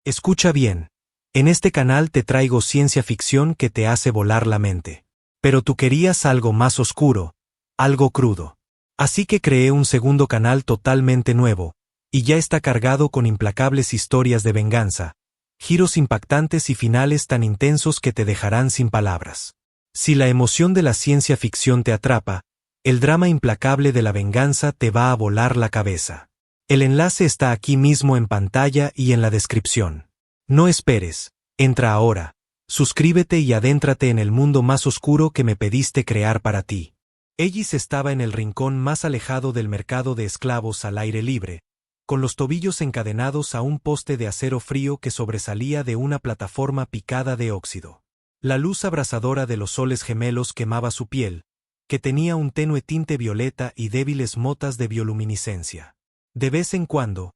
Escucha bien. En este canal te traigo ciencia ficción que te hace volar la mente. Pero tú querías algo más oscuro, algo crudo. Así que creé un segundo canal totalmente nuevo, y ya está cargado con implacables historias de venganza, giros impactantes y finales tan intensos que te dejarán sin palabras. Si la emoción de la ciencia ficción te atrapa, el drama implacable de la venganza te va a volar la cabeza. El enlace está aquí mismo en pantalla y en la descripción. No esperes, entra ahora, suscríbete y adéntrate en el mundo más oscuro que me pediste crear para ti. Ellis estaba en el rincón más alejado del mercado de esclavos al aire libre, con los tobillos encadenados a un poste de acero frío que sobresalía de una plataforma picada de óxido. La luz abrasadora de los soles gemelos quemaba su piel, que tenía un tenue tinte violeta y débiles motas de bioluminiscencia. De vez en cuando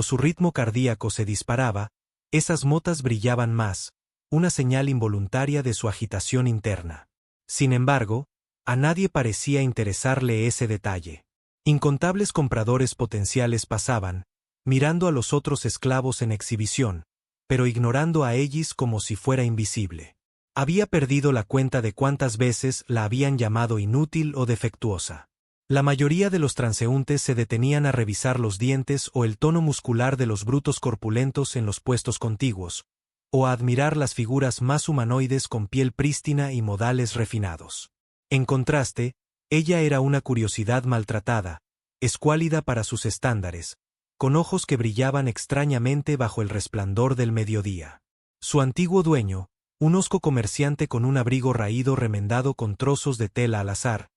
su ritmo cardíaco se disparaba, esas motas brillaban más, una señal involuntaria de su agitación interna. Sin embargo, a nadie parecía interesarle ese detalle. Incontables compradores potenciales pasaban, mirando a los otros esclavos en exhibición, pero ignorando a Ellis como si fuera invisible. Había perdido la cuenta de cuántas veces la habían llamado inútil o defectuosa. La mayoría de los transeúntes se detenían a revisar los dientes o el tono muscular de los brutos corpulentos en los puestos contiguos, o a admirar las figuras más humanoides con piel prístina y modales refinados. En contraste, ella era una curiosidad maltratada, escuálida para sus estándares, con ojos que brillaban extrañamente bajo el resplandor del mediodía. Su antiguo dueño, un hosco comerciante con un abrigo raído remendado con trozos de tela al azar,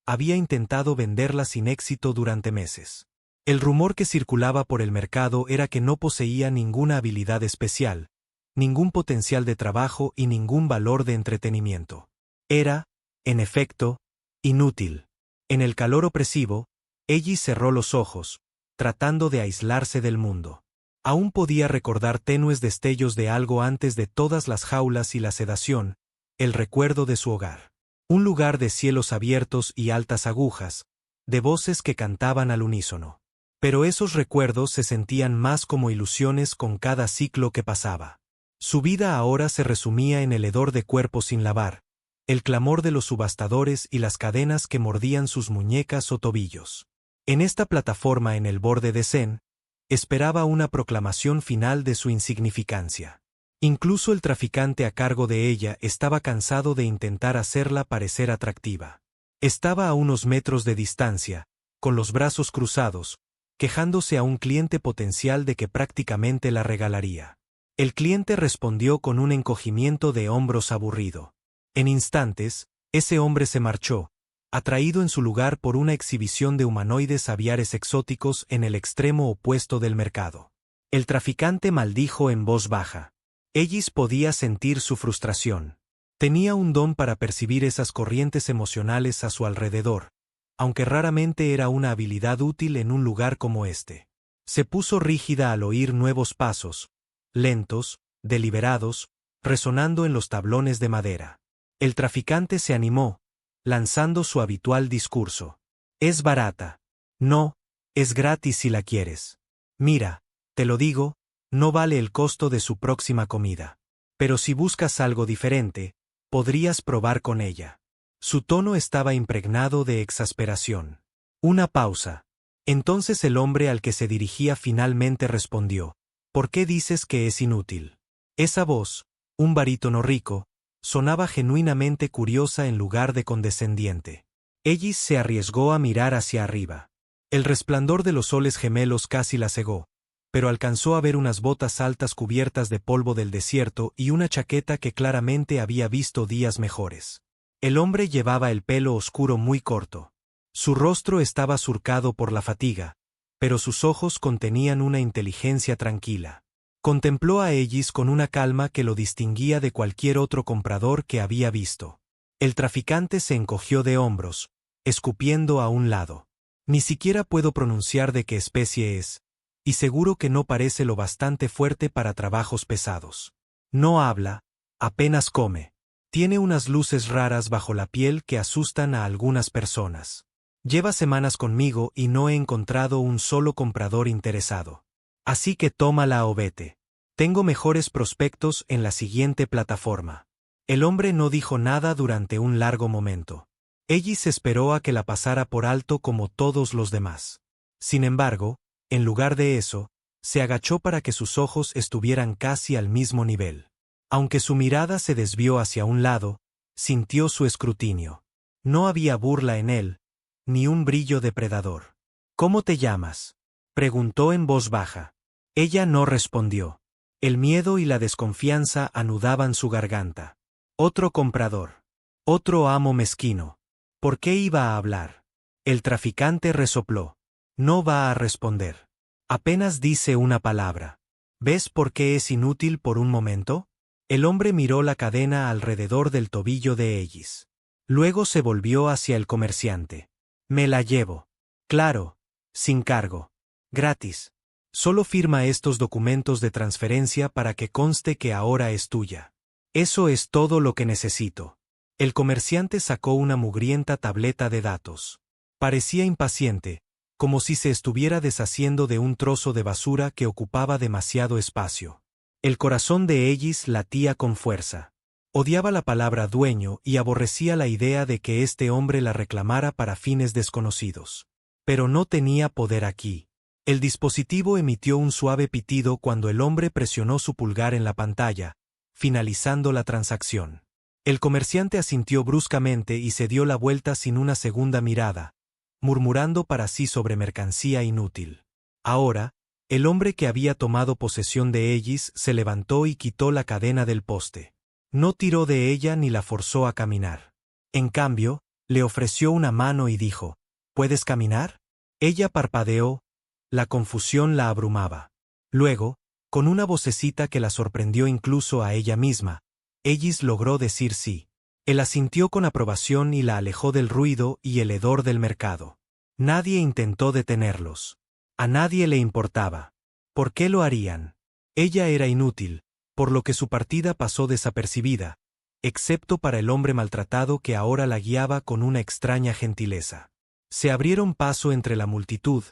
había intentado venderla sin éxito durante meses. El rumor que circulaba por el mercado era que no poseía ninguna habilidad especial, ningún potencial de trabajo y ningún valor de entretenimiento. Era, en efecto, inútil. En el calor opresivo, Ellis cerró los ojos, tratando de aislarse del mundo. Aún podía recordar tenues destellos de algo antes de todas las jaulas y la sedación, el recuerdo de su hogar. Un lugar de cielos abiertos y altas agujas, de voces que cantaban al unísono. Pero esos recuerdos se sentían más como ilusiones con cada ciclo que pasaba. Su vida ahora se resumía en el hedor de cuerpos sin lavar, el clamor de los subastadores y las cadenas que mordían sus muñecas o tobillos. En esta plataforma en el borde de Zen, esperaba una proclamación final de su insignificancia. Incluso el traficante a cargo de ella estaba cansado de intentar hacerla parecer atractiva. Estaba a unos metros de distancia, con los brazos cruzados, quejándose a un cliente potencial de que prácticamente la regalaría. El cliente respondió con un encogimiento de hombros aburrido. En instantes, ese hombre se marchó, atraído en su lugar por una exhibición de humanoides aviares exóticos en el extremo opuesto del mercado. El traficante maldijo en voz baja. Ellis podía sentir su frustración. Tenía un don para percibir esas corrientes emocionales a su alrededor, aunque raramente era una habilidad útil en un lugar como este. Se puso rígida al oír nuevos pasos, lentos, deliberados, resonando en los tablones de madera. El traficante se animó, lanzando su habitual discurso. Es barata. No, es gratis si la quieres. Mira, te lo digo, no vale el costo de su próxima comida. Pero si buscas algo diferente, podrías probar con ella. Su tono estaba impregnado de exasperación. Una pausa. Entonces el hombre al que se dirigía finalmente respondió: ¿Por qué dices que es inútil? Esa voz, un barítono rico, sonaba genuinamente curiosa en lugar de condescendiente. Ellis se arriesgó a mirar hacia arriba. El resplandor de los soles gemelos casi la cegó, pero alcanzó a ver unas botas altas cubiertas de polvo del desierto y una chaqueta que claramente había visto días mejores. El hombre llevaba el pelo oscuro muy corto. Su rostro estaba surcado por la fatiga, pero sus ojos contenían una inteligencia tranquila. Contempló a Ellis con una calma que lo distinguía de cualquier otro comprador que había visto. El traficante se encogió de hombros, escupiendo a un lado. Ni siquiera puedo pronunciar de qué especie es, y seguro que no parece lo bastante fuerte para trabajos pesados. No habla, apenas come. Tiene unas luces raras bajo la piel que asustan a algunas personas. Lleva semanas conmigo y no he encontrado un solo comprador interesado. Así que tómala o vete. Tengo mejores prospectos en la siguiente plataforma. El hombre no dijo nada durante un largo momento. Ellis esperó a que la pasara por alto como todos los demás. Sin embargo, en lugar de eso, se agachó para que sus ojos estuvieran casi al mismo nivel. Aunque su mirada se desvió hacia un lado, sintió su escrutinio. No había burla en él, ni un brillo depredador. ¿Cómo te llamas?, preguntó en voz baja. Ella no respondió. El miedo y la desconfianza anudaban su garganta. Otro comprador. Otro amo mezquino. ¿Por qué iba a hablar? El traficante resopló. No va a responder. Apenas dice una palabra. ¿Ves por qué es inútil por un momento? El hombre miró la cadena alrededor del tobillo de Ellis. Luego se volvió hacia el comerciante. Me la llevo. Claro, sin cargo. Gratis. Solo firma estos documentos de transferencia para que conste que ahora es tuya. Eso es todo lo que necesito. El comerciante sacó una mugrienta tableta de datos. Parecía impaciente, como si se estuviera deshaciendo de un trozo de basura que ocupaba demasiado espacio. El corazón de Ellis latía con fuerza. Odiaba la palabra dueño y aborrecía la idea de que este hombre la reclamara para fines desconocidos. Pero no tenía poder aquí. El dispositivo emitió un suave pitido cuando el hombre presionó su pulgar en la pantalla, finalizando la transacción. El comerciante asintió bruscamente y se dio la vuelta sin una segunda mirada, murmurando para sí sobre mercancía inútil. Ahora, el hombre que había tomado posesión de Ellis se levantó y quitó la cadena del poste. No tiró de ella ni la forzó a caminar. En cambio, le ofreció una mano y dijo, ¿puedes caminar? Ella parpadeó, la confusión la abrumaba. Luego, con una vocecita que la sorprendió incluso a ella misma, Ellis logró decir sí. Él asintió con aprobación y la alejó del ruido y el hedor del mercado. Nadie intentó detenerlos. A nadie le importaba. ¿Por qué lo harían? Ella era inútil, por lo que su partida pasó desapercibida, excepto para el hombre maltratado que ahora la guiaba con una extraña gentileza. Se abrieron paso entre la multitud,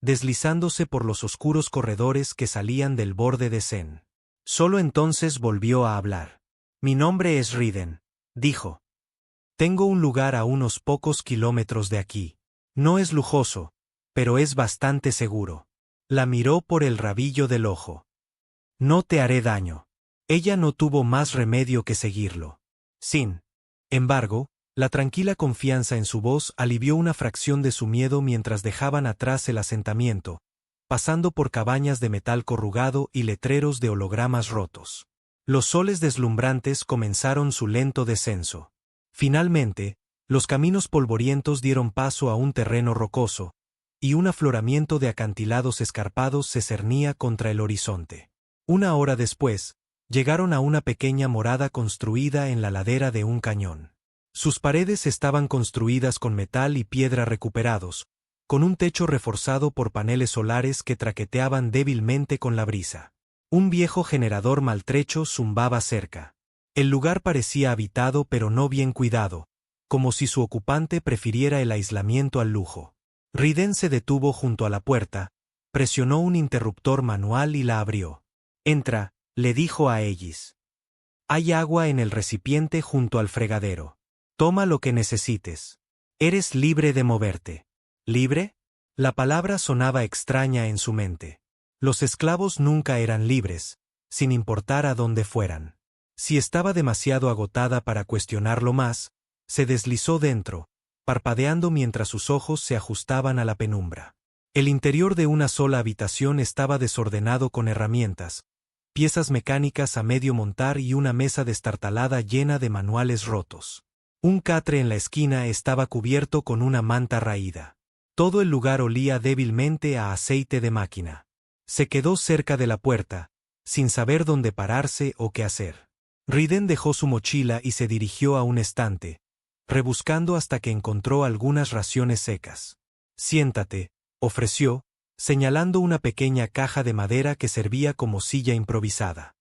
deslizándose por los oscuros corredores que salían del borde de Sen. Solo entonces volvió a hablar. Mi nombre es Riden, dijo. Tengo un lugar a unos pocos kilómetros de aquí. No es lujoso, pero es bastante seguro. La miró por el rabillo del ojo. No te haré daño. Ella no tuvo más remedio que seguirlo. Sin embargo, la tranquila confianza en su voz alivió una fracción de su miedo mientras dejaban atrás el asentamiento, pasando por cabañas de metal corrugado y letreros de hologramas rotos. Los soles deslumbrantes comenzaron su lento descenso. Finalmente, los caminos polvorientos dieron paso a un terreno rocoso, y un afloramiento de acantilados escarpados se cernía contra el horizonte. Una hora después, llegaron a una pequeña morada construida en la ladera de un cañón. Sus paredes estaban construidas con metal y piedra recuperados, con un techo reforzado por paneles solares que traqueteaban débilmente con la brisa. Un viejo generador maltrecho zumbaba cerca. El lugar parecía habitado pero no bien cuidado, como si su ocupante prefiriera el aislamiento al lujo. Riden se detuvo junto a la puerta, presionó un interruptor manual y la abrió. Entra, le dijo a Ellis. Hay agua en el recipiente junto al fregadero. Toma lo que necesites. Eres libre de moverte. ¿Libre? La palabra sonaba extraña en su mente. Los esclavos nunca eran libres, sin importar a dónde fueran. Si estaba demasiado agotada para cuestionarlo más, se deslizó dentro, parpadeando mientras sus ojos se ajustaban a la penumbra. El interior de una sola habitación estaba desordenado con herramientas, piezas mecánicas a medio montar y una mesa destartalada llena de manuales rotos. Un catre en la esquina estaba cubierto con una manta raída. Todo el lugar olía débilmente a aceite de máquina. Se quedó cerca de la puerta, sin saber dónde pararse o qué hacer. Riden dejó su mochila y se dirigió a un estante, rebuscando hasta que encontró algunas raciones secas. Siéntate, ofreció, señalando una pequeña caja de madera que servía como silla improvisada.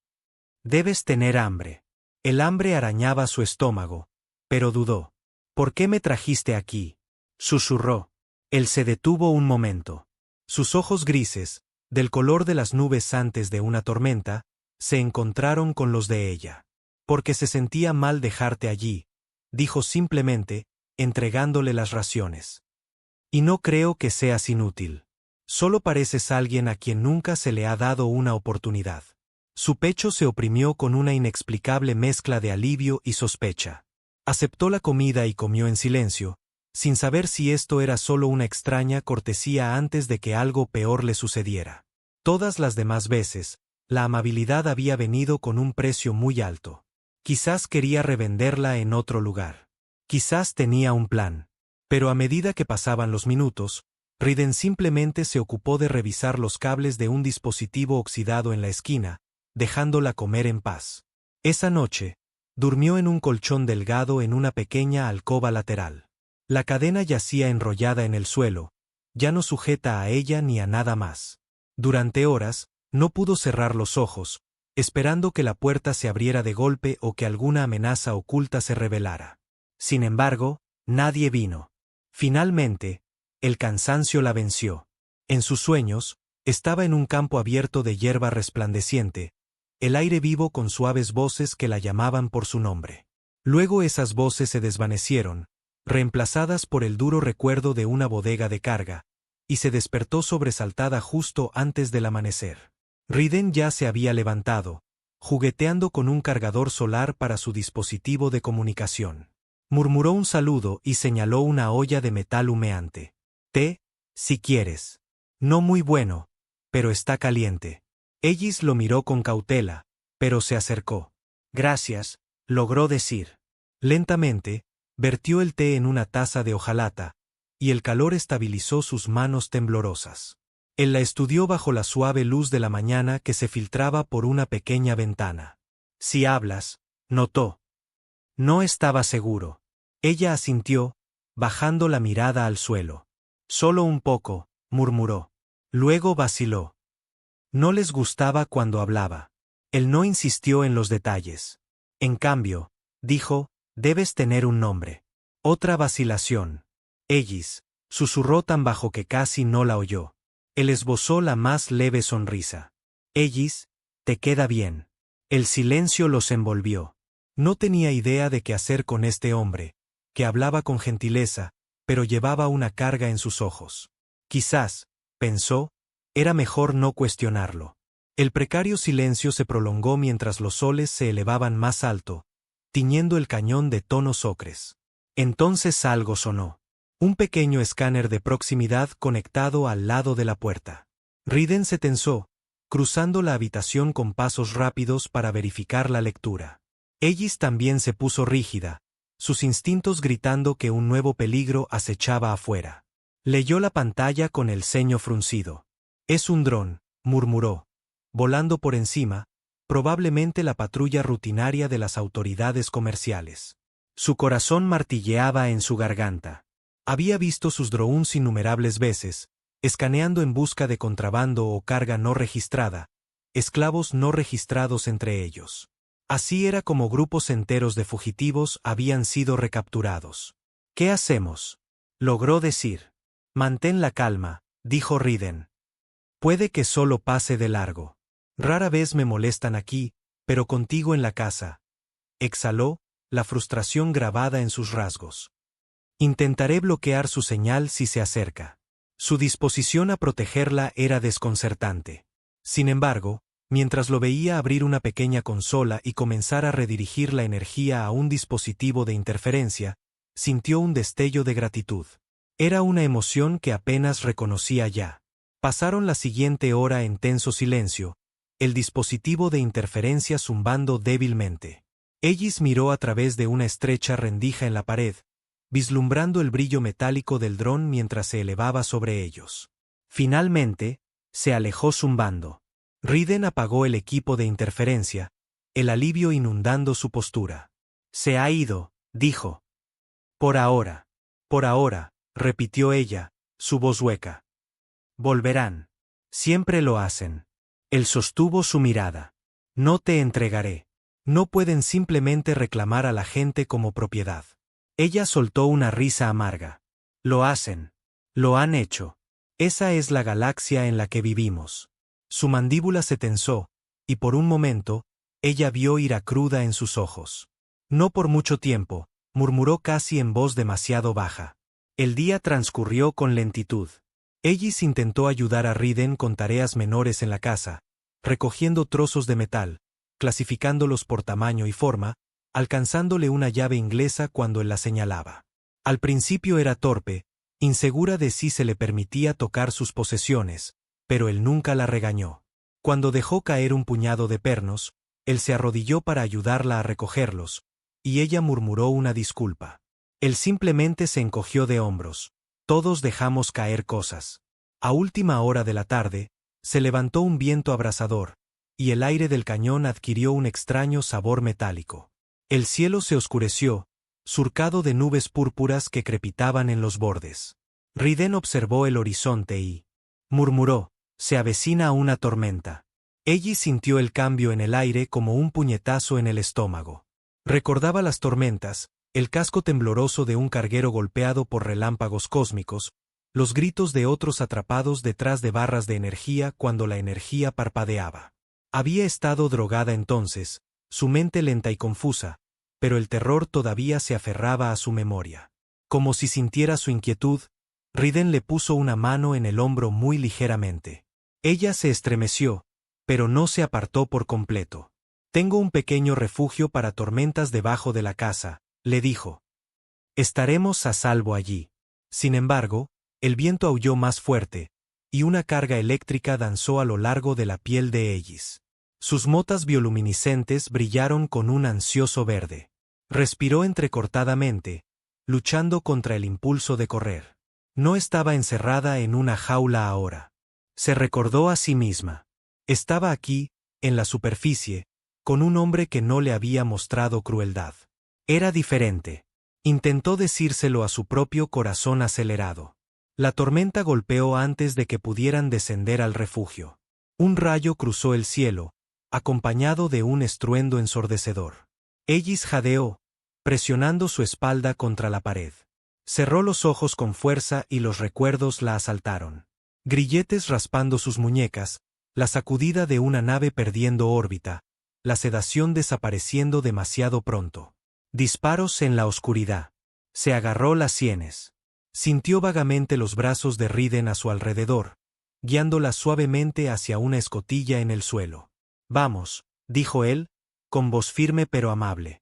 Debes tener hambre. El hambre arañaba su estómago, pero dudó. ¿Por qué me trajiste aquí?, susurró. Él se detuvo un momento. Sus ojos grises, del color de las nubes antes de una tormenta, se encontraron con los de ella. Porque se sentía mal dejarte allí, dijo simplemente, entregándole las raciones. Y no creo que seas inútil. Solo pareces alguien a quien nunca se le ha dado una oportunidad. Su pecho se oprimió con una inexplicable mezcla de alivio y sospecha. Aceptó la comida y comió en silencio, sin saber si esto era solo una extraña cortesía antes de que algo peor le sucediera. Todas las demás veces, la amabilidad había venido con un precio muy alto. Quizás quería revenderla en otro lugar. Quizás tenía un plan. Pero a medida que pasaban los minutos, Riden simplemente se ocupó de revisar los cables de un dispositivo oxidado en la esquina, dejándola comer en paz. Esa noche, durmió en un colchón delgado en una pequeña alcoba lateral. La cadena yacía enrollada en el suelo, ya no sujeta a ella ni a nada más. Durante horas, no pudo cerrar los ojos, esperando que la puerta se abriera de golpe o que alguna amenaza oculta se revelara. Sin embargo, nadie vino. Finalmente, el cansancio la venció. En sus sueños, estaba en un campo abierto de hierba resplandeciente, el aire vivo con suaves voces que la llamaban por su nombre. Luego esas voces se desvanecieron, reemplazadas por el duro recuerdo de una bodega de carga, y se despertó sobresaltada justo antes del amanecer. Riden ya se había levantado, jugueteando con un cargador solar para su dispositivo de comunicación. Murmuró un saludo y señaló una olla de metal humeante. Té, si quieres. No muy bueno, pero está caliente. Ellis lo miró con cautela, pero se acercó. Gracias, logró decir. Lentamente, vertió el té en una taza de hojalata, y el calor estabilizó sus manos temblorosas. Él la estudió bajo la suave luz de la mañana que se filtraba por una pequeña ventana. Si hablas, notó. No estaba seguro. Ella asintió, bajando la mirada al suelo. Solo un poco, murmuró. Luego vaciló. No les gustaba cuando hablaba. Él no insistió en los detalles. En cambio, dijo, debes tener un nombre. Otra vacilación. Ellis, susurró tan bajo que casi no la oyó. Él esbozó la más leve sonrisa. Ellis, te queda bien. El silencio los envolvió. No tenía idea de qué hacer con este hombre, que hablaba con gentileza, pero llevaba una carga en sus ojos. Quizás, pensó, era mejor no cuestionarlo. El precario silencio se prolongó mientras los soles se elevaban más alto, tiñendo el cañón de tonos ocres. Entonces algo sonó. Un pequeño escáner de proximidad conectado al lado de la puerta. Riden se tensó, cruzando la habitación con pasos rápidos para verificar la lectura. Ellis también se puso rígida, sus instintos gritando que un nuevo peligro acechaba afuera. Leyó la pantalla con el ceño fruncido. Es un dron, murmuró, volando por encima, probablemente la patrulla rutinaria de las autoridades comerciales. Su corazón martilleaba en su garganta. Había visto sus drones innumerables veces, escaneando en busca de contrabando o carga no registrada, esclavos no registrados entre ellos. Así era como grupos enteros de fugitivos habían sido recapturados. ¿Qué hacemos?, logró decir. Mantén la calma, dijo Riden. Puede que solo pase de largo. Rara vez me molestan aquí, pero contigo en la casa. Exhaló, la frustración grabada en sus rasgos. Intentaré bloquear su señal si se acerca. Su disposición a protegerla era desconcertante. Sin embargo, mientras lo veía abrir una pequeña consola y comenzar a redirigir la energía a un dispositivo de interferencia, sintió un destello de gratitud. Era una emoción que apenas reconocía ya. Pasaron la siguiente hora en tenso silencio, el dispositivo de interferencia zumbando débilmente. Ellis miró a través de una estrecha rendija en la pared, vislumbrando el brillo metálico del dron mientras se elevaba sobre ellos. Finalmente, se alejó zumbando. Riden apagó el equipo de interferencia, el alivio inundando su postura. Se ha ido, dijo. Por ahora, repitió ella, su voz hueca. Volverán. Siempre lo hacen. Él sostuvo su mirada. No te entregaré. No pueden simplemente reclamar a la gente como propiedad. Ella soltó una risa amarga. Lo hacen. Lo han hecho. Esa es la galaxia en la que vivimos. Su mandíbula se tensó, y por un momento, ella vio ira cruda en sus ojos. No por mucho tiempo, murmuró casi en voz demasiado baja. El día transcurrió con lentitud. Ellis intentó ayudar a Riden con tareas menores en la casa, recogiendo trozos de metal, clasificándolos por tamaño y forma, alcanzándole una llave inglesa cuando él la señalaba. Al principio era torpe, insegura de si se le permitía tocar sus posesiones, pero él nunca la regañó. Cuando dejó caer un puñado de pernos, él se arrodilló para ayudarla a recogerlos, y ella murmuró una disculpa. Él simplemente se encogió de hombros. Todos dejamos caer cosas. A última hora de la tarde, se levantó un viento abrasador, y el aire del cañón adquirió un extraño sabor metálico. El cielo se oscureció, surcado de nubes púrpuras que crepitaban en los bordes. Riden observó el horizonte y murmuró: se avecina una tormenta. Ellis sintió el cambio en el aire como un puñetazo en el estómago. Recordaba las tormentas, el casco tembloroso de un carguero golpeado por relámpagos cósmicos, los gritos de otros atrapados detrás de barras de energía cuando la energía parpadeaba. Había estado drogada entonces, su mente lenta y confusa, pero el terror todavía se aferraba a su memoria. Como si sintiera su inquietud, Riden le puso una mano en el hombro muy ligeramente. Ella se estremeció, pero no se apartó por completo. Tengo un pequeño refugio para tormentas debajo de la casa, le dijo. Estaremos a salvo allí. Sin embargo, el viento aulló más fuerte, y una carga eléctrica danzó a lo largo de la piel de Ellis. Sus motas bioluminiscentes brillaron con un ansioso verde. Respiró entrecortadamente, luchando contra el impulso de correr. No estaba encerrada en una jaula ahora. Se recordó a sí misma. Estaba aquí, en la superficie, con un hombre que no le había mostrado crueldad. Era diferente. Intentó decírselo a su propio corazón acelerado. La tormenta golpeó antes de que pudieran descender al refugio. Un rayo cruzó el cielo, acompañado de un estruendo ensordecedor. Ellis jadeó, presionando su espalda contra la pared. Cerró los ojos con fuerza y los recuerdos la asaltaron. Grilletes raspando sus muñecas, la sacudida de una nave perdiendo órbita, la sedación desapareciendo demasiado pronto. Disparos en la oscuridad. Se agarró las sienes. Sintió vagamente los brazos de Riden a su alrededor, guiándola suavemente hacia una escotilla en el suelo. Vamos, dijo él, con voz firme pero amable.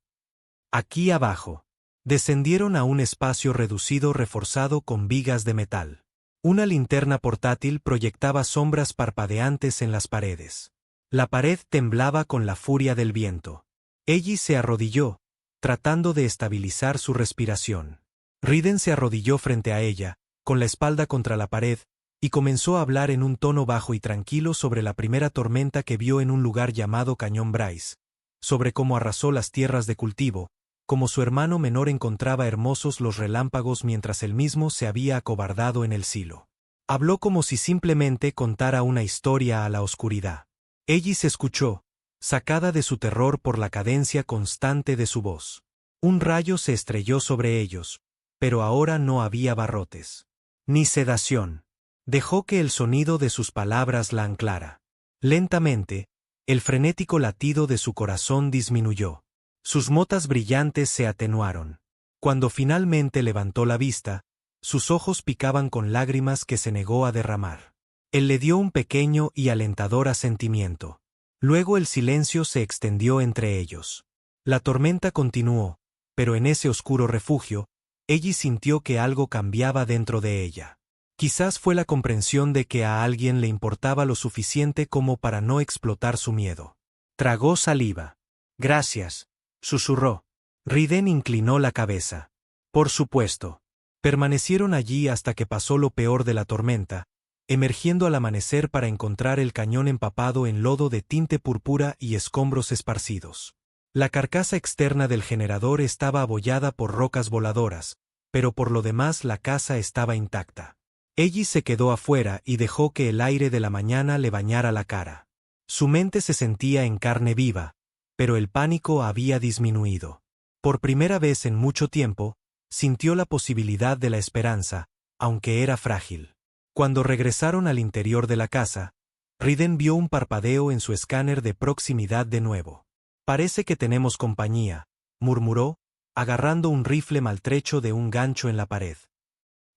Aquí abajo. Descendieron a un espacio reducido reforzado con vigas de metal. Una linterna portátil proyectaba sombras parpadeantes en las paredes. La pared temblaba con la furia del viento. Ellis se arrodilló, tratando de estabilizar su respiración. Riden se arrodilló frente a ella, con la espalda contra la pared, y comenzó a hablar en un tono bajo y tranquilo sobre la primera tormenta que vio en un lugar llamado Cañón Bryce, sobre cómo arrasó las tierras de cultivo, como su hermano menor encontraba hermosos los relámpagos mientras él mismo se había acobardado en el silo. Habló como si simplemente contara una historia a la oscuridad. Ellis escuchó, sacada de su terror por la cadencia constante de su voz. Un rayo se estrelló sobre ellos, pero ahora no había barrotes. Ni sedación. Dejó que el sonido de sus palabras la anclara. Lentamente, el frenético latido de su corazón disminuyó. Sus motas brillantes se atenuaron. Cuando finalmente levantó la vista, sus ojos picaban con lágrimas que se negó a derramar. Él le dio un pequeño y alentador asentimiento. Luego el silencio se extendió entre ellos. La tormenta continuó, pero en ese oscuro refugio, Ellis sintió que algo cambiaba dentro de ella. Quizás fue la comprensión de que a alguien le importaba lo suficiente como para no explotar su miedo. Tragó saliva. Gracias, susurró. Riden inclinó la cabeza. Por supuesto. Permanecieron allí hasta que pasó lo peor de la tormenta, emergiendo al amanecer para encontrar el cañón empapado en lodo de tinte púrpura y escombros esparcidos. La carcasa externa del generador estaba abollada por rocas voladoras, pero por lo demás la casa estaba intacta. Ellis se quedó afuera y dejó que el aire de la mañana le bañara la cara. Su mente se sentía en carne viva, pero el pánico había disminuido. Por primera vez en mucho tiempo, sintió la posibilidad de la esperanza, aunque era frágil. Cuando regresaron al interior de la casa, Riden vio un parpadeo en su escáner de proximidad de nuevo. Parece que tenemos compañía, murmuró, agarrando un rifle maltrecho de un gancho en la pared.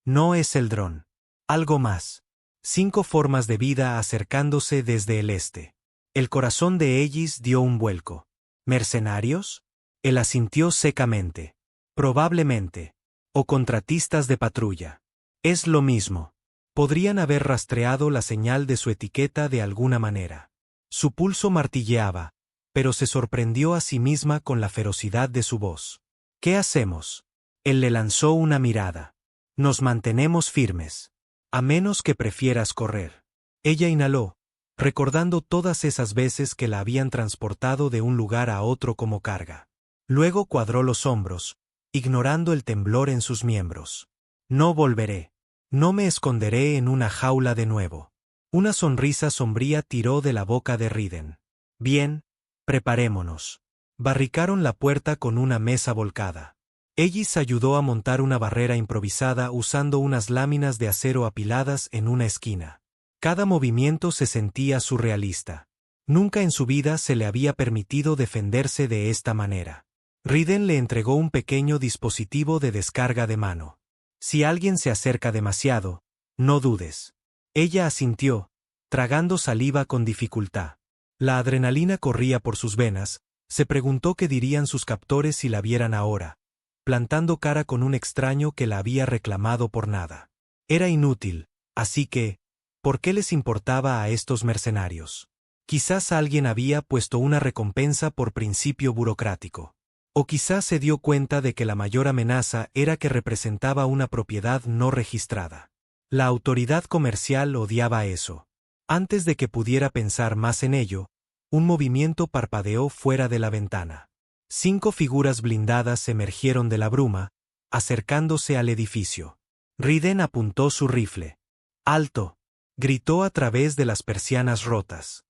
No es el dron. Algo más. 5 formas de vida acercándose desde el este. El corazón de Ellis dio un vuelco. ¿Mercenarios? Él asintió secamente. Probablemente. O contratistas de patrulla. Es lo mismo. Podrían haber rastreado la señal de su etiqueta de alguna manera. Su pulso martilleaba, pero se sorprendió a sí misma con la ferocidad de su voz. ¿Qué hacemos? Él le lanzó una mirada. Nos mantenemos firmes. A menos que prefieras correr. Ella inhaló, recordando todas esas veces que la habían transportado de un lugar a otro como carga. Luego cuadró los hombros, ignorando el temblor en sus miembros. No volveré. No me esconderé en una jaula de nuevo. Una sonrisa sombría tiró de la boca de Riden. Bien, preparémonos. Barricaron la puerta con una mesa volcada. Ellis ayudó a montar una barrera improvisada usando unas láminas de acero apiladas en una esquina. Cada movimiento se sentía surrealista. Nunca en su vida se le había permitido defenderse de esta manera. Riden le entregó un pequeño dispositivo de descarga de mano. Si alguien se acerca demasiado, no dudes. Ella asintió, tragando saliva con dificultad. La adrenalina corría por sus venas, se preguntó qué dirían sus captores si la vieran ahora, plantando cara con un extraño que la había reclamado por nada. Era inútil, así que, ¿por qué les importaba a estos mercenarios? Quizás alguien había puesto una recompensa por principio burocrático. O quizás se dio cuenta de que la mayor amenaza era que representaba una propiedad no registrada. La autoridad comercial odiaba eso. Antes de que pudiera pensar más en ello, un movimiento parpadeó fuera de la ventana. 5 figuras blindadas emergieron de la bruma, acercándose al edificio. Riden apuntó su rifle. ¡Alto!, gritó a través de las persianas rotas.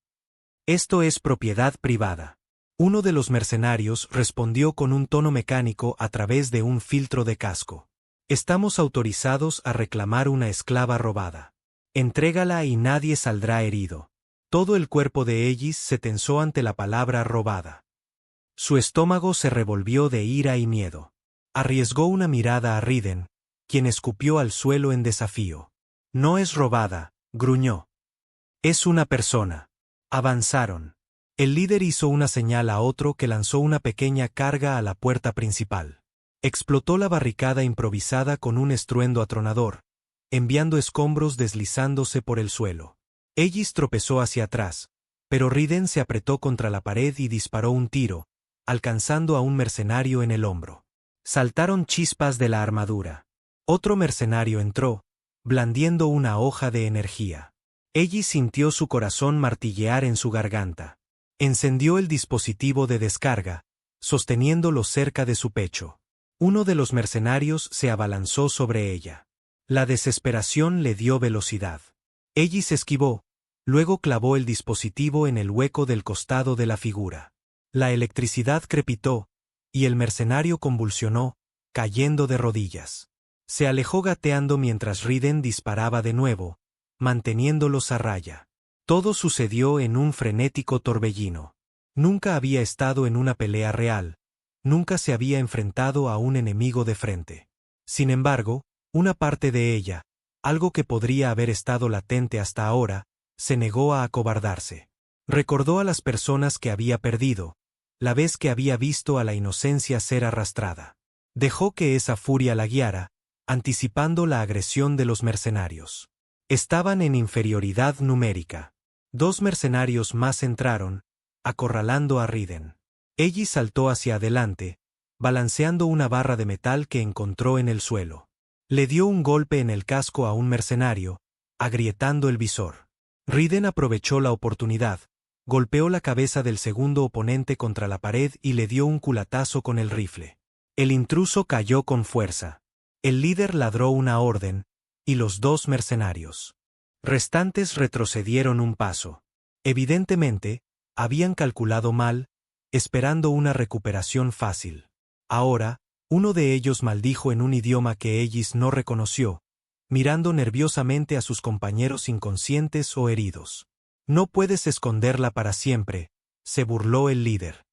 Esto es propiedad privada. Uno de los mercenarios respondió con un tono mecánico a través de un filtro de casco. Estamos autorizados a reclamar una esclava robada. Entrégala y nadie saldrá herido. Todo el cuerpo de Ellis se tensó ante la palabra robada. Su estómago se revolvió de ira y miedo. Arriesgó una mirada a Riden, quien escupió al suelo en desafío. No es robada, gruñó. Es una persona. Avanzaron. El líder hizo una señal a otro que lanzó una pequeña carga a la puerta principal. Explotó la barricada improvisada con un estruendo atronador, enviando escombros deslizándose por el suelo. Ellis tropezó hacia atrás, pero Riden se apretó contra la pared y disparó un tiro, alcanzando a un mercenario en el hombro. Saltaron chispas de la armadura. Otro mercenario entró, blandiendo una hoja de energía. Ellis sintió su corazón martillear en su garganta. Encendió el dispositivo de descarga, sosteniéndolo cerca de su pecho. Uno de los mercenarios se abalanzó sobre ella. La desesperación le dio velocidad. Ellis esquivó, luego clavó el dispositivo en el hueco del costado de la figura. La electricidad crepitó, y el mercenario convulsionó, cayendo de rodillas. Se alejó gateando mientras Riden disparaba de nuevo, manteniéndolos a raya. Todo sucedió en un frenético torbellino. Nunca había estado en una pelea real, nunca se había enfrentado a un enemigo de frente. Sin embargo, una parte de ella, algo que podría haber estado latente hasta ahora, se negó a acobardarse. Recordó a las personas que había perdido, la vez que había visto a la inocencia ser arrastrada. Dejó que esa furia la guiara, anticipando la agresión de los mercenarios. Estaban en inferioridad numérica. 2 mercenarios más entraron, acorralando a Riden. Ellis saltó hacia adelante, balanceando una barra de metal que encontró en el suelo. Le dio un golpe en el casco a un mercenario, agrietando el visor. Riden aprovechó la oportunidad, golpeó la cabeza del segundo oponente contra la pared y le dio un culatazo con el rifle. El intruso cayó con fuerza. El líder ladró una orden, y los 2 mercenarios restantes retrocedieron un paso. Evidentemente, habían calculado mal, esperando una recuperación fácil. Ahora, uno de ellos maldijo en un idioma que Ellis no reconoció, mirando nerviosamente a sus compañeros inconscientes o heridos. No puedes esconderla para siempre, se burló el líder.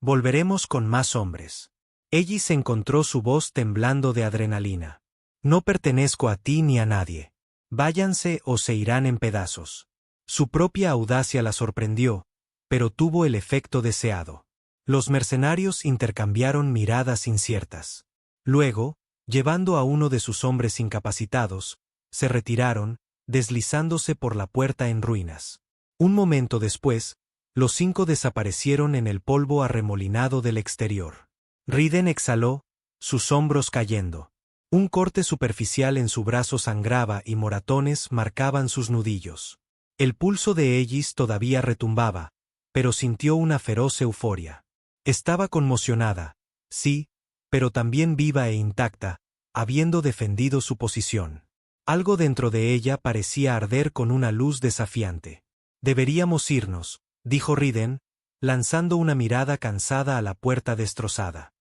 Volveremos con más hombres. Ellis encontró su voz temblando de adrenalina. No pertenezco a ti ni a nadie. Váyanse o se irán en pedazos. Su propia audacia la sorprendió, pero tuvo el efecto deseado. Los mercenarios intercambiaron miradas inciertas. Luego, llevando a uno de sus hombres incapacitados, se retiraron, deslizándose por la puerta en ruinas. Un momento después, los 5 desaparecieron en el polvo arremolinado del exterior. Riden exhaló, sus hombros cayendo. Un corte superficial en su brazo sangraba y moratones marcaban sus nudillos. El pulso de Ellis todavía retumbaba, pero sintió una feroz euforia. Estaba conmocionada, sí, pero también viva e intacta, habiendo defendido su posición. Algo dentro de ella parecía arder con una luz desafiante. Deberíamos irnos, dijo Riden, lanzando una mirada cansada a la puerta destrozada.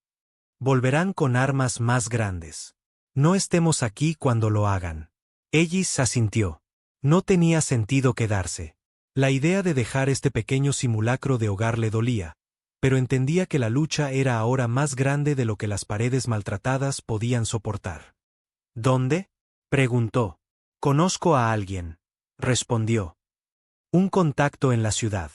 Volverán con armas más grandes. No estemos aquí cuando lo hagan. Ellis asintió. No tenía sentido quedarse. La idea de dejar este pequeño simulacro de hogar le dolía, pero entendía que la lucha era ahora más grande de lo que las paredes maltratadas podían soportar. ¿Dónde? Preguntó. Conozco a alguien, respondió. Un contacto en la ciudad.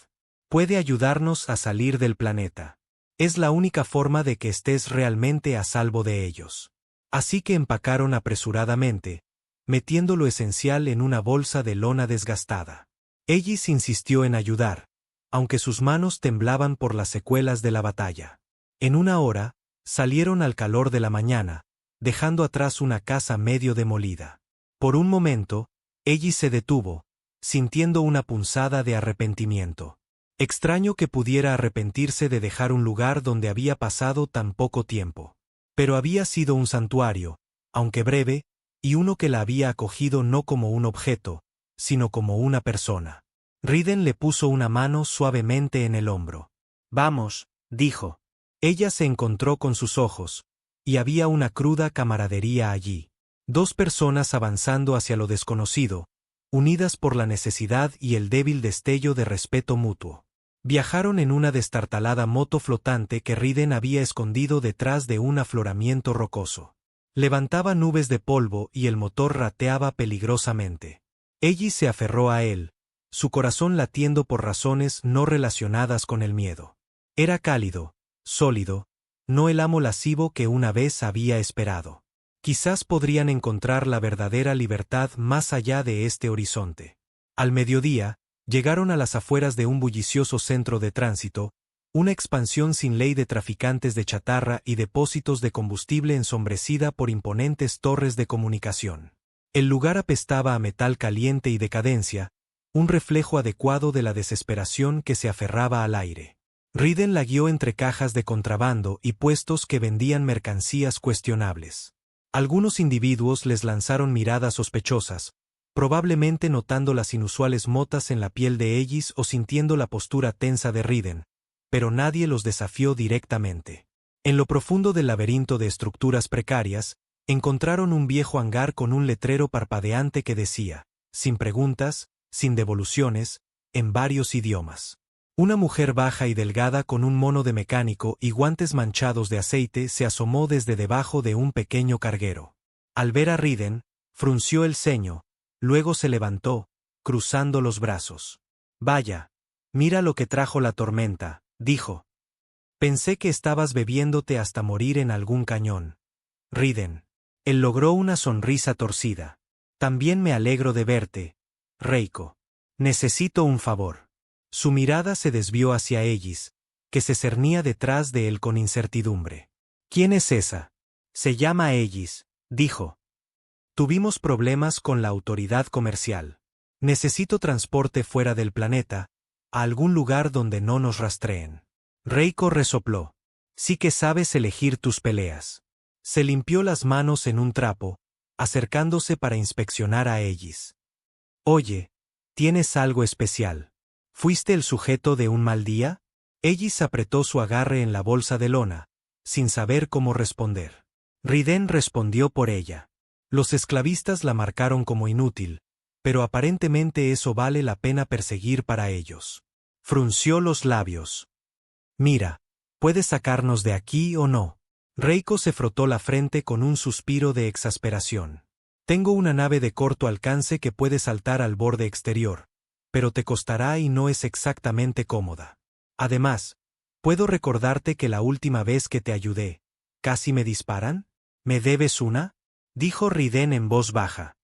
Puede ayudarnos a salir del planeta. Es la única forma de que estés realmente a salvo de ellos. Así que empacaron apresuradamente, metiendo lo esencial en una bolsa de lona desgastada. Ellis insistió en ayudar, aunque sus manos temblaban por las secuelas de la batalla. En una hora, salieron al calor de la mañana, dejando atrás una casa medio demolida. Por un momento, Ellis se detuvo, sintiendo una punzada de arrepentimiento. Extraño que pudiera arrepentirse de dejar un lugar donde había pasado tan poco tiempo. Pero había sido un santuario, aunque breve, y uno que la había acogido no como un objeto, sino como una persona. Riden le puso una mano suavemente en el hombro. Vamos, dijo. Ella se encontró con sus ojos, y había una cruda camaradería allí. 2 personas avanzando hacia lo desconocido, unidas por la necesidad y el débil destello de respeto mutuo. Viajaron en una destartalada moto flotante que Riden había escondido detrás de un afloramiento rocoso. Levantaba nubes de polvo y el motor rateaba peligrosamente. Ellis se aferró a él, su corazón latiendo por razones no relacionadas con el miedo. Era cálido, sólido, no el amo lascivo que una vez había esperado. Quizás podrían encontrar la verdadera libertad más allá de este horizonte. Al mediodía, llegaron a las afueras de un bullicioso centro de tránsito, una expansión sin ley de traficantes de chatarra y depósitos de combustible ensombrecida por imponentes torres de comunicación. El lugar apestaba a metal caliente y decadencia, un reflejo adecuado de la desesperación que se aferraba al aire. Riden la guió entre cajas de contrabando y puestos que vendían mercancías cuestionables. Algunos individuos les lanzaron miradas sospechosas, probablemente notando las inusuales motas en la piel de Ellis o sintiendo la postura tensa de Riden, pero nadie los desafió directamente. En lo profundo del laberinto de estructuras precarias, encontraron un viejo hangar con un letrero parpadeante que decía, sin preguntas, sin devoluciones, en varios idiomas. Una mujer baja y delgada con un mono de mecánico y guantes manchados de aceite se asomó desde debajo de un pequeño carguero. Al ver a Riden, frunció el ceño, luego se levantó, cruzando los brazos. Vaya, mira lo que trajo la tormenta, dijo. Pensé que estabas bebiéndote hasta morir en algún cañón. Riden. Él logró una sonrisa torcida. También me alegro de verte, Reiko. Necesito un favor. Su mirada se desvió hacia Ellis, que se cernía detrás de él con incertidumbre. ¿Quién es esa? Se llama Ellis, dijo. Tuvimos problemas con la autoridad comercial. Necesito transporte fuera del planeta, a algún lugar donde no nos rastreen. Reiko resopló. Sí que sabes elegir tus peleas. Se limpió las manos en un trapo, acercándose para inspeccionar a Ellis. Oye, tienes algo especial. ¿Fuiste el sujeto de un mal día? Ellis apretó su agarre en la bolsa de lona, sin saber cómo responder. Riden respondió por ella. Los esclavistas la marcaron como inútil, pero aparentemente eso vale la pena perseguir para ellos. Frunció los labios. Mira, ¿puedes sacarnos de aquí o no? Reiko se frotó la frente con un suspiro de exasperación. Tengo una nave de corto alcance que puede saltar al borde exterior, pero te costará y no es exactamente cómoda. Además, ¿puedo recordarte que la última vez que te ayudé, casi me disparan? ¿Me debes una?, dijo Riden en voz baja.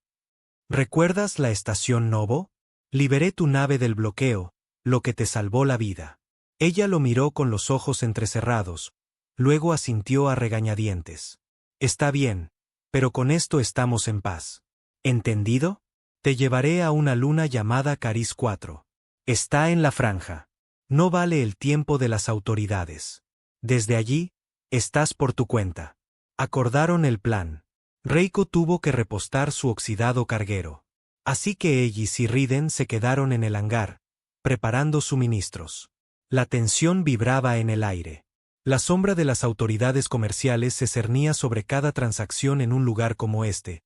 ¿Recuerdas la estación Novo? Liberé tu nave del bloqueo, lo que te salvó la vida. Ella lo miró con los ojos entrecerrados, luego asintió a regañadientes. Está bien, pero con esto estamos en paz. ¿Entendido? Te llevaré a una luna llamada Caris 4. Está en la franja. No vale el tiempo de las autoridades. Desde allí, estás por tu cuenta. Acordaron el plan. Reiko tuvo que repostar su oxidado carguero. Así que Ellis y Riden se quedaron en el hangar, preparando suministros. La tensión vibraba en el aire. La sombra de las autoridades comerciales se cernía sobre cada transacción en un lugar como este,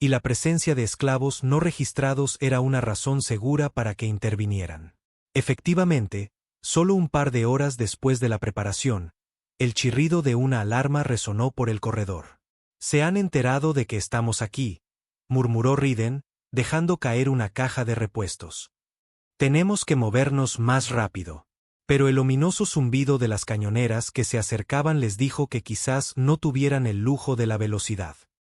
y la presencia de esclavos no registrados era una razón segura para que intervinieran. Efectivamente, solo un par de horas después de la preparación, el chirrido de una alarma resonó por el corredor. «Se han enterado de que estamos aquí», murmuró Riden, dejando caer una caja de repuestos. «Tenemos que movernos más rápido». Pero el ominoso zumbido de las cañoneras que se acercaban les dijo que quizás no tuvieran el lujo de la velocidad.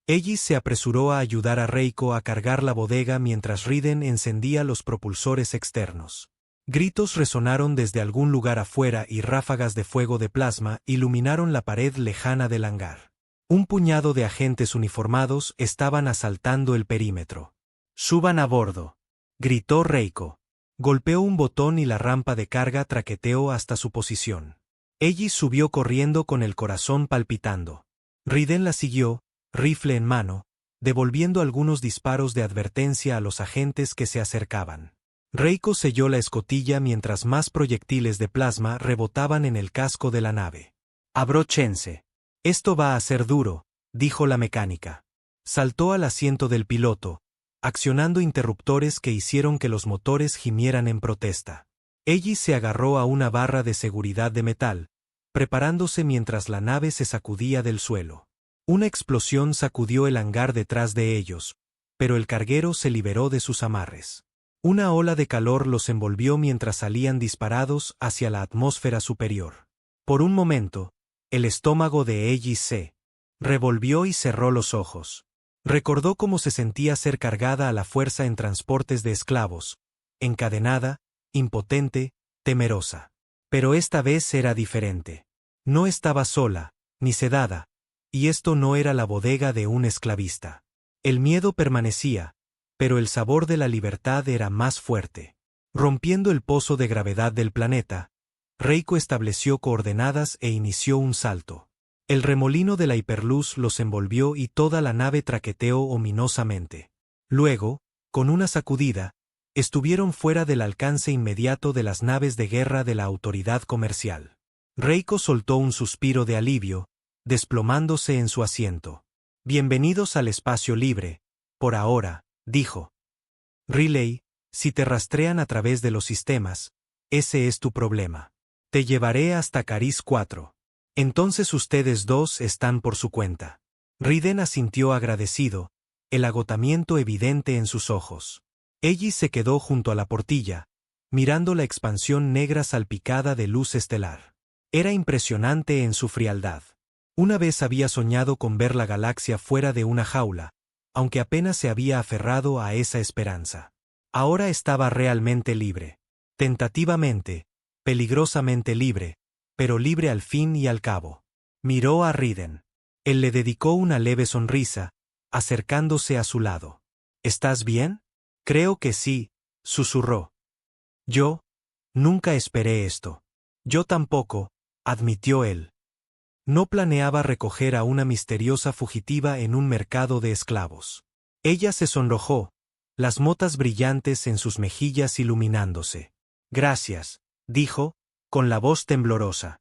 Ellis se apresuró a ayudar a Reiko a cargar la bodega mientras Riden encendía los propulsores externos. Gritos resonaron desde algún lugar afuera y ráfagas de fuego de plasma iluminaron la pared lejana del hangar. Un puñado de agentes uniformados estaban asaltando el perímetro. «Suban a bordo», gritó Reiko. Golpeó un botón y la rampa de carga traqueteó hasta su posición. Ellis subió corriendo con el corazón palpitando. Riden la siguió, rifle en mano, devolviendo algunos disparos de advertencia a los agentes que se acercaban. Reiko selló la escotilla mientras más proyectiles de plasma rebotaban en el casco de la nave. «Abróchense. Esto va a ser duro», dijo la mecánica. Saltó al asiento del piloto, accionando interruptores que hicieron que los motores gimieran en protesta. Ellis se agarró a una barra de seguridad de metal, preparándose mientras la nave se sacudía del suelo. Una explosión sacudió el hangar detrás de ellos, pero el carguero se liberó de sus amarres. Una ola de calor los envolvió mientras salían disparados hacia la atmósfera superior. Por un momento, el estómago de Ellis se revolvió y cerró los ojos. Recordó cómo se sentía ser cargada a la fuerza en transportes de esclavos, encadenada, impotente, temerosa. Pero esta vez era diferente. No estaba sola, ni sedada, y esto no era la bodega de un esclavista. El miedo permanecía, pero el sabor de la libertad era más fuerte. Rompiendo el pozo de gravedad del planeta, Reiko estableció coordenadas e inició un salto. El remolino de la hiperluz los envolvió y toda la nave traqueteó ominosamente. Luego, con una sacudida, estuvieron fuera del alcance inmediato de las naves de guerra de la autoridad comercial. Reiko soltó un suspiro de alivio, desplomándose en su asiento. «Bienvenidos al espacio libre, por ahora», dijo. «Riley, si te rastrean a través de los sistemas, ese es tu problema. Te llevaré hasta Caris 4. Entonces ustedes dos están por su cuenta». Riden asintió agradecido, el agotamiento evidente en sus ojos. Ellis se quedó junto a la portilla, mirando la expansión negra salpicada de luz estelar. Era impresionante en su frialdad. Una vez había soñado con ver la galaxia fuera de una jaula, aunque apenas se había aferrado a esa esperanza. Ahora estaba realmente libre. Tentativamente, peligrosamente libre, pero libre al fin y al cabo. Miró a Riden. Él le dedicó una leve sonrisa, acercándose a su lado. «¿Estás bien?» «Creo que sí», susurró. «Yo nunca esperé esto». «Yo tampoco», admitió él. No planeaba recoger a una misteriosa fugitiva en un mercado de esclavos. Ella se sonrojó, las motas brillantes en sus mejillas iluminándose. «Gracias», dijo, con la voz temblorosa.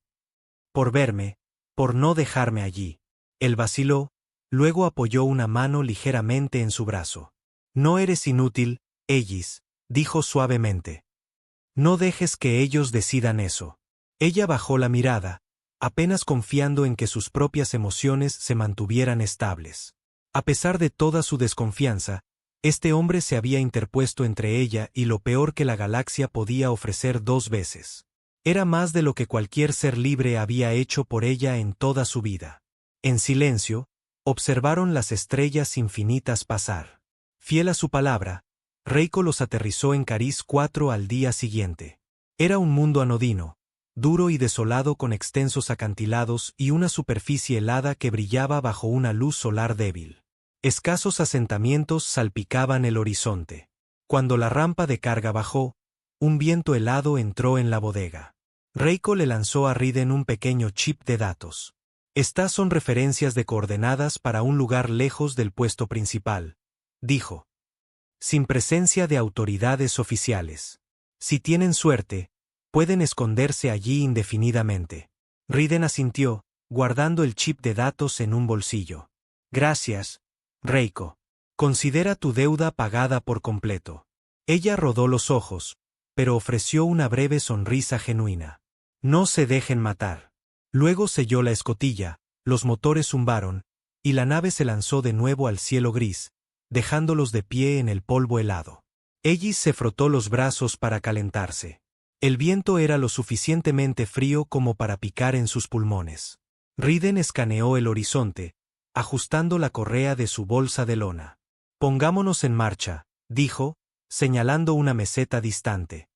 «Por verme, por no dejarme allí». Él vaciló, luego apoyó una mano ligeramente en su brazo. «No eres inútil», Ellis, dijo suavemente. No dejes que ellos decidan eso. Ella bajó la mirada, apenas confiando en que sus propias emociones se mantuvieran estables. A pesar de toda su desconfianza, este hombre se había interpuesto entre ella y lo peor que la galaxia podía ofrecer 2 veces. Era más de lo que cualquier ser libre había hecho por ella en toda su vida. En silencio, observaron las estrellas infinitas pasar. Fiel a su palabra, Reiko los aterrizó en Cariz 4 al día siguiente. Era un mundo anodino, duro y desolado con extensos acantilados y una superficie helada que brillaba bajo una luz solar débil. Escasos asentamientos salpicaban el horizonte. Cuando la rampa de carga bajó, un viento helado entró en la bodega. Reiko le lanzó a Riden un pequeño chip de datos. Estas son referencias de coordenadas para un lugar lejos del puesto principal, dijo. Sin presencia de autoridades oficiales. Si tienen suerte, pueden esconderse allí indefinidamente. Riden asintió, guardando el chip de datos en un bolsillo. Gracias, Reiko. Considera tu deuda pagada por completo. Ella rodó los ojos, pero ofreció una breve sonrisa genuina. No se dejen matar. Luego selló la escotilla, los motores zumbaron, y la nave se lanzó de nuevo al cielo gris, dejándolos de pie en el polvo helado. Ellis se frotó los brazos para calentarse. El viento era lo suficientemente frío como para picar en sus pulmones. Riden escaneó el horizonte, ajustando la correa de su bolsa de lona. Pongámonos en marcha, dijo, señalando una meseta distante.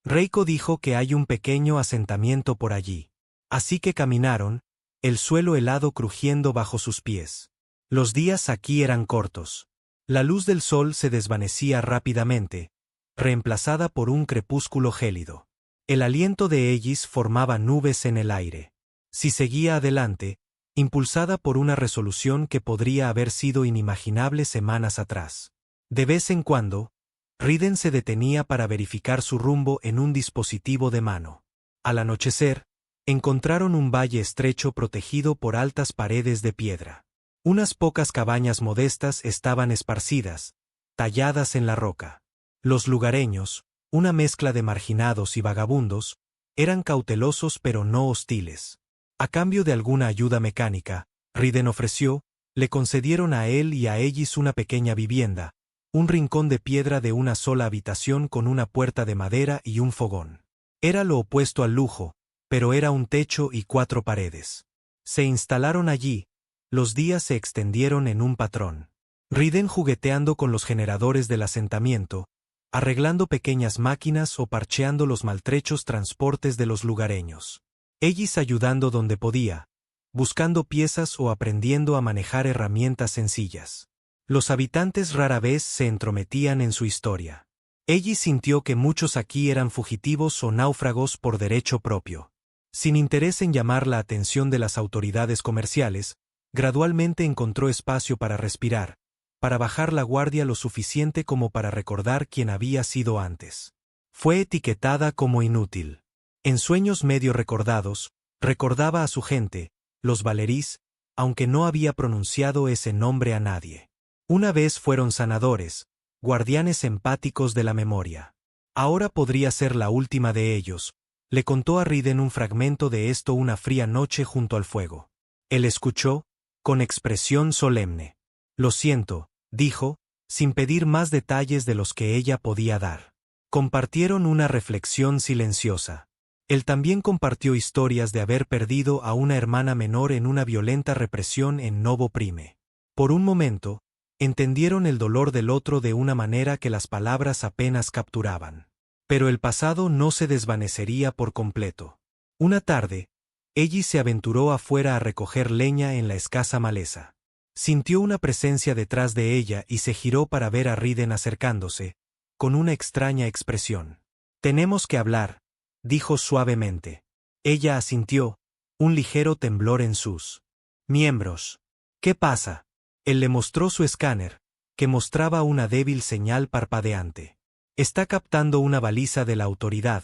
Reiko dijo que hay un pequeño asentamiento por allí. Así que caminaron, el suelo helado crujiendo bajo sus pies. Los días aquí eran cortos. La luz del sol se desvanecía rápidamente, reemplazada por un crepúsculo gélido. El aliento de Ellis formaba nubes en el aire. Si seguía adelante, impulsada por una resolución que podría haber sido inimaginable semanas atrás. De vez en cuando, Riden se detenía para verificar su rumbo en un dispositivo de mano. Al anochecer, encontraron un valle estrecho protegido por altas paredes de piedra. Unas pocas cabañas modestas estaban esparcidas, talladas en la roca. Los lugareños, una mezcla de marginados y vagabundos, eran cautelosos pero no hostiles. A cambio de alguna ayuda mecánica, Riden ofreció, le concedieron a él y a Ellis una pequeña vivienda, un rincón de piedra de una sola habitación con una puerta de madera y un fogón. Era lo opuesto al lujo, pero era un techo y 4 paredes. Se instalaron allí. Los días se extendieron en un patrón. Riden jugueteando con los generadores del asentamiento, arreglando pequeñas máquinas o parcheando los maltrechos transportes de los lugareños. Ellis ayudando donde podía, buscando piezas o aprendiendo a manejar herramientas sencillas. Los habitantes rara vez se entrometían en su historia. Ellis sintió que muchos aquí eran fugitivos o náufragos por derecho propio. Sin interés en llamar la atención de las autoridades comerciales, gradualmente encontró espacio para respirar, para bajar la guardia lo suficiente como para recordar quién había sido antes. Fue etiquetada como inútil. En sueños medio recordados, recordaba a su gente, los Valerís, aunque no había pronunciado ese nombre a nadie. Una vez fueron sanadores, guardianes empáticos de la memoria. Ahora podría ser la última de ellos, le contó a Riden un fragmento de esto una fría noche junto al fuego. Él escuchó, con expresión solemne. Lo siento, dijo, sin pedir más detalles de los que ella podía dar. Compartieron una reflexión silenciosa. Él también compartió historias de haber perdido a una hermana menor en una violenta represión en Novo Prime. Por un momento, entendieron el dolor del otro de una manera que las palabras apenas capturaban. Pero el pasado no se desvanecería por completo. Una tarde, Ellis se aventuró afuera a recoger leña en la escasa maleza. Sintió una presencia detrás de ella y se giró para ver a Riden acercándose, con una extraña expresión. «Tenemos que hablar», dijo suavemente. Ella asintió, un ligero temblor en sus miembros. «¿Qué pasa?» Él le mostró su escáner, que mostraba una débil señal parpadeante. «Está captando una baliza de la autoridad,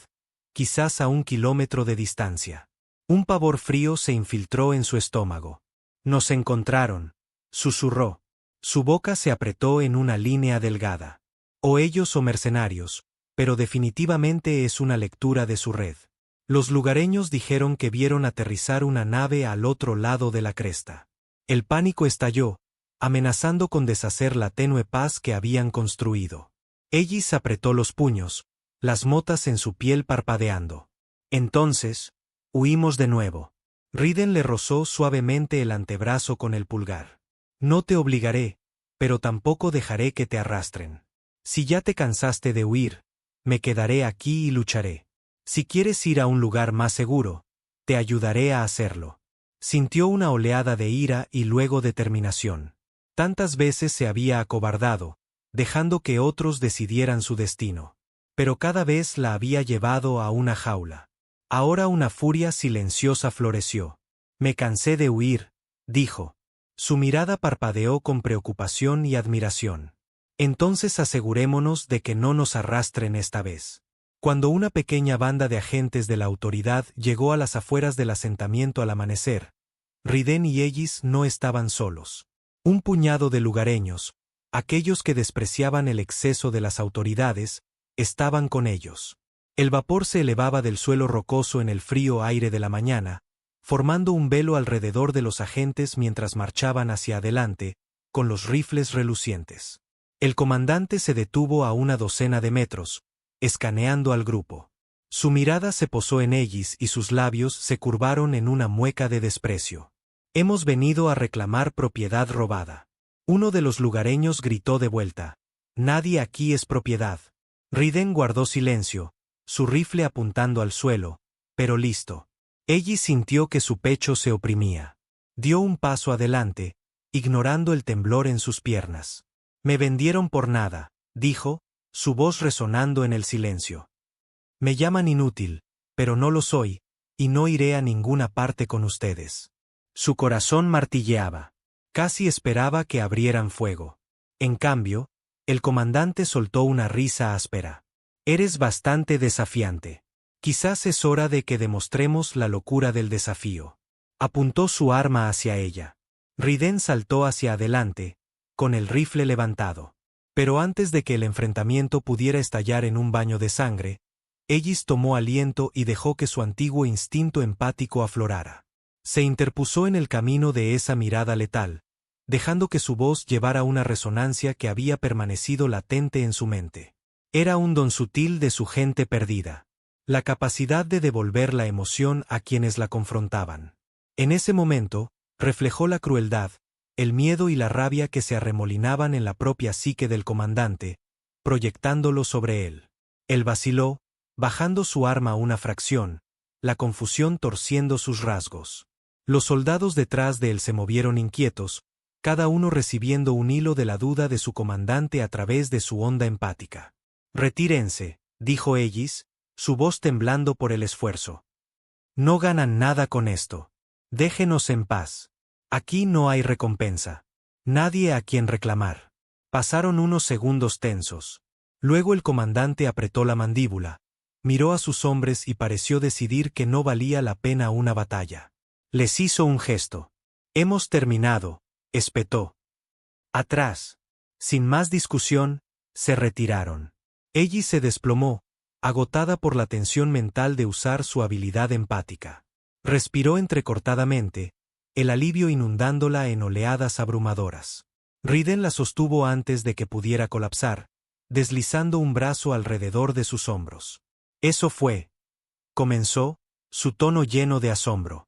quizás a 1 kilómetro de distancia». Un pavor frío se infiltró en su estómago. «Nos encontraron», susurró. Su boca se apretó en una línea delgada. O ellos o mercenarios, pero definitivamente es una lectura de su red. Los lugareños dijeron que vieron aterrizar una nave al otro lado de la cresta. El pánico estalló, amenazando con deshacer la tenue paz que habían construido. Ellis apretó los puños, las motas en su piel parpadeando. Entonces, huimos de nuevo. Riden le rozó suavemente el antebrazo con el pulgar. No te obligaré, pero tampoco dejaré que te arrastren. Si ya te cansaste de huir, me quedaré aquí y lucharé. Si quieres ir a un lugar más seguro, te ayudaré a hacerlo. Sintió una oleada de ira y luego determinación. Tantas veces se había acobardado, dejando que otros decidieran su destino. Pero cada vez la había llevado a una jaula. Ahora una furia silenciosa floreció. Me cansé de huir, dijo. Su mirada parpadeó con preocupación y admiración. Entonces asegurémonos de que no nos arrastren esta vez. Cuando una pequeña banda de agentes de la autoridad llegó a las afueras del asentamiento al amanecer, Riden y Ellis no estaban solos. Un puñado de lugareños, aquellos que despreciaban el exceso de las autoridades, estaban con ellos. El vapor se elevaba del suelo rocoso en el frío aire de la mañana, formando un velo alrededor de los agentes mientras marchaban hacia adelante, con los rifles relucientes. El comandante se detuvo a una docena de metros, escaneando al grupo. Su mirada se posó en Ellis y sus labios se curvaron en una mueca de desprecio. Hemos venido a reclamar propiedad robada. Uno de los lugareños gritó de vuelta. Nadie aquí es propiedad. Riden guardó silencio, su rifle apuntando al suelo, pero listo. Ellis sintió que su pecho se oprimía. Dio un paso adelante, ignorando el temblor en sus piernas. Me vendieron por nada, dijo, su voz resonando en el silencio. Me llaman inútil, pero no lo soy, y no iré a ninguna parte con ustedes. Su corazón martilleaba. Casi esperaba que abrieran fuego. En cambio, el comandante soltó una risa áspera. Eres bastante desafiante. Quizás es hora de que demostremos la locura del desafío. Apuntó su arma hacia ella. Riden saltó hacia adelante, con el rifle levantado. Pero antes de que el enfrentamiento pudiera estallar en un baño de sangre, Ellis tomó aliento y dejó que su antiguo instinto empático aflorara. Se interpuso en el camino de esa mirada letal, dejando que su voz llevara una resonancia que había permanecido latente en su mente. Era un don sutil de su gente perdida. La capacidad de devolver la emoción a quienes la confrontaban. En ese momento, reflejó la crueldad, el miedo y la rabia que se arremolinaban en la propia psique del comandante, proyectándolo sobre él. Él vaciló, bajando su arma una fracción, la confusión torciendo sus rasgos. Los soldados detrás de él se movieron inquietos, cada uno recibiendo un hilo de la duda de su comandante a través de su onda empática. Retírense, dijo Ellis, su voz temblando por el esfuerzo. No ganan nada con esto. Déjenos en paz. Aquí no hay recompensa. Nadie a quien reclamar. Pasaron unos segundos tensos. Luego el comandante apretó la mandíbula, miró a sus hombres y pareció decidir que no valía la pena una batalla. Les hizo un gesto. Hemos terminado, espetó. Atrás. Sin más discusión, se retiraron. Ellis se desplomó, agotada por la tensión mental de usar su habilidad empática. Respiró entrecortadamente, el alivio inundándola en oleadas abrumadoras. Riden la sostuvo antes de que pudiera colapsar, deslizando un brazo alrededor de sus hombros. Eso fue. Comenzó, su tono lleno de asombro.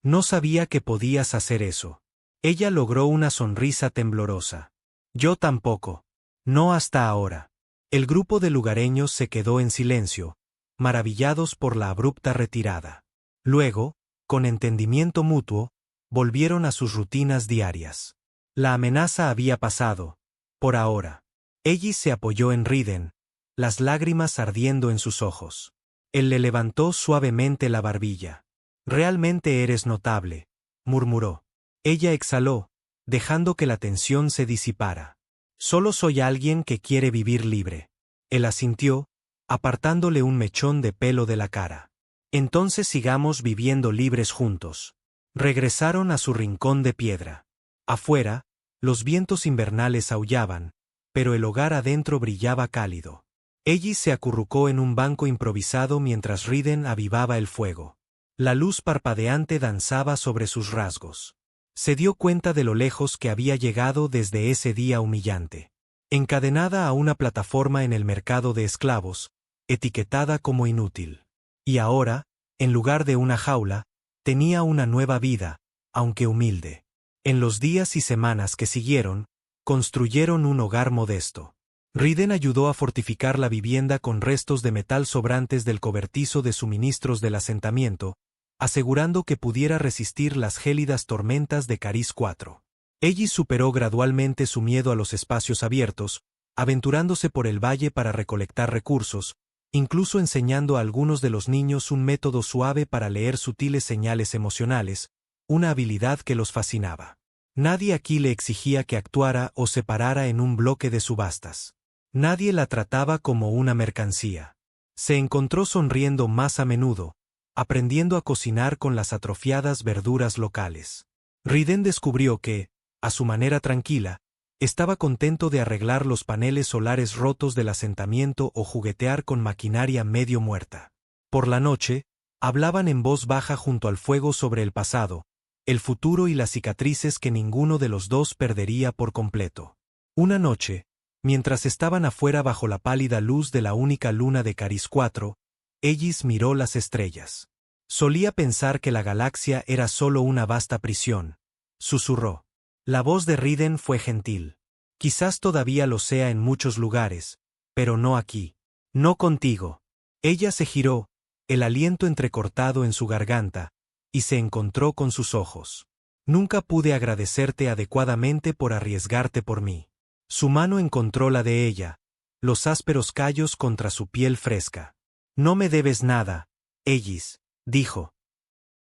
No sabía que podías hacer eso. Ella logró una sonrisa temblorosa. Yo tampoco. No hasta ahora. El grupo de lugareños se quedó en silencio, maravillados por la abrupta retirada. Luego, con entendimiento mutuo, volvieron a sus rutinas diarias. La amenaza había pasado, por ahora. Ellis se apoyó en Riden, las lágrimas ardiendo en sus ojos. Él le levantó suavemente la barbilla. Realmente eres notable, murmuró. Ella exhaló, dejando que la tensión se disipara. Solo soy alguien que quiere vivir libre. Él asintió, apartándole un mechón de pelo de la cara. Entonces sigamos viviendo libres juntos. Regresaron a su rincón de piedra. Afuera, los vientos invernales aullaban, pero el hogar adentro brillaba cálido. Ellis se acurrucó en un banco improvisado mientras Riden avivaba el fuego. La luz parpadeante danzaba sobre sus rasgos. Se dio cuenta de lo lejos que había llegado desde ese día humillante. Encadenada a una plataforma en el mercado de esclavos, etiquetada como inútil. Y ahora, en lugar de una jaula, tenía una nueva vida, aunque humilde. En los días y semanas que siguieron, construyeron un hogar modesto. Riden ayudó a fortificar la vivienda con restos de metal sobrantes del cobertizo de suministros del asentamiento, asegurando que pudiera resistir las gélidas tormentas de Cariz 4. Ellis superó gradualmente su miedo a los espacios abiertos, aventurándose por el valle para recolectar recursos, incluso enseñando a algunos de los niños un método suave para leer sutiles señales emocionales, una habilidad que los fascinaba. Nadie aquí le exigía que actuara o se parara en un bloque de subastas. Nadie la trataba como una mercancía. Se encontró sonriendo más a menudo, aprendiendo a cocinar con las atrofiadas verduras locales. Riden descubrió que, a su manera tranquila, estaba contento de arreglar los paneles solares rotos del asentamiento o juguetear con maquinaria medio muerta. Por la noche, hablaban en voz baja junto al fuego sobre el pasado, el futuro y las cicatrices que ninguno de los dos perdería por completo. Una noche, mientras estaban afuera bajo la pálida luz de la única luna de Cariz 4, Ellis miró las estrellas. Solía pensar que la galaxia era solo una vasta prisión, susurró. La voz de Riden fue gentil. Quizás todavía lo sea en muchos lugares, pero no aquí. No contigo. Ella se giró, el aliento entrecortado en su garganta, y se encontró con sus ojos. Nunca pude agradecerte adecuadamente por arriesgarte por mí. Su mano encontró la de ella, los ásperos callos contra su piel fresca. No me debes nada, Ellis, dijo.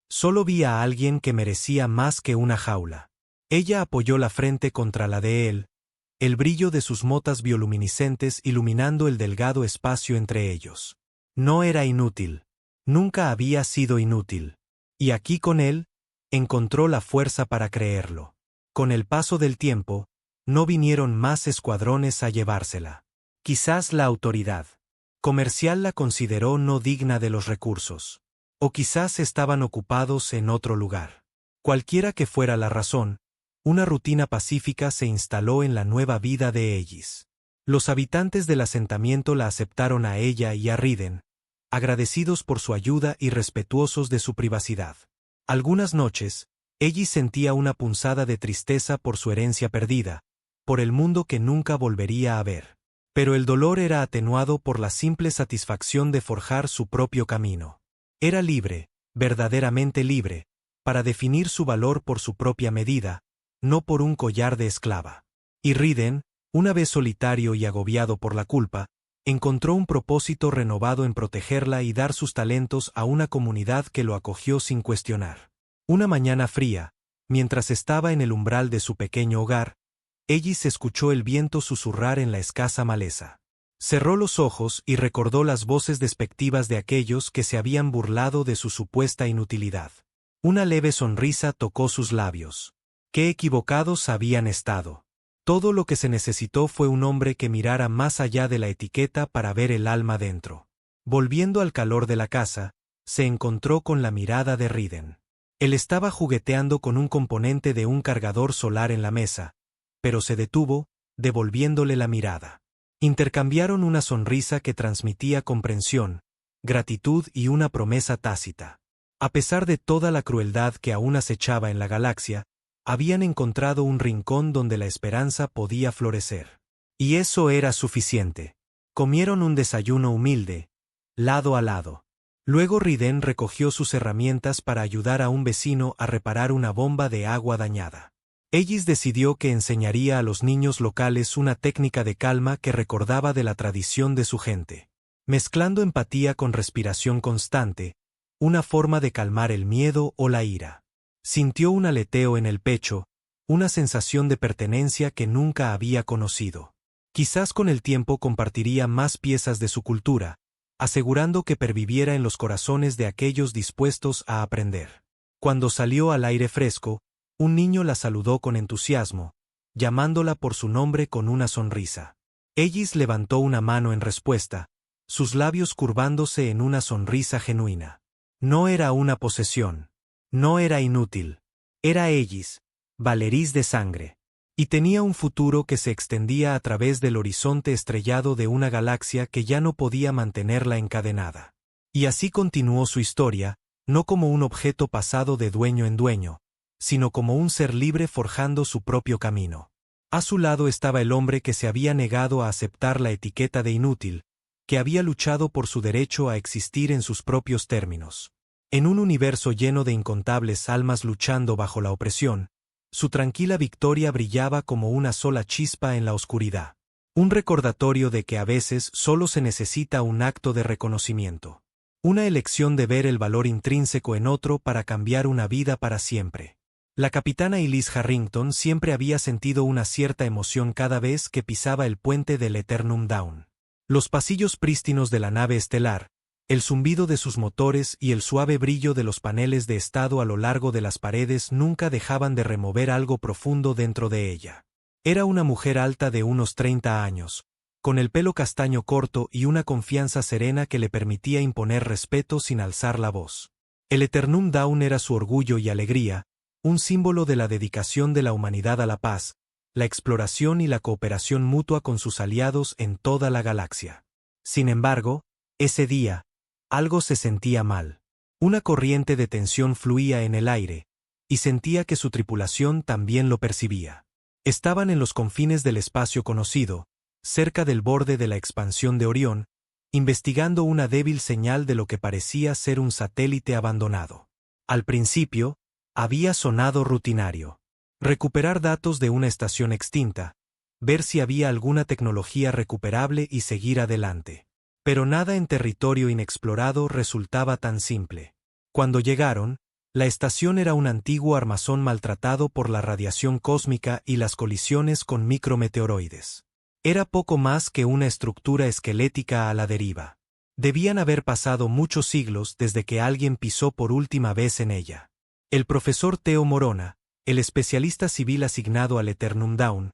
Solo vi a alguien que merecía más que una jaula. Ella apoyó la frente contra la de él, el brillo de sus motas bioluminiscentes iluminando el delgado espacio entre ellos. No era inútil. Nunca había sido inútil. Y aquí con él, encontró la fuerza para creerlo. Con el paso del tiempo, no vinieron más escuadrones a llevársela. Quizás la autoridad comercial la consideró no digna de los recursos. O quizás estaban ocupados en otro lugar. Cualquiera que fuera la razón, una rutina pacífica se instaló en la nueva vida de Ellis. Los habitantes del asentamiento la aceptaron a ella y a Riden, agradecidos por su ayuda y respetuosos de su privacidad. Algunas noches, Ellis sentía una punzada de tristeza por su herencia perdida, por el mundo que nunca volvería a ver. Pero el dolor era atenuado por la simple satisfacción de forjar su propio camino. Era libre, verdaderamente libre, para definir su valor por su propia medida, no por un collar de esclava. Y Riden, una vez solitario y agobiado por la culpa, encontró un propósito renovado en protegerla y dar sus talentos a una comunidad que lo acogió sin cuestionar. Una mañana fría, mientras estaba en el umbral de su pequeño hogar, Ellis escuchó el viento susurrar en la escasa maleza. Cerró los ojos y recordó las voces despectivas de aquellos que se habían burlado de su supuesta inutilidad. Una leve sonrisa tocó sus labios. Qué equivocados habían estado. Todo lo que se necesitó fue un hombre que mirara más allá de la etiqueta para ver el alma dentro. Volviendo al calor de la casa, se encontró con la mirada de Riden. Él estaba jugueteando con un componente de un cargador solar en la mesa, pero se detuvo, devolviéndole la mirada. Intercambiaron una sonrisa que transmitía comprensión, gratitud y una promesa tácita. A pesar de toda la crueldad que aún acechaba en la galaxia, habían encontrado un rincón donde la esperanza podía florecer. Y eso era suficiente. Comieron un desayuno humilde, lado a lado. Luego Riden recogió sus herramientas para ayudar a un vecino a reparar una bomba de agua dañada. Ellis decidió que enseñaría a los niños locales una técnica de calma que recordaba de la tradición de su gente. Mezclando empatía con respiración constante, una forma de calmar el miedo o la ira. Sintió un aleteo en el pecho, una sensación de pertenencia que nunca había conocido. Quizás con el tiempo compartiría más piezas de su cultura, asegurando que perviviera en los corazones de aquellos dispuestos a aprender. Cuando salió al aire fresco, un niño la saludó con entusiasmo, llamándola por su nombre con una sonrisa. Ellis levantó una mano en respuesta, sus labios curvándose en una sonrisa genuina. No era una posesión. No era inútil. Era Ellis, Valeris de sangre. Y tenía un futuro que se extendía a través del horizonte estrellado de una galaxia que ya no podía mantenerla encadenada. Y así continuó su historia, no como un objeto pasado de dueño en dueño, sino como un ser libre forjando su propio camino. A su lado estaba el hombre que se había negado a aceptar la etiqueta de inútil, que había luchado por su derecho a existir en sus propios términos. En un universo lleno de incontables almas luchando bajo la opresión, su tranquila victoria brillaba como una sola chispa en la oscuridad. Un recordatorio de que a veces solo se necesita un acto de reconocimiento. Una elección de ver el valor intrínseco en otro para cambiar una vida para siempre. La capitana Ellis Harrington siempre había sentido una cierta emoción cada vez que pisaba el puente del Eternum Dawn. Los pasillos prístinos de la nave estelar, el zumbido de sus motores y el suave brillo de los paneles de estado a lo largo de las paredes nunca dejaban de remover algo profundo dentro de ella. Era una mujer alta de unos 30 años, con el pelo castaño corto y una confianza serena que le permitía imponer respeto sin alzar la voz. El Eternum Dawn era su orgullo y alegría, un símbolo de la dedicación de la humanidad a la paz, la exploración y la cooperación mutua con sus aliados en toda la galaxia. Sin embargo, ese día, algo se sentía mal. Una corriente de tensión fluía en el aire, y sentía que su tripulación también lo percibía. Estaban en los confines del espacio conocido, cerca del borde de la expansión de Orión, investigando una débil señal de lo que parecía ser un satélite abandonado. Al principio, había sonado rutinario. Recuperar datos de una estación extinta, ver si había alguna tecnología recuperable y seguir adelante. Pero nada en territorio inexplorado resultaba tan simple. Cuando llegaron, la estación era un antiguo armazón maltratado por la radiación cósmica y las colisiones con micrometeoroides. Era poco más que una estructura esquelética a la deriva. Debían haber pasado muchos siglos desde que alguien pisó por última vez en ella. El profesor Theo Morona, el especialista civil asignado al Eternum Dawn,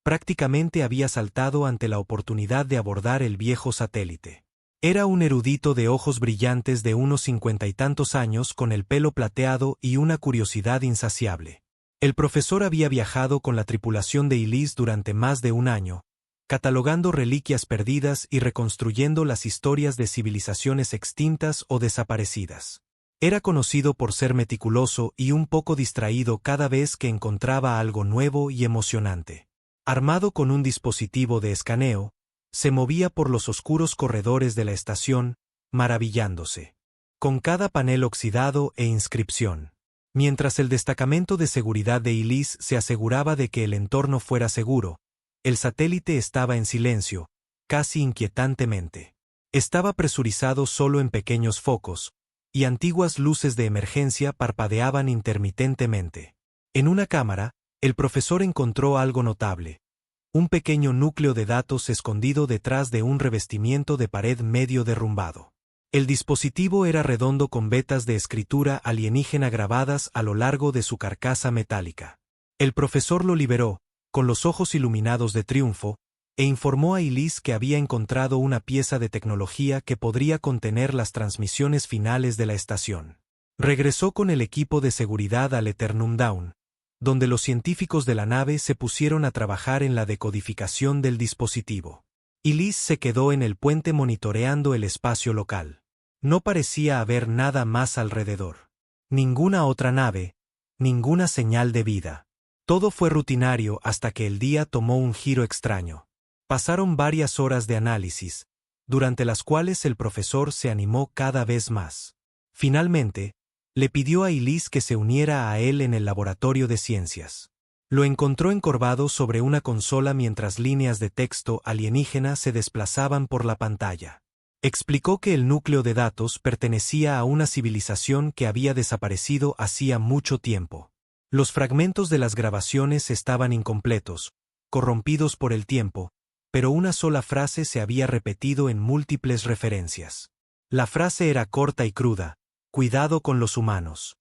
prácticamente había saltado ante la oportunidad de abordar el viejo satélite. Era un erudito de ojos brillantes de unos 50 y tantos años con el pelo plateado y una curiosidad insaciable. El profesor había viajado con la tripulación de Ellis durante más de un año, catalogando reliquias perdidas y reconstruyendo las historias de civilizaciones extintas o desaparecidas. Era conocido por ser meticuloso y un poco distraído cada vez que encontraba algo nuevo y emocionante. Armado con un dispositivo de escaneo, se movía por los oscuros corredores de la estación, maravillándose con cada panel oxidado e inscripción. Mientras el destacamento de seguridad de Ellis se aseguraba de que el entorno fuera seguro, el satélite estaba en silencio, casi inquietantemente. Estaba presurizado solo en pequeños focos, y antiguas luces de emergencia parpadeaban intermitentemente. En una cámara, el profesor encontró algo notable. Un pequeño núcleo de datos escondido detrás de un revestimiento de pared medio derrumbado. El dispositivo era redondo con vetas de escritura alienígena grabadas a lo largo de su carcasa metálica. El profesor lo liberó, con los ojos iluminados de triunfo, e informó a Ellis que había encontrado una pieza de tecnología que podría contener las transmisiones finales de la estación. Regresó con el equipo de seguridad al Eternum Dawn, donde los científicos de la nave se pusieron a trabajar en la decodificación del dispositivo. Ellis se quedó en el puente monitoreando el espacio local. No parecía haber nada más alrededor. Ninguna otra nave, ninguna señal de vida. Todo fue rutinario hasta que el día tomó un giro extraño. Pasaron varias horas de análisis, durante las cuales el profesor se animó cada vez más. Finalmente, le pidió a Ellis que se uniera a él en el laboratorio de ciencias. Lo encontró encorvado sobre una consola mientras líneas de texto alienígena se desplazaban por la pantalla. Explicó que el núcleo de datos pertenecía a una civilización que había desaparecido hacía mucho tiempo. Los fragmentos de las grabaciones estaban incompletos, corrompidos por el tiempo, pero una sola frase se había repetido en múltiples referencias. La frase era corta y cruda: cuidado con los humanos.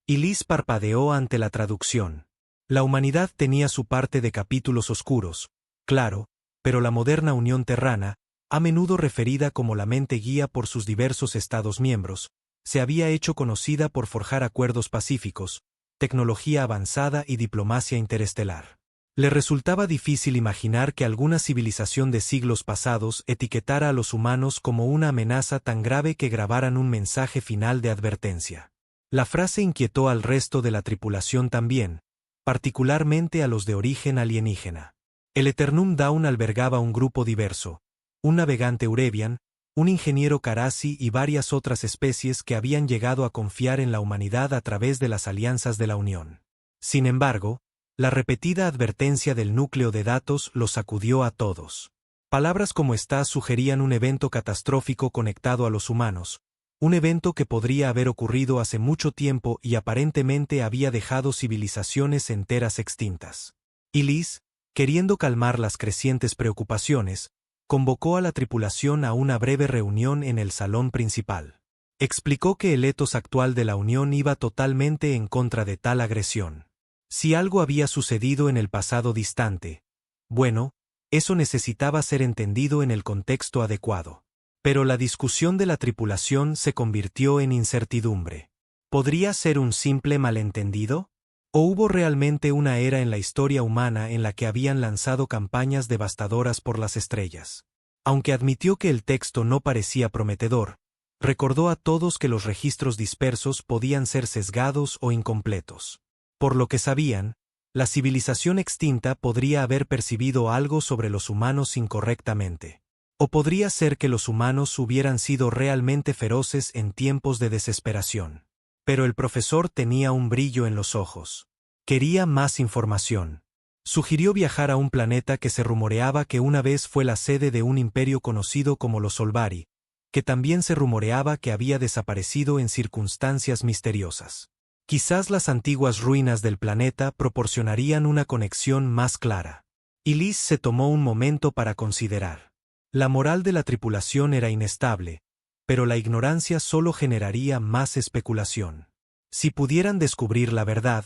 Ellis parpadeó ante la traducción. La humanidad tenía su parte de capítulos oscuros, claro, pero la moderna Unión Terrana, a menudo referida como la mente guía por sus diversos Estados miembros, se había hecho conocida por forjar acuerdos pacíficos, tecnología avanzada y diplomacia interestelar. Le resultaba difícil imaginar que alguna civilización de siglos pasados etiquetara a los humanos como una amenaza tan grave que grabaran un mensaje final de advertencia. La frase inquietó al resto de la tripulación también, particularmente a los de origen alienígena. El Eternum Dawn albergaba un grupo diverso, un navegante Eurebian, un ingeniero Carasi y varias otras especies que habían llegado a confiar en la humanidad a través de las alianzas de la Unión. Sin embargo, la repetida advertencia del núcleo de datos los sacudió a todos. Palabras como esta sugerían un evento catastrófico conectado a los humanos, un evento que podría haber ocurrido hace mucho tiempo y aparentemente había dejado civilizaciones enteras extintas. Ilis, queriendo calmar las crecientes preocupaciones, convocó a la tripulación a una breve reunión en el salón principal. Explicó que el etos actual de la Unión iba totalmente en contra de tal agresión. Si algo había sucedido en el pasado distante, bueno, eso necesitaba ser entendido en el contexto adecuado. Pero la discusión de la tripulación se convirtió en incertidumbre. ¿Podría ser un simple malentendido? ¿O hubo realmente una era en la historia humana en la que habían lanzado campañas devastadoras por las estrellas? Aunque admitió que el texto no parecía prometedor, recordó a todos que los registros dispersos podían ser sesgados o incompletos. Por lo que sabían, la civilización extinta podría haber percibido algo sobre los humanos incorrectamente. O podría ser que los humanos hubieran sido realmente feroces en tiempos de desesperación. Pero el profesor tenía un brillo en los ojos. Quería más información. Sugirió viajar a un planeta que se rumoreaba que una vez fue la sede de un imperio conocido como los Solvari, que también se rumoreaba que había desaparecido en circunstancias misteriosas. Quizás las antiguas ruinas del planeta proporcionarían una conexión más clara. Ilis se tomó un momento para considerar. La moral de la tripulación era inestable, pero la ignorancia solo generaría más especulación. Si pudieran descubrir la verdad,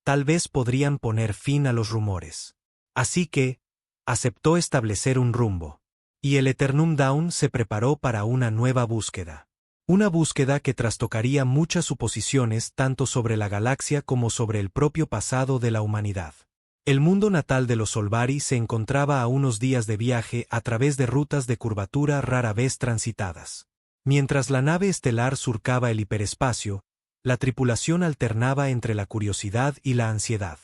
tal vez podrían poner fin a los rumores. Así que, aceptó establecer un rumbo. Y el Eternum Dawn se preparó para una nueva búsqueda. Una búsqueda que trastocaría muchas suposiciones tanto sobre la galaxia como sobre el propio pasado de la humanidad. El mundo natal de los Solvari se encontraba a unos días de viaje a través de rutas de curvatura rara vez transitadas. Mientras la nave estelar surcaba el hiperespacio, la tripulación alternaba entre la curiosidad y la ansiedad.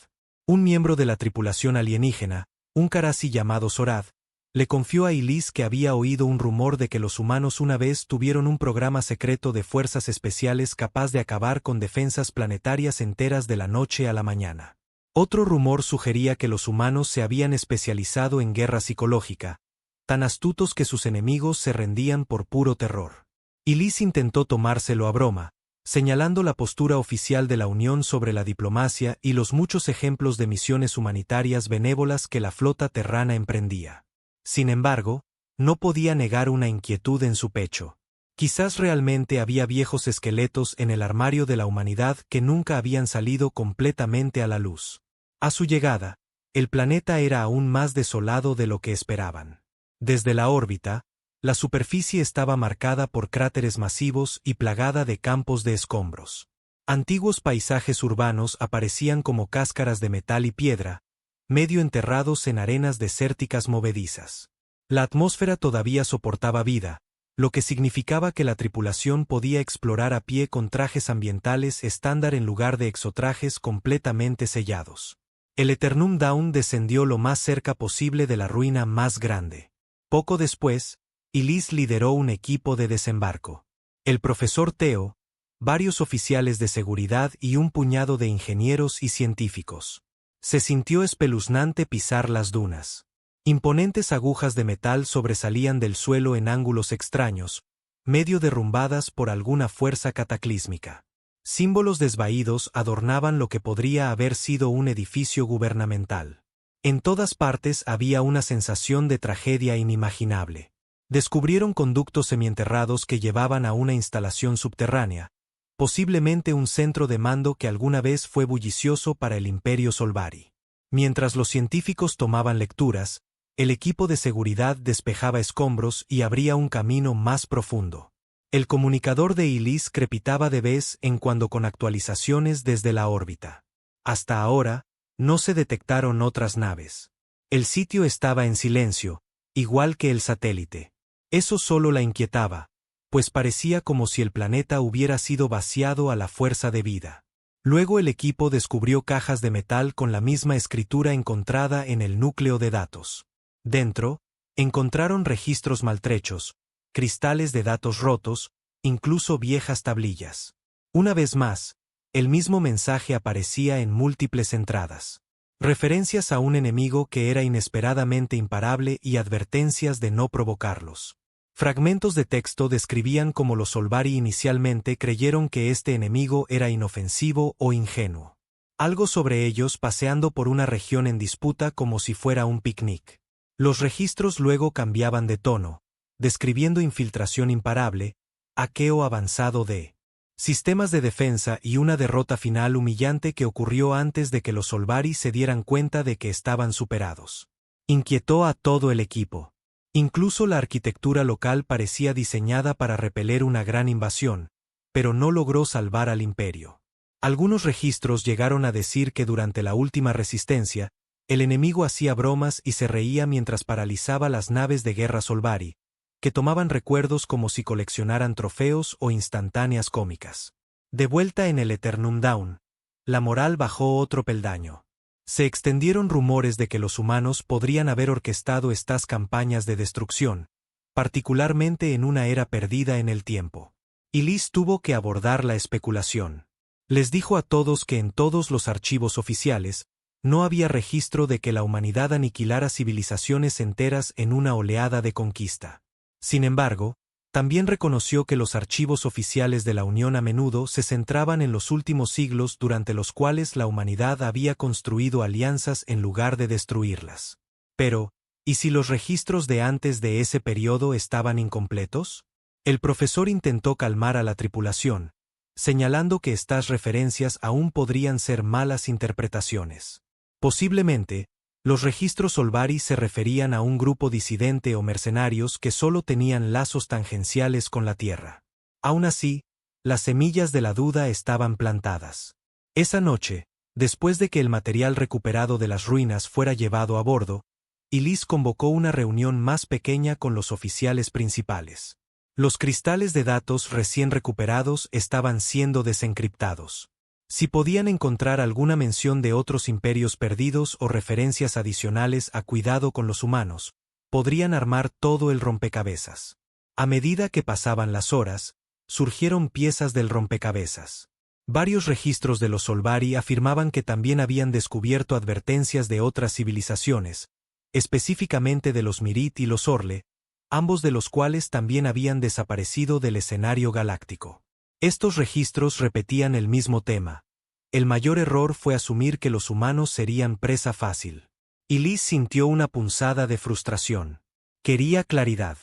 Un miembro de la tripulación alienígena, un Carasi llamado Sorad, le confió a Ilis que había oído un rumor de que los humanos una vez tuvieron un programa secreto de fuerzas especiales capaz de acabar con defensas planetarias enteras de la noche a la mañana. Otro rumor sugería que los humanos se habían especializado en guerra psicológica, tan astutos que sus enemigos se rendían por puro terror. Ilis intentó tomárselo a broma, señalando la postura oficial de la Unión sobre la diplomacia y los muchos ejemplos de misiones humanitarias benévolas que la flota terrana emprendía. Sin embargo, no podía negar una inquietud en su pecho. Quizás realmente había viejos esqueletos en el armario de la humanidad que nunca habían salido completamente a la luz. A su llegada, el planeta era aún más desolado de lo que esperaban. Desde la órbita, la superficie estaba marcada por cráteres masivos y plagada de campos de escombros. Antiguos paisajes urbanos aparecían como cáscaras de metal y piedra, medio enterrados en arenas desérticas movedizas. La atmósfera todavía soportaba vida, lo que significaba que la tripulación podía explorar a pie con trajes ambientales estándar en lugar de exotrajes completamente sellados. El Eternum Dawn descendió lo más cerca posible de la ruina más grande. Poco después, Ilis lideró un equipo de desembarco. El profesor Theo, varios oficiales de seguridad y un puñado de ingenieros y científicos. Se sintió espeluznante pisar las dunas. Imponentes agujas de metal sobresalían del suelo en ángulos extraños, medio derrumbadas por alguna fuerza cataclísmica. Símbolos desvaídos adornaban lo que podría haber sido un edificio gubernamental. En todas partes había una sensación de tragedia inimaginable. Descubrieron conductos semienterrados que llevaban a una instalación subterránea, posiblemente un centro de mando que alguna vez fue bullicioso para el Imperio Solvari. Mientras los científicos tomaban lecturas, El equipo de seguridad despejaba escombros y abría un camino más profundo. El comunicador de Ilís crepitaba de vez en cuando con actualizaciones desde la órbita. Hasta ahora, no se detectaron otras naves. El sitio estaba en silencio, igual que el satélite. Eso solo la inquietaba, pues parecía como si el planeta hubiera sido vaciado a la fuerza de vida. Luego el equipo descubrió cajas de metal con la misma escritura encontrada en el núcleo de datos. Dentro, encontraron registros maltrechos, cristales de datos rotos, incluso viejas tablillas. Una vez más, el mismo mensaje aparecía en múltiples entradas. Referencias a un enemigo que era inesperadamente imparable y advertencias de no provocarlos. Fragmentos de texto describían cómo los Solvari inicialmente creyeron que este enemigo era inofensivo o ingenuo. Algo sobre ellos paseando por una región en disputa como si fuera un picnic. Los registros luego cambiaban de tono, describiendo infiltración imparable, hackeo avanzado de sistemas de defensa y una derrota final humillante que ocurrió antes de que los Solvari se dieran cuenta de que estaban superados. Inquietó a todo el equipo. Incluso la arquitectura local parecía diseñada para repeler una gran invasión, pero no logró salvar al imperio. Algunos registros llegaron a decir que durante la última resistencia, el enemigo hacía bromas y se reía mientras paralizaba las naves de guerra Solvari, que tomaban recuerdos como si coleccionaran trofeos o instantáneas cómicas. De vuelta en el Eternum Dawn, la moral bajó otro peldaño. Se extendieron rumores de que los humanos podrían haber orquestado estas campañas de destrucción, particularmente en una era perdida en el tiempo. Ilís tuvo que abordar la especulación. Les dijo a todos que en todos los archivos oficiales, no había registro de que la humanidad aniquilara civilizaciones enteras en una oleada de conquista. Sin embargo, también reconoció que los archivos oficiales de la Unión a menudo se centraban en los últimos siglos durante los cuales la humanidad había construido alianzas en lugar de destruirlas. Pero, ¿y si los registros de antes de ese periodo estaban incompletos? El profesor intentó calmar a la tripulación, señalando que estas referencias aún podrían ser malas interpretaciones. Posiblemente, los registros Solvari se referían a un grupo disidente o mercenarios que solo tenían lazos tangenciales con la Tierra. Aún así, las semillas de la duda estaban plantadas. Esa noche, después de que el material recuperado de las ruinas fuera llevado a bordo, Ilís convocó una reunión más pequeña con los oficiales principales. Los cristales de datos recién recuperados estaban siendo desencriptados. Si podían encontrar alguna mención de otros imperios perdidos o referencias adicionales a cuidado con los humanos, podrían armar todo el rompecabezas. A medida que pasaban las horas, surgieron piezas del rompecabezas. Varios registros de los Solvari afirmaban que también habían descubierto advertencias de otras civilizaciones, específicamente de los Mirit y los Orle, ambos de los cuales también habían desaparecido del escenario galáctico. Estos registros repetían el mismo tema. El mayor error fue asumir que los humanos serían presa fácil. Ilís sintió una punzada de frustración. Quería claridad.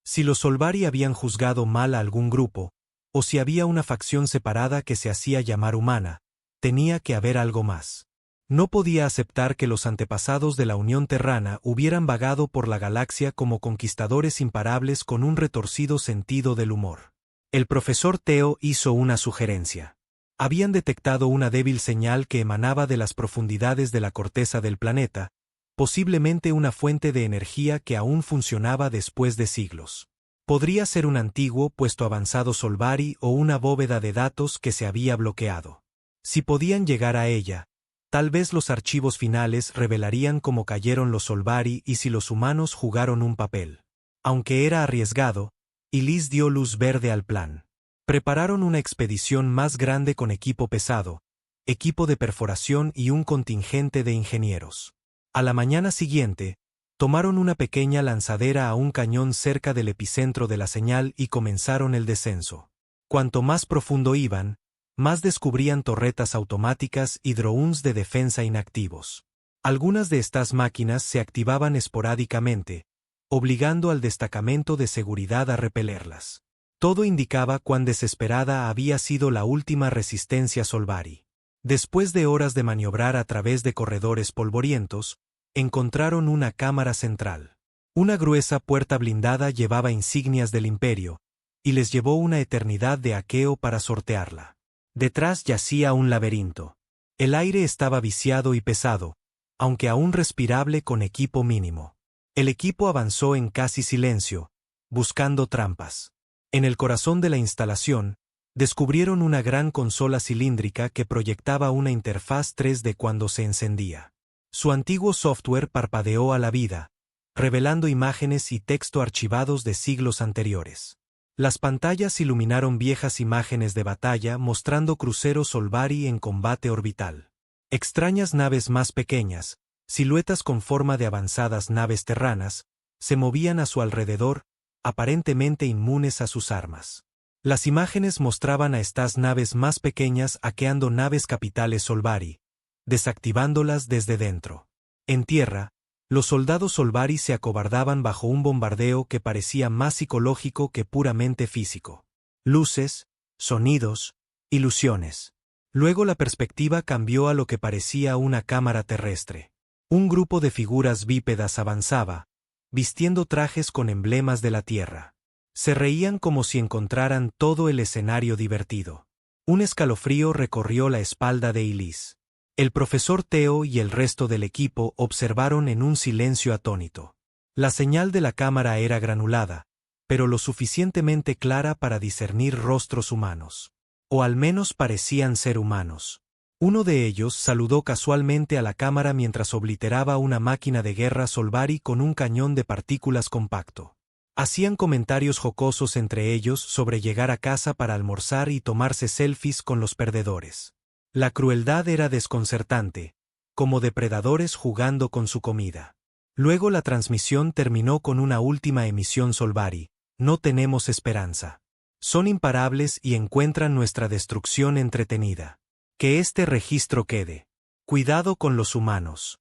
Si los Solvari habían juzgado mal a algún grupo, o si había una facción separada que se hacía llamar humana, tenía que haber algo más. No podía aceptar que los antepasados de la Unión Terrana hubieran vagado por la galaxia como conquistadores imparables con un retorcido sentido del humor. El profesor Teo hizo una sugerencia. Habían detectado una débil señal que emanaba de las profundidades de la corteza del planeta, posiblemente una fuente de energía que aún funcionaba después de siglos. Podría ser un antiguo puesto avanzado Solvari o una bóveda de datos que se había bloqueado. Si podían llegar a ella, tal vez los archivos finales revelarían cómo cayeron los Solvari y si los humanos jugaron un papel. Aunque era arriesgado, Ilís dio luz verde al plan. Prepararon una expedición más grande con equipo pesado, equipo de perforación y un contingente de ingenieros. A la mañana siguiente, tomaron una pequeña lanzadera a un cañón cerca del epicentro de la señal y comenzaron el descenso. Cuanto más profundo iban, más descubrían torretas automáticas y drones de defensa inactivos. Algunas de estas máquinas se activaban esporádicamente, obligando al destacamento de seguridad a repelerlas. Todo indicaba cuán desesperada había sido la última resistencia Solvari. Después de horas de maniobrar a través de corredores polvorientos, encontraron una cámara central. Una gruesa puerta blindada llevaba insignias del imperio, y les llevó una eternidad de hackeo para sortearla. Detrás yacía un laberinto. El aire estaba viciado y pesado, aunque aún respirable con equipo mínimo. El equipo avanzó en casi silencio, buscando trampas. En el corazón de la instalación, descubrieron una gran consola cilíndrica que proyectaba una interfaz 3D cuando se encendía. Su antiguo software parpadeó a la vida, revelando imágenes y texto archivados de siglos anteriores. Las pantallas iluminaron viejas imágenes de batalla mostrando cruceros Solvari en combate orbital. Extrañas naves más pequeñas, siluetas con forma de avanzadas naves terranas, se movían a su alrededor, aparentemente inmunes a sus armas. Las imágenes mostraban a estas naves más pequeñas hackeando naves capitales Solvari, desactivándolas desde dentro. En tierra, los soldados Solvari se acobardaban bajo un bombardeo que parecía más psicológico que puramente físico. Luces, sonidos, ilusiones. Luego la perspectiva cambió a lo que parecía una cámara terrestre. Un grupo de figuras bípedas avanzaba, vistiendo trajes con emblemas de la Tierra. Se reían como si encontraran todo el escenario divertido. Un escalofrío recorrió la espalda de Elise. El profesor Theo y el resto del equipo observaron en un silencio atónito. La señal de la cámara era granulada, pero lo suficientemente clara para discernir rostros humanos. O al menos parecían ser humanos. Uno de ellos saludó casualmente a la cámara mientras obliteraba una máquina de guerra Solvari con un cañón de partículas compacto. Hacían comentarios jocosos entre ellos sobre llegar a casa para almorzar y tomarse selfies con los perdedores. La crueldad era desconcertante, como depredadores jugando con su comida. Luego la transmisión terminó con una última emisión Solvari: no tenemos esperanza. Son imparables y encuentran nuestra destrucción entretenida. Que este registro quede. Cuidado con los humanos.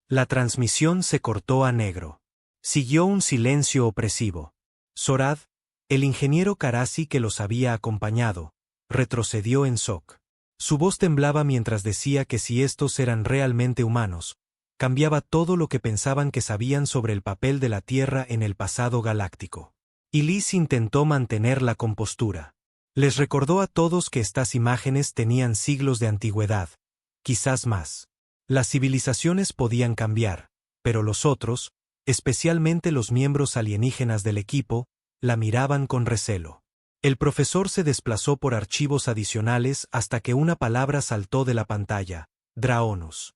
La transmisión se cortó a negro. Siguió un silencio opresivo. Sorad, el ingeniero Karasi que los había acompañado, retrocedió en shock. Su voz temblaba mientras decía que si estos eran realmente humanos, cambiaba todo lo que pensaban que sabían sobre el papel de la Tierra en el pasado galáctico. Elise intentó mantener la compostura. Les recordó a todos que estas imágenes tenían siglos de antigüedad, quizás más. Las civilizaciones podían cambiar, pero los otros, especialmente los miembros alienígenas del equipo, la miraban con recelo. El profesor se desplazó por archivos adicionales hasta que una palabra saltó de la pantalla: Draonus.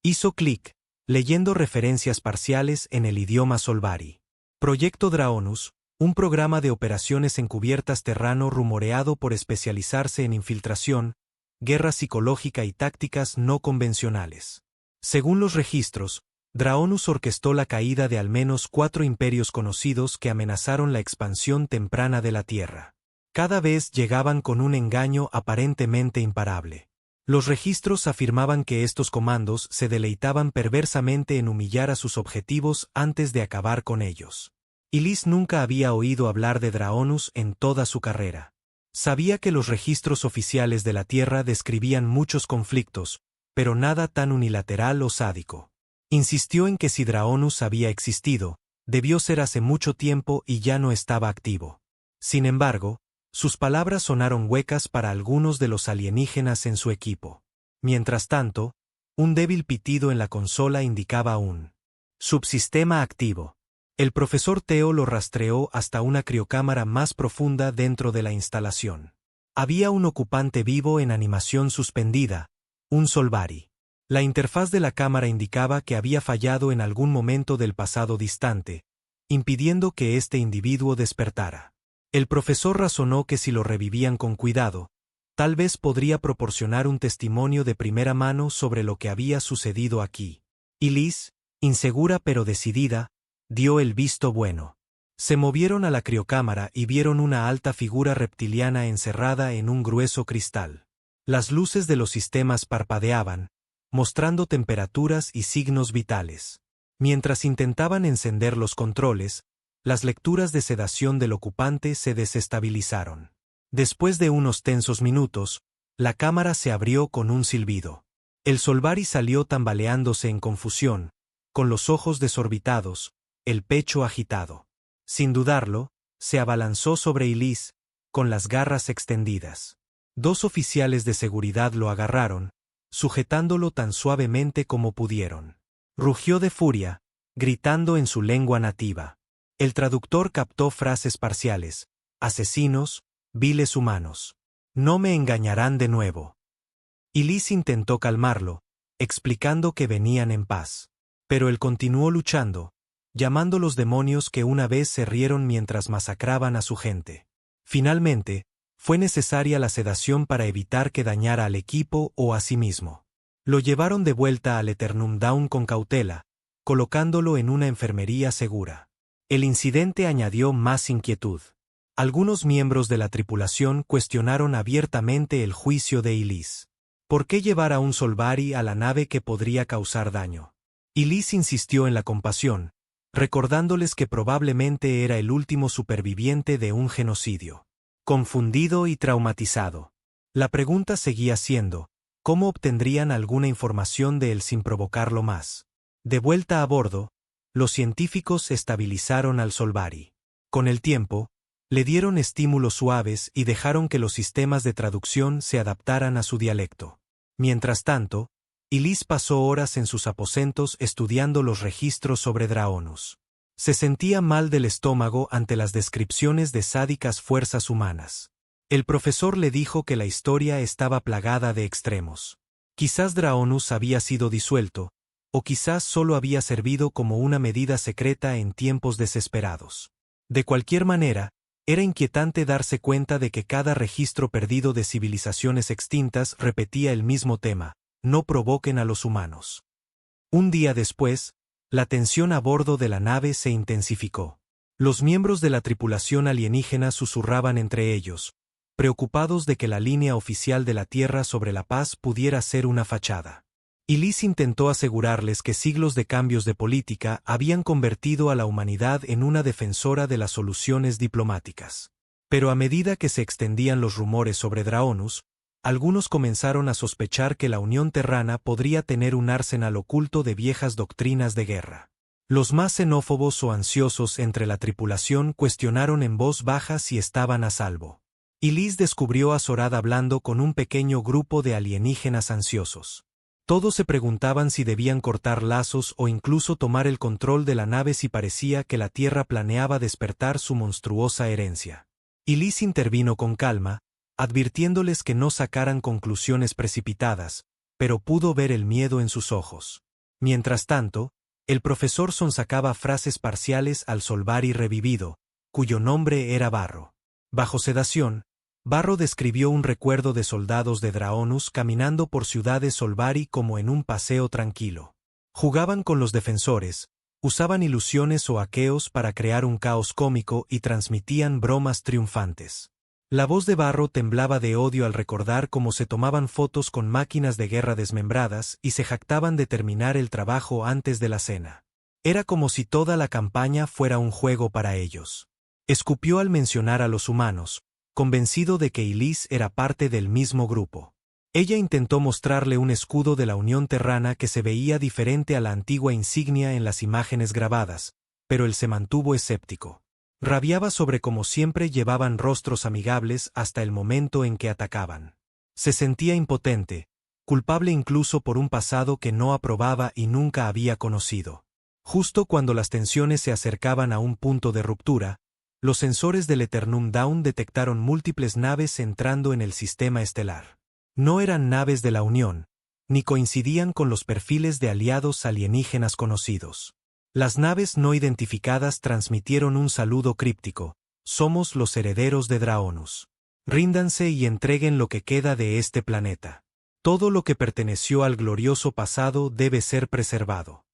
Hizo clic, leyendo referencias parciales en el idioma Solvari. Proyecto Draonus, un programa de operaciones encubiertas terrano rumoreado por especializarse en infiltración, guerra psicológica y tácticas no convencionales. Según los registros, Draonus orquestó la caída de al menos 4 imperios conocidos que amenazaron la expansión temprana de la Tierra. Cada vez llegaban con un engaño aparentemente imparable. Los registros afirmaban que estos comandos se deleitaban perversamente en humillar a sus objetivos antes de acabar con ellos. Elise nunca había oído hablar de Draonus en toda su carrera. Sabía que los registros oficiales de la Tierra describían muchos conflictos, pero nada tan unilateral o sádico. Insistió en que si Draonus había existido, debió ser hace mucho tiempo y ya no estaba activo. Sin embargo, sus palabras sonaron huecas para algunos de los alienígenas en su equipo. Mientras tanto, un débil pitido en la consola indicaba un subsistema activo. El profesor Theo lo rastreó hasta una criocámara más profunda dentro de la instalación. Había un ocupante vivo en animación suspendida, un Solvari. La interfaz de la cámara indicaba que había fallado en algún momento del pasado distante, impidiendo que este individuo despertara. El profesor razonó que si lo revivían con cuidado, tal vez podría proporcionar un testimonio de primera mano sobre lo que había sucedido aquí. Elise, insegura pero decidida, dio el visto bueno. Se movieron a la criocámara y vieron una alta figura reptiliana encerrada en un grueso cristal. Las luces de los sistemas parpadeaban, mostrando temperaturas y signos vitales. Mientras intentaban encender los controles, las lecturas de sedación del ocupante se desestabilizaron. Después de unos tensos minutos, la cámara se abrió con un silbido. El Solvari salió tambaleándose en confusión, con los ojos desorbitados, el pecho agitado. Sin dudarlo, se abalanzó sobre Elise, con las garras extendidas. 2 oficiales de seguridad lo agarraron, sujetándolo tan suavemente como pudieron. Rugió de furia, gritando en su lengua nativa. El traductor captó frases parciales: asesinos, viles humanos. No me engañarán de nuevo. Elise intentó calmarlo, explicando que venían en paz. Pero él continuó luchando, llamando los demonios que una vez se rieron mientras masacraban a su gente. Finalmente, fue necesaria la sedación para evitar que dañara al equipo o a sí mismo. Lo llevaron de vuelta al Eternum Down con cautela, colocándolo en una enfermería segura. El incidente añadió más inquietud. Algunos miembros de la tripulación cuestionaron abiertamente el juicio de Elise. ¿Por qué llevar a un Solvari a la nave que podría causar daño? Elise insistió en la compasión, recordándoles que probablemente era el último superviviente de un genocidio. Confundido y traumatizado. La pregunta seguía siendo: ¿cómo obtendrían alguna información de él sin provocarlo más? De vuelta a bordo, los científicos estabilizaron al Solvari. Con el tiempo, le dieron estímulos suaves y dejaron que los sistemas de traducción se adaptaran a su dialecto. Mientras tanto, Elise pasó horas en sus aposentos estudiando los registros sobre Draonus. Se sentía mal del estómago ante las descripciones de sádicas fuerzas humanas. El profesor le dijo que la historia estaba plagada de extremos. Quizás Draonus había sido disuelto, o quizás solo había servido como una medida secreta en tiempos desesperados. De cualquier manera, era inquietante darse cuenta de que cada registro perdido de civilizaciones extintas repetía el mismo tema: no provoquen a los humanos. Un día después, la tensión a bordo de la nave se intensificó. Los miembros de la tripulación alienígena susurraban entre ellos, preocupados de que la línea oficial de la Tierra sobre la paz pudiera ser una fachada. Elise intentó asegurarles que siglos de cambios de política habían convertido a la humanidad en una defensora de las soluciones diplomáticas. Pero a medida que se extendían los rumores sobre Draonus, algunos comenzaron a sospechar que la Unión Terrana podría tener un arsenal oculto de viejas doctrinas de guerra. Los más xenófobos o ansiosos entre la tripulación cuestionaron en voz baja si estaban a salvo. Elise descubrió a Zorad hablando con un pequeño grupo de alienígenas ansiosos. Todos se preguntaban si debían cortar lazos o incluso tomar el control de la nave si parecía que la Tierra planeaba despertar su monstruosa herencia. Elise intervino con calma, advirtiéndoles que no sacaran conclusiones precipitadas, pero pudo ver el miedo en sus ojos. Mientras tanto, el profesor sonsacaba frases parciales al Solvari revivido, cuyo nombre era Barro. Bajo sedación, Barro describió un recuerdo de soldados de Draonus caminando por ciudades Solvari como en un paseo tranquilo. Jugaban con los defensores, usaban ilusiones o aqueos para crear un caos cómico y transmitían bromas triunfantes. La voz de Barro temblaba de odio al recordar cómo se tomaban fotos con máquinas de guerra desmembradas y se jactaban de terminar el trabajo antes de la cena. Era como si toda la campaña fuera un juego para ellos. Escupió al mencionar a los humanos, convencido de que Elise era parte del mismo grupo. Ella intentó mostrarle un escudo de la Unión Terrana que se veía diferente a la antigua insignia en las imágenes grabadas, pero él se mantuvo escéptico. Rabiaba sobre cómo siempre llevaban rostros amigables hasta el momento en que atacaban. Se sentía impotente, culpable incluso por un pasado que no aprobaba y nunca había conocido. Justo cuando las tensiones se acercaban a un punto de ruptura, los sensores del Eternum Down detectaron múltiples naves entrando en el sistema estelar. No eran naves de la Unión, ni coincidían con los perfiles de aliados alienígenas conocidos. Las naves no identificadas transmitieron un saludo críptico: somos los herederos de Draonus. Ríndanse y entreguen lo que queda de este planeta. Todo lo que perteneció al glorioso pasado debe ser preservado.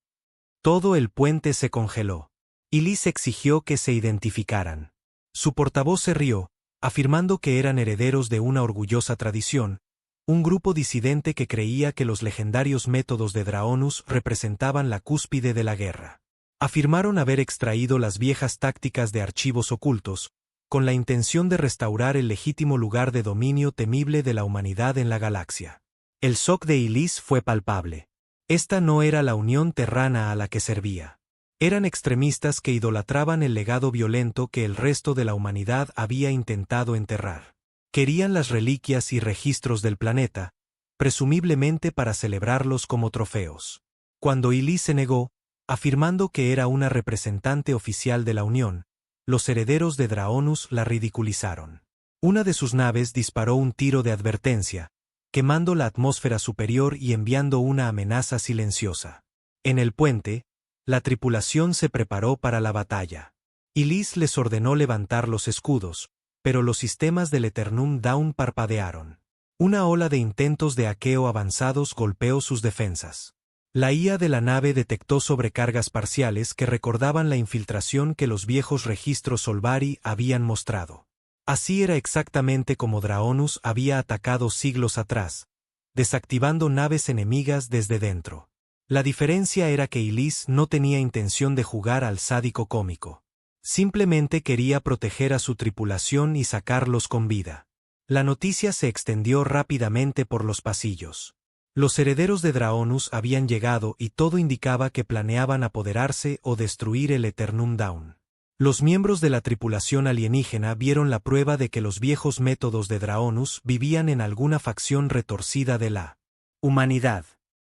Todo el puente se congeló. Elise exigió que se identificaran. Su portavoz se rió, afirmando que eran herederos de una orgullosa tradición, un grupo disidente que creía que los legendarios métodos de Draonus representaban la cúspide de la guerra. Afirmaron haber extraído las viejas tácticas de archivos ocultos, con la intención de restaurar el legítimo lugar de dominio temible de la humanidad en la galaxia. El shock de Elise fue palpable. Esta no era la Unión Terrana a la que servía. Eran extremistas que idolatraban el legado violento que el resto de la humanidad había intentado enterrar. Querían las reliquias y registros del planeta, presumiblemente para celebrarlos como trofeos. Cuando Elise se negó, afirmando que era una representante oficial de la Unión, los herederos de Draonus la ridiculizaron. Una de sus naves disparó un tiro de advertencia, quemando la atmósfera superior y enviando una amenaza silenciosa. En el puente, la tripulación se preparó para la batalla. Elise les ordenó levantar los escudos, pero los sistemas del Eternum Dawn parpadearon. Una ola de intentos de hackeo avanzados golpeó sus defensas. La IA de la nave detectó sobrecargas parciales que recordaban la infiltración que los viejos registros Solvari habían mostrado. Así era exactamente como Draonus había atacado siglos atrás, desactivando naves enemigas desde dentro. La diferencia era que Elise no tenía intención de jugar al sádico cómico. Simplemente quería proteger a su tripulación y sacarlos con vida. La noticia se extendió rápidamente por los pasillos. Los herederos de Draonus habían llegado y todo indicaba que planeaban apoderarse o destruir el Eternum Dawn. Los miembros de la tripulación alienígena vieron la prueba de que los viejos métodos de Draonus vivían en alguna facción retorcida de la humanidad.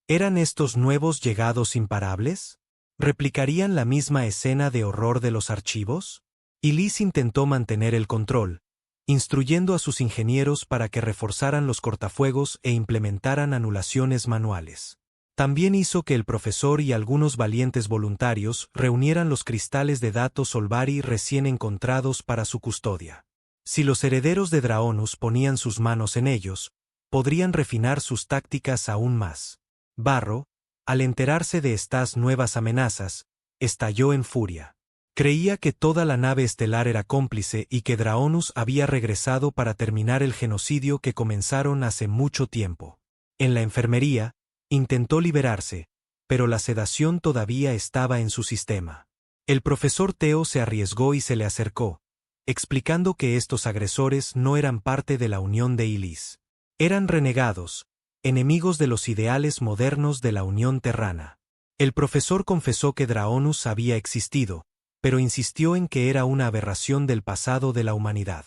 ¿Eran estos nuevos llegados imparables? ¿Replicarían la misma escena de horror de los archivos? Elise intentó mantener el control, instruyendo a sus ingenieros para que reforzaran los cortafuegos e implementaran anulaciones manuales. También hizo que el profesor y algunos valientes voluntarios reunieran los cristales de datos Solvari recién encontrados para su custodia. Si los herederos de Draonus ponían sus manos en ellos, podrían refinar sus tácticas aún más. Barro, al enterarse de estas nuevas amenazas, estalló en furia. Creía que toda la nave estelar era cómplice y que Draonus había regresado para terminar el genocidio que comenzaron hace mucho tiempo. En la enfermería, intentó liberarse, pero la sedación todavía estaba en su sistema. El profesor Theo se arriesgó y se le acercó, explicando que estos agresores no eran parte de la Unión de Elise. Eran renegados, enemigos de los ideales modernos de la Unión Terrana. El profesor confesó que Draonus había existido, pero insistió en que era una aberración del pasado de la humanidad.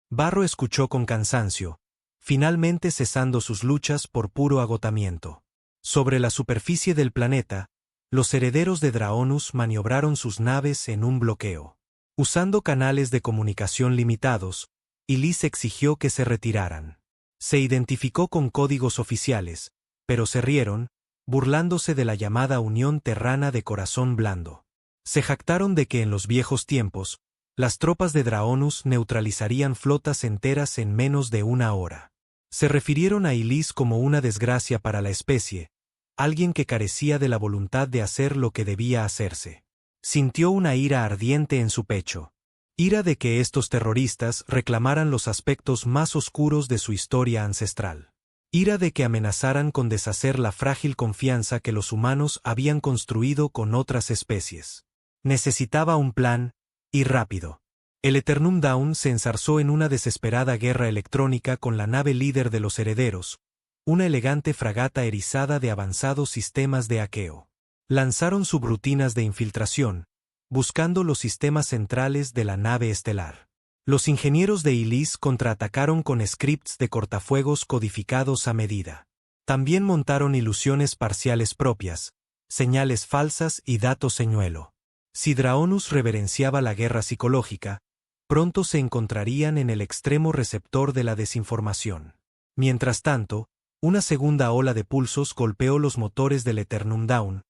Barro escuchó con cansancio, finalmente cesando sus luchas por puro agotamiento. Sobre la superficie del planeta, los herederos de Draonus maniobraron sus naves en un bloqueo. Usando canales de comunicación limitados, Elise exigió que se retiraran. Se identificó con códigos oficiales, pero se rieron, burlándose de la llamada Unión Terrana de Corazón Blando. Se jactaron de que en los viejos tiempos, las tropas de Draonus neutralizarían flotas enteras en menos de una hora. Se refirieron a Elise como una desgracia para la especie, alguien que carecía de la voluntad de hacer lo que debía hacerse. Sintió una ira ardiente en su pecho. Ira de que estos terroristas reclamaran los aspectos más oscuros de su historia ancestral. Ira de que amenazaran con deshacer la frágil confianza que los humanos habían construido con otras especies. Necesitaba un plan, y rápido. El Eternum Dawn se enzarzó en una desesperada guerra electrónica con la nave líder de los herederos, una elegante fragata erizada de avanzados sistemas de hackeo. Lanzaron subrutinas de infiltración, buscando los sistemas centrales de la nave estelar. Los ingenieros de Elise contraatacaron con scripts de cortafuegos codificados a medida. También montaron ilusiones parciales propias, señales falsas y datos señuelo. Si Draonus reverenciaba la guerra psicológica, pronto se encontrarían en el extremo receptor de la desinformación. Mientras tanto, una segunda ola de pulsos golpeó los motores del Eternum Dawn,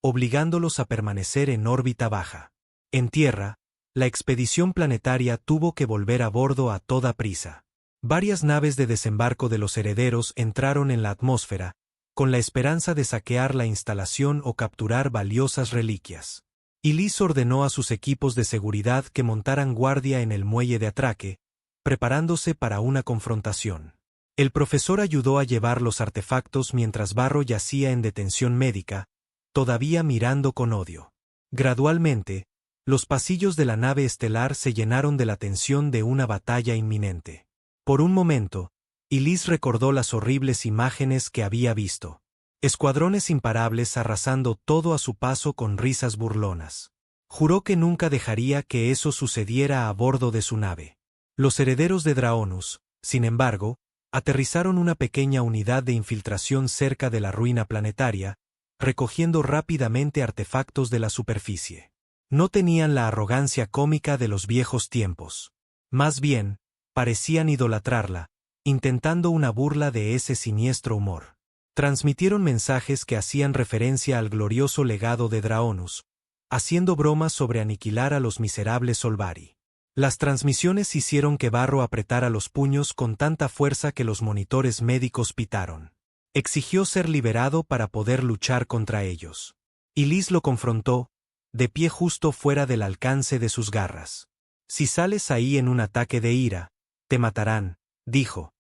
obligándolos a permanecer en órbita baja. En tierra, la expedición planetaria tuvo que volver a bordo a toda prisa. Varias naves de desembarco de los herederos entraron en la atmósfera, con la esperanza de saquear la instalación o capturar valiosas reliquias. Elise ordenó a sus equipos de seguridad que montaran guardia en el muelle de atraque, preparándose para una confrontación. El profesor ayudó a llevar los artefactos mientras Barro yacía en detención médica, todavía mirando con odio. Gradualmente, los pasillos de la nave estelar se llenaron de la tensión de una batalla inminente. Por un momento, Elise recordó las horribles imágenes que había visto. Escuadrones imparables arrasando todo a su paso con risas burlonas. Juró que nunca dejaría que eso sucediera a bordo de su nave. Los herederos de Draonus, sin embargo, aterrizaron una pequeña unidad de infiltración cerca de la ruina planetaria, recogiendo rápidamente artefactos de la superficie. No tenían la arrogancia cómica de los viejos tiempos. Más bien, parecían idolatrarla, intentando una burla de ese siniestro humor. Transmitieron mensajes que hacían referencia al glorioso legado de Draonus, haciendo bromas sobre aniquilar a los miserables Solvari. Las transmisiones hicieron que Barro apretara los puños con tanta fuerza que los monitores médicos pitaron. Exigió ser liberado para poder luchar contra ellos. Ilis lo confrontó, de pie justo fuera del alcance de sus garras. Si sales ahí en un ataque de ira, te matarán, dijo.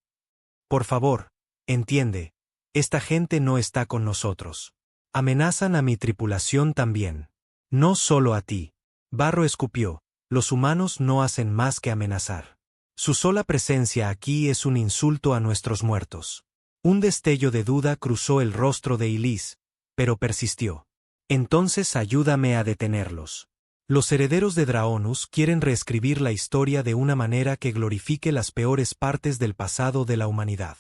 Por favor, entiende, esta gente no está con nosotros. Amenazan a mi tripulación también. No solo a ti. Barro escupió, los humanos no hacen más que amenazar. Su sola presencia aquí es un insulto a nuestros muertos. Un destello de duda cruzó el rostro de Ilis, pero persistió. Entonces ayúdame a detenerlos. Los herederos de Draonus quieren reescribir la historia de una manera que glorifique las peores partes del pasado de la humanidad.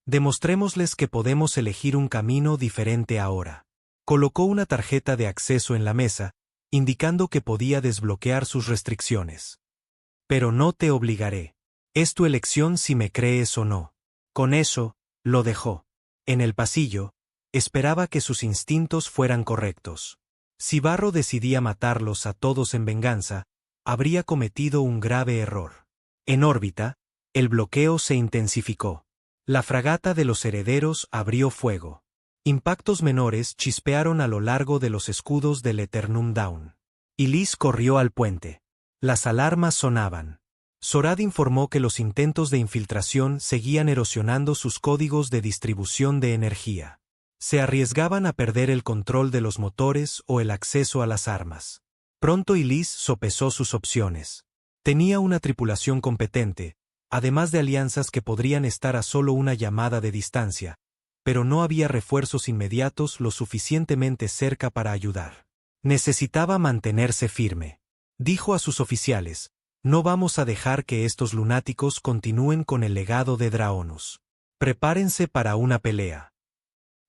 Demostrémosles que podemos elegir un camino diferente ahora. Colocó una tarjeta de acceso en la mesa, indicando que podía desbloquear sus restricciones. Pero no te obligaré. Es tu elección si me crees o no. Con eso, lo dejó. En el pasillo, esperaba que sus instintos fueran correctos. Si Barro decidía matarlos a todos en venganza, habría cometido un grave error. En órbita, el bloqueo se intensificó. La fragata de los herederos abrió fuego. Impactos menores chispearon a lo largo de los escudos del Eternum Dawn. Ilis corrió al puente. Las alarmas sonaban. Sorad informó que los intentos de infiltración seguían erosionando sus códigos de distribución de energía. Se arriesgaban a perder el control de los motores o el acceso a las armas. Pronto Ilis sopesó sus opciones. Tenía una tripulación competente, además de alianzas que podrían estar a solo una llamada de distancia, pero no había refuerzos inmediatos lo suficientemente cerca para ayudar. Necesitaba mantenerse firme. Dijo a sus oficiales, no vamos a dejar que estos lunáticos continúen con el legado de Draonus. Prepárense para una pelea.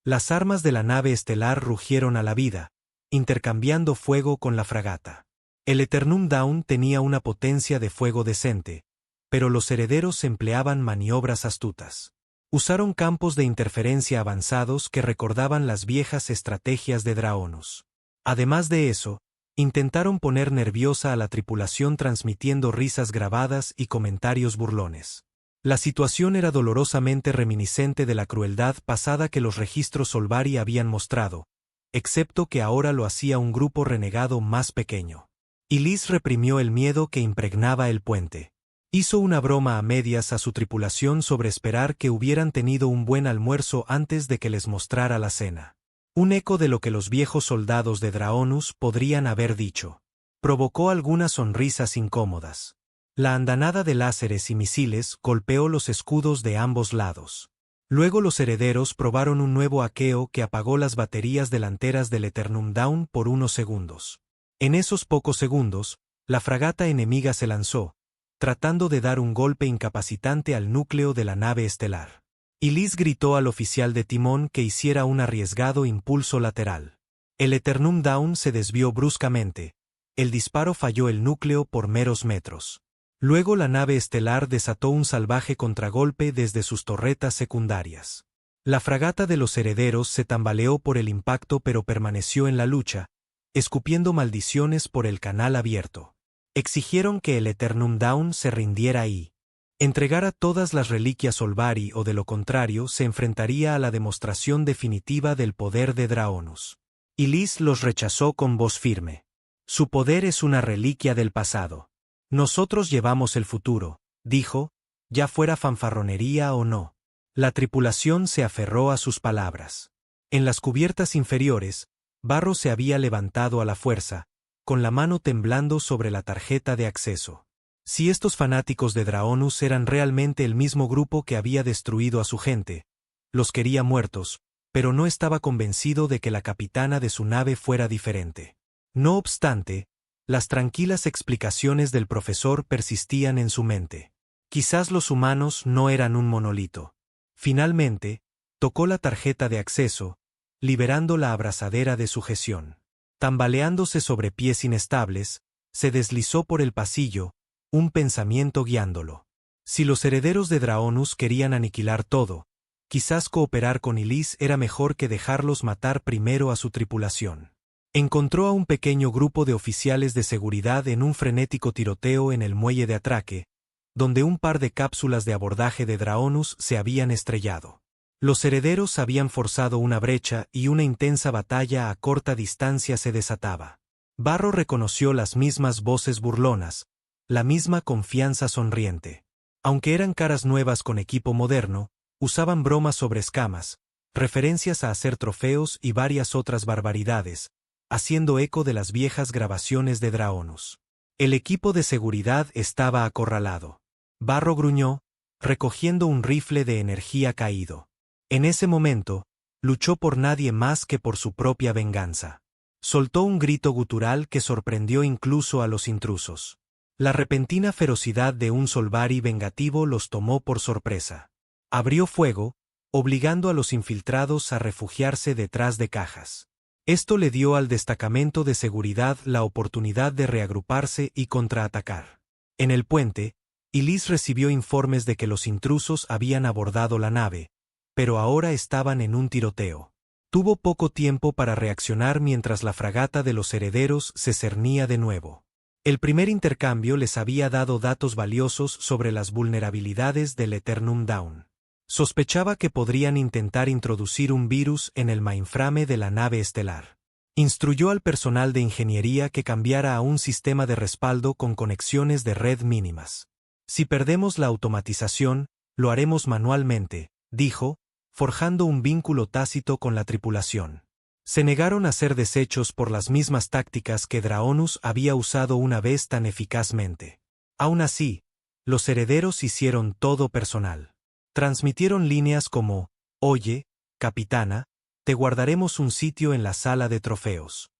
Las armas de la nave estelar rugieron a la vida, intercambiando fuego con la fragata. El Eternum Dawn tenía una potencia de fuego decente, pero los herederos empleaban maniobras astutas. Usaron campos de interferencia avanzados que recordaban las viejas estrategias de Draonus. Además de eso, intentaron poner nerviosa a la tripulación transmitiendo risas grabadas y comentarios burlones. La situación era dolorosamente reminiscente de la crueldad pasada que los registros Solvari habían mostrado, excepto que ahora lo hacía un grupo renegado más pequeño. Ilis reprimió el miedo que impregnaba el puente. Hizo una broma a medias a su tripulación sobre esperar que hubieran tenido un buen almuerzo antes de que les mostrara la cena. Un eco de lo que los viejos soldados de Draonus podrían haber dicho. Provocó algunas sonrisas incómodas. La andanada de láseres y misiles golpeó los escudos de ambos lados. Luego los herederos probaron un nuevo hackeo que apagó las baterías delanteras del Eternum Dawn por unos segundos. En esos pocos segundos, la fragata enemiga se lanzó, tratando de dar un golpe incapacitante al núcleo de la nave estelar. Ilis gritó al oficial de timón que hiciera un arriesgado impulso lateral. El Eternum Dawn se desvió bruscamente. El disparo falló el núcleo por meros metros. Luego la nave estelar desató un salvaje contragolpe desde sus torretas secundarias. La fragata de los herederos se tambaleó por el impacto pero permaneció en la lucha, escupiendo maldiciones por el canal abierto. Exigieron que el Eternum Dawn se rindiera y entregara todas las reliquias Solvari o de lo contrario se enfrentaría a la demostración definitiva del poder de Draonus. Ilis los rechazó con voz firme. Su poder es una reliquia del pasado. Nosotros llevamos el futuro, dijo, ya fuera fanfarronería o no. La tripulación se aferró a sus palabras. En las cubiertas inferiores, Barro se había levantado a la fuerza, con la mano temblando sobre la tarjeta de acceso. Si estos fanáticos de Draonus eran realmente el mismo grupo que había destruido a su gente, los quería muertos, pero no estaba convencido de que la capitana de su nave fuera diferente. No obstante, las tranquilas explicaciones del profesor persistían en su mente. Quizás los humanos no eran un monolito. Finalmente, tocó la tarjeta de acceso, liberando la abrazadera de sujeción. Tambaleándose sobre pies inestables, se deslizó por el pasillo, un pensamiento guiándolo. Si los herederos de Draonus querían aniquilar todo, quizás cooperar con Ilis era mejor que dejarlos matar primero a su tripulación. Encontró a un pequeño grupo de oficiales de seguridad en un frenético tiroteo en el muelle de atraque, donde un par de cápsulas de abordaje de Draonus se habían estrellado. Los herederos habían forzado una brecha y una intensa batalla a corta distancia se desataba. Barro reconoció las mismas voces burlonas, la misma confianza sonriente. Aunque eran caras nuevas con equipo moderno, usaban bromas sobre escamas, referencias a hacer trofeos y varias otras barbaridades, haciendo eco de las viejas grabaciones de Draonus. El equipo de seguridad estaba acorralado. Barro gruñó, recogiendo un rifle de energía caído. En ese momento, luchó por nadie más que por su propia venganza. Soltó un grito gutural que sorprendió incluso a los intrusos. La repentina ferocidad de un Solvari vengativo los tomó por sorpresa. Abrió fuego, obligando a los infiltrados a refugiarse detrás de cajas. Esto le dio al destacamento de seguridad la oportunidad de reagruparse y contraatacar. En el puente, Ilis recibió informes de que los intrusos habían abordado la nave, pero ahora estaban en un tiroteo. Tuvo poco tiempo para reaccionar mientras la fragata de los herederos se cernía de nuevo. El primer intercambio les había dado datos valiosos sobre las vulnerabilidades del Eternum Dawn. Sospechaba que podrían intentar introducir un virus en el mainframe de la nave estelar. Instruyó al personal de ingeniería que cambiara a un sistema de respaldo con conexiones de red mínimas. Si perdemos la automatización, lo haremos manualmente, dijo, forjando un vínculo tácito con la tripulación. Se negaron a ser deshechos por las mismas tácticas que Draonus había usado una vez tan eficazmente. Aún así, los herederos hicieron todo personal. Transmitieron líneas como, «Oye, capitana, te guardaremos un sitio en la sala de trofeos».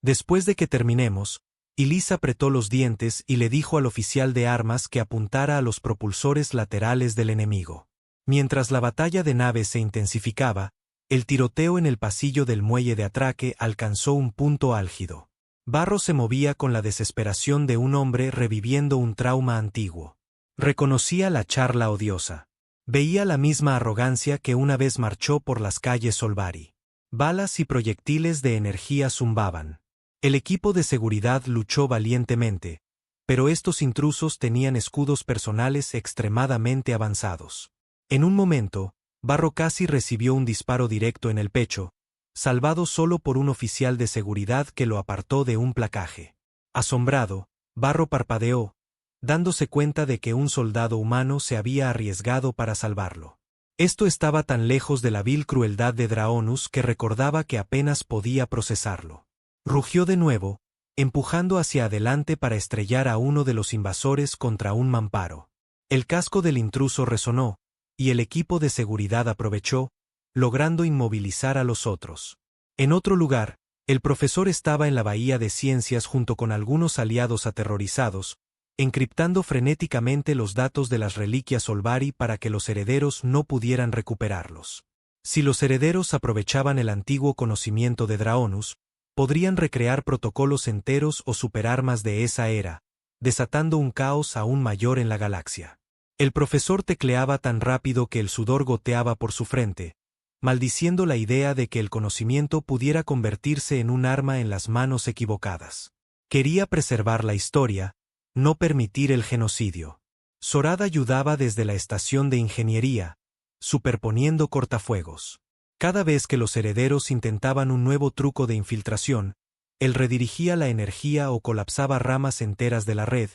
Después de que terminemos, Ilis apretó los dientes y le dijo al oficial de armas que apuntara a los propulsores laterales del enemigo. Mientras la batalla de naves se intensificaba, el tiroteo en el pasillo del muelle de atraque alcanzó un punto álgido. Barro se movía con la desesperación de un hombre reviviendo un trauma antiguo. Reconocía la charla odiosa. Veía la misma arrogancia que una vez marchó por las calles Solvari. Balas y proyectiles de energía zumbaban. El equipo de seguridad luchó valientemente, pero estos intrusos tenían escudos personales extremadamente avanzados. En un momento, Barro casi recibió un disparo directo en el pecho, salvado solo por un oficial de seguridad que lo apartó de un placaje. Asombrado, Barro parpadeó, dándose cuenta de que un soldado humano se había arriesgado para salvarlo. Esto estaba tan lejos de la vil crueldad de Draonus que recordaba que apenas podía procesarlo. Rugió de nuevo, empujando hacia adelante para estrellar a uno de los invasores contra un mamparo. El casco del intruso resonó, y el equipo de seguridad aprovechó, logrando inmovilizar a los otros. En otro lugar, el profesor estaba en la bahía de ciencias junto con algunos aliados aterrorizados, encriptando frenéticamente los datos de las reliquias Solvari para que los herederos no pudieran recuperarlos. Si los herederos aprovechaban el antiguo conocimiento de Draonus, podrían recrear protocolos enteros o superarmas de esa era, desatando un caos aún mayor en la galaxia. El profesor tecleaba tan rápido que el sudor goteaba por su frente, maldiciendo la idea de que el conocimiento pudiera convertirse en un arma en las manos equivocadas. Quería preservar la historia, no permitir el genocidio. Sorad ayudaba desde la estación de ingeniería, superponiendo cortafuegos. Cada vez que los herederos intentaban un nuevo truco de infiltración, él redirigía la energía o colapsaba ramas enteras de la red,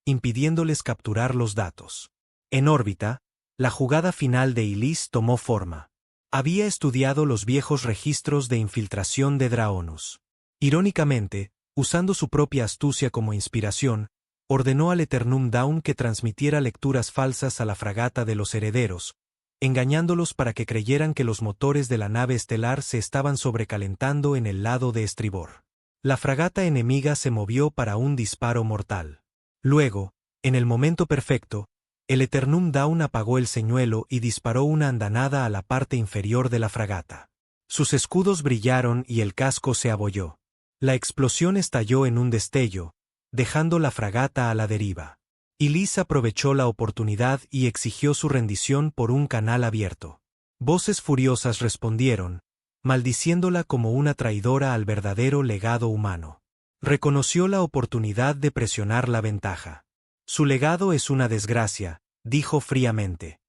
impidiéndoles capturar los datos. En órbita, la jugada final de Ilis tomó forma. Había estudiado los viejos registros de infiltración de Draonus. Irónicamente, usando su propia astucia como inspiración, ordenó al Eternum Dawn que transmitiera lecturas falsas a la fragata de los herederos, engañándolos para que creyeran que los motores de la nave estelar se estaban sobrecalentando en el lado de estribor. La fragata enemiga se movió para un disparo mortal. Luego, en el momento perfecto, el Eternum Dawn apagó el señuelo y disparó una andanada a la parte inferior de la fragata. Sus escudos brillaron y el casco se abolló. La explosión estalló en un destello, dejando la fragata a la deriva. Ilís aprovechó la oportunidad y exigió su rendición por un canal abierto. Voces furiosas respondieron, maldiciéndola como una traidora al verdadero legado humano. Reconoció la oportunidad de presionar la ventaja. Su legado es una desgracia, dijo fríamente.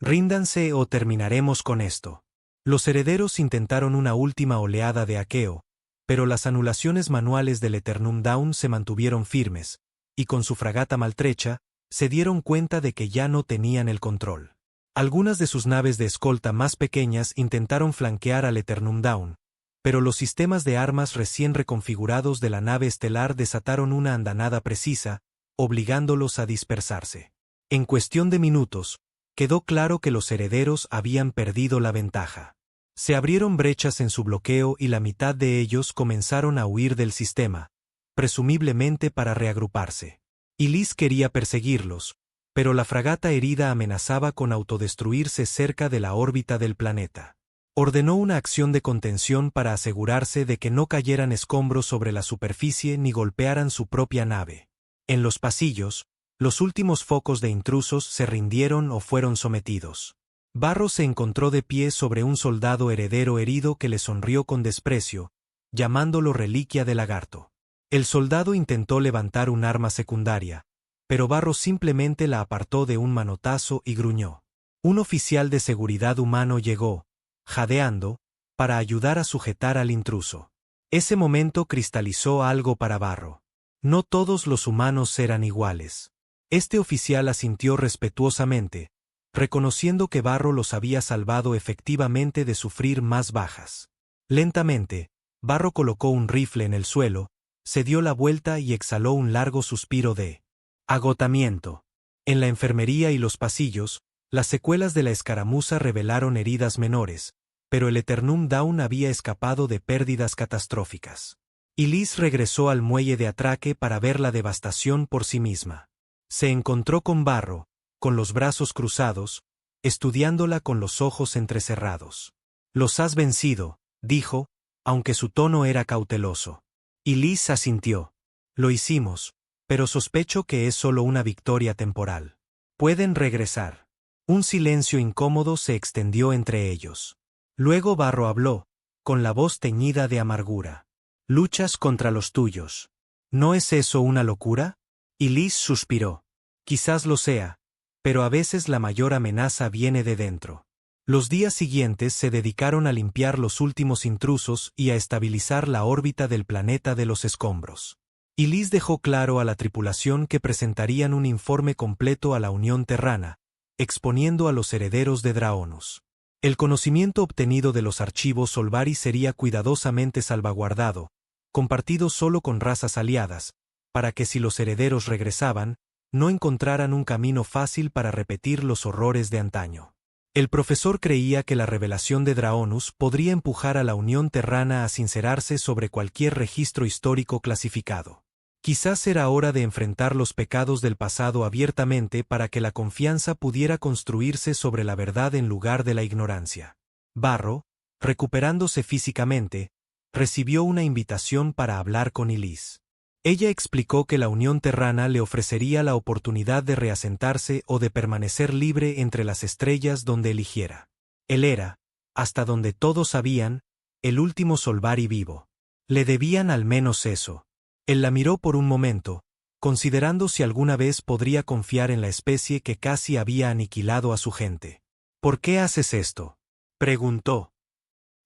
Ríndanse o terminaremos con esto. Los herederos intentaron una última oleada de hackeo, pero las anulaciones manuales del Eternum Dawn se mantuvieron firmes, y con su fragata maltrecha, se dieron cuenta de que ya no tenían el control. Algunas de sus naves de escolta más pequeñas intentaron flanquear al Eternum Dawn, pero los sistemas de armas recién reconfigurados de la nave estelar desataron una andanada precisa, obligándolos a dispersarse. En cuestión de minutos, quedó claro que los herederos habían perdido la ventaja. Se abrieron brechas en su bloqueo y la mitad de ellos comenzaron a huir del sistema, presumiblemente para reagruparse. Ilís quería perseguirlos, pero la fragata herida amenazaba con autodestruirse cerca de la órbita del planeta. Ordenó una acción de contención para asegurarse de que no cayeran escombros sobre la superficie ni golpearan su propia nave. En los pasillos, los últimos focos de intrusos se rindieron o fueron sometidos. Barro se encontró de pie sobre un soldado heredero herido que le sonrió con desprecio, llamándolo reliquia de lagarto. El soldado intentó levantar un arma secundaria, pero Barro simplemente la apartó de un manotazo y gruñó. Un oficial de seguridad humano llegó, jadeando, para ayudar a sujetar al intruso. Ese momento cristalizó algo para Barro. No todos los humanos eran iguales. Este oficial asintió respetuosamente, reconociendo que Barro los había salvado efectivamente de sufrir más bajas. Lentamente, Barro colocó un rifle en el suelo, se dio la vuelta y exhaló un largo suspiro de agotamiento. En la enfermería y los pasillos, las secuelas de la escaramuza revelaron heridas menores, pero el Eternum Dawn había escapado de pérdidas catastróficas. Ilís regresó al muelle de atraque para ver la devastación por sí misma. Se encontró con Barro, con los brazos cruzados, estudiándola con los ojos entrecerrados. «Los has vencido», dijo, aunque su tono era cauteloso. Ilís asintió. «Lo hicimos, pero sospecho que es solo una victoria temporal. Pueden regresar». Un silencio incómodo se extendió entre ellos. Luego Barro habló, con la voz teñida de amargura. «Luchas contra los tuyos. ¿No es eso una locura?» Ilís suspiró. «Quizás lo sea, pero a veces la mayor amenaza viene de dentro». Los días siguientes se dedicaron a limpiar los últimos intrusos y a estabilizar la órbita del planeta de los escombros. Ilís dejó claro a la tripulación que presentarían un informe completo a la Unión Terrana, exponiendo a los herederos de Draonus. El conocimiento obtenido de los archivos Solvari sería cuidadosamente salvaguardado, compartido solo con razas aliadas, para que si los herederos regresaban, no encontraran un camino fácil para repetir los horrores de antaño. El profesor creía que la revelación de Draonus podría empujar a la Unión Terrana a sincerarse sobre cualquier registro histórico clasificado. Quizás era hora de enfrentar los pecados del pasado abiertamente para que la confianza pudiera construirse sobre la verdad en lugar de la ignorancia. Barro, recuperándose físicamente, recibió una invitación para hablar con Ilís. Ella explicó que la Unión Terrana le ofrecería la oportunidad de reasentarse o de permanecer libre entre las estrellas donde eligiera. Él era, hasta donde todos sabían, el último Solvari vivo. Le debían al menos eso. Él la miró por un momento, considerando si alguna vez podría confiar en la especie que casi había aniquilado a su gente. «¿Por qué haces esto?», preguntó.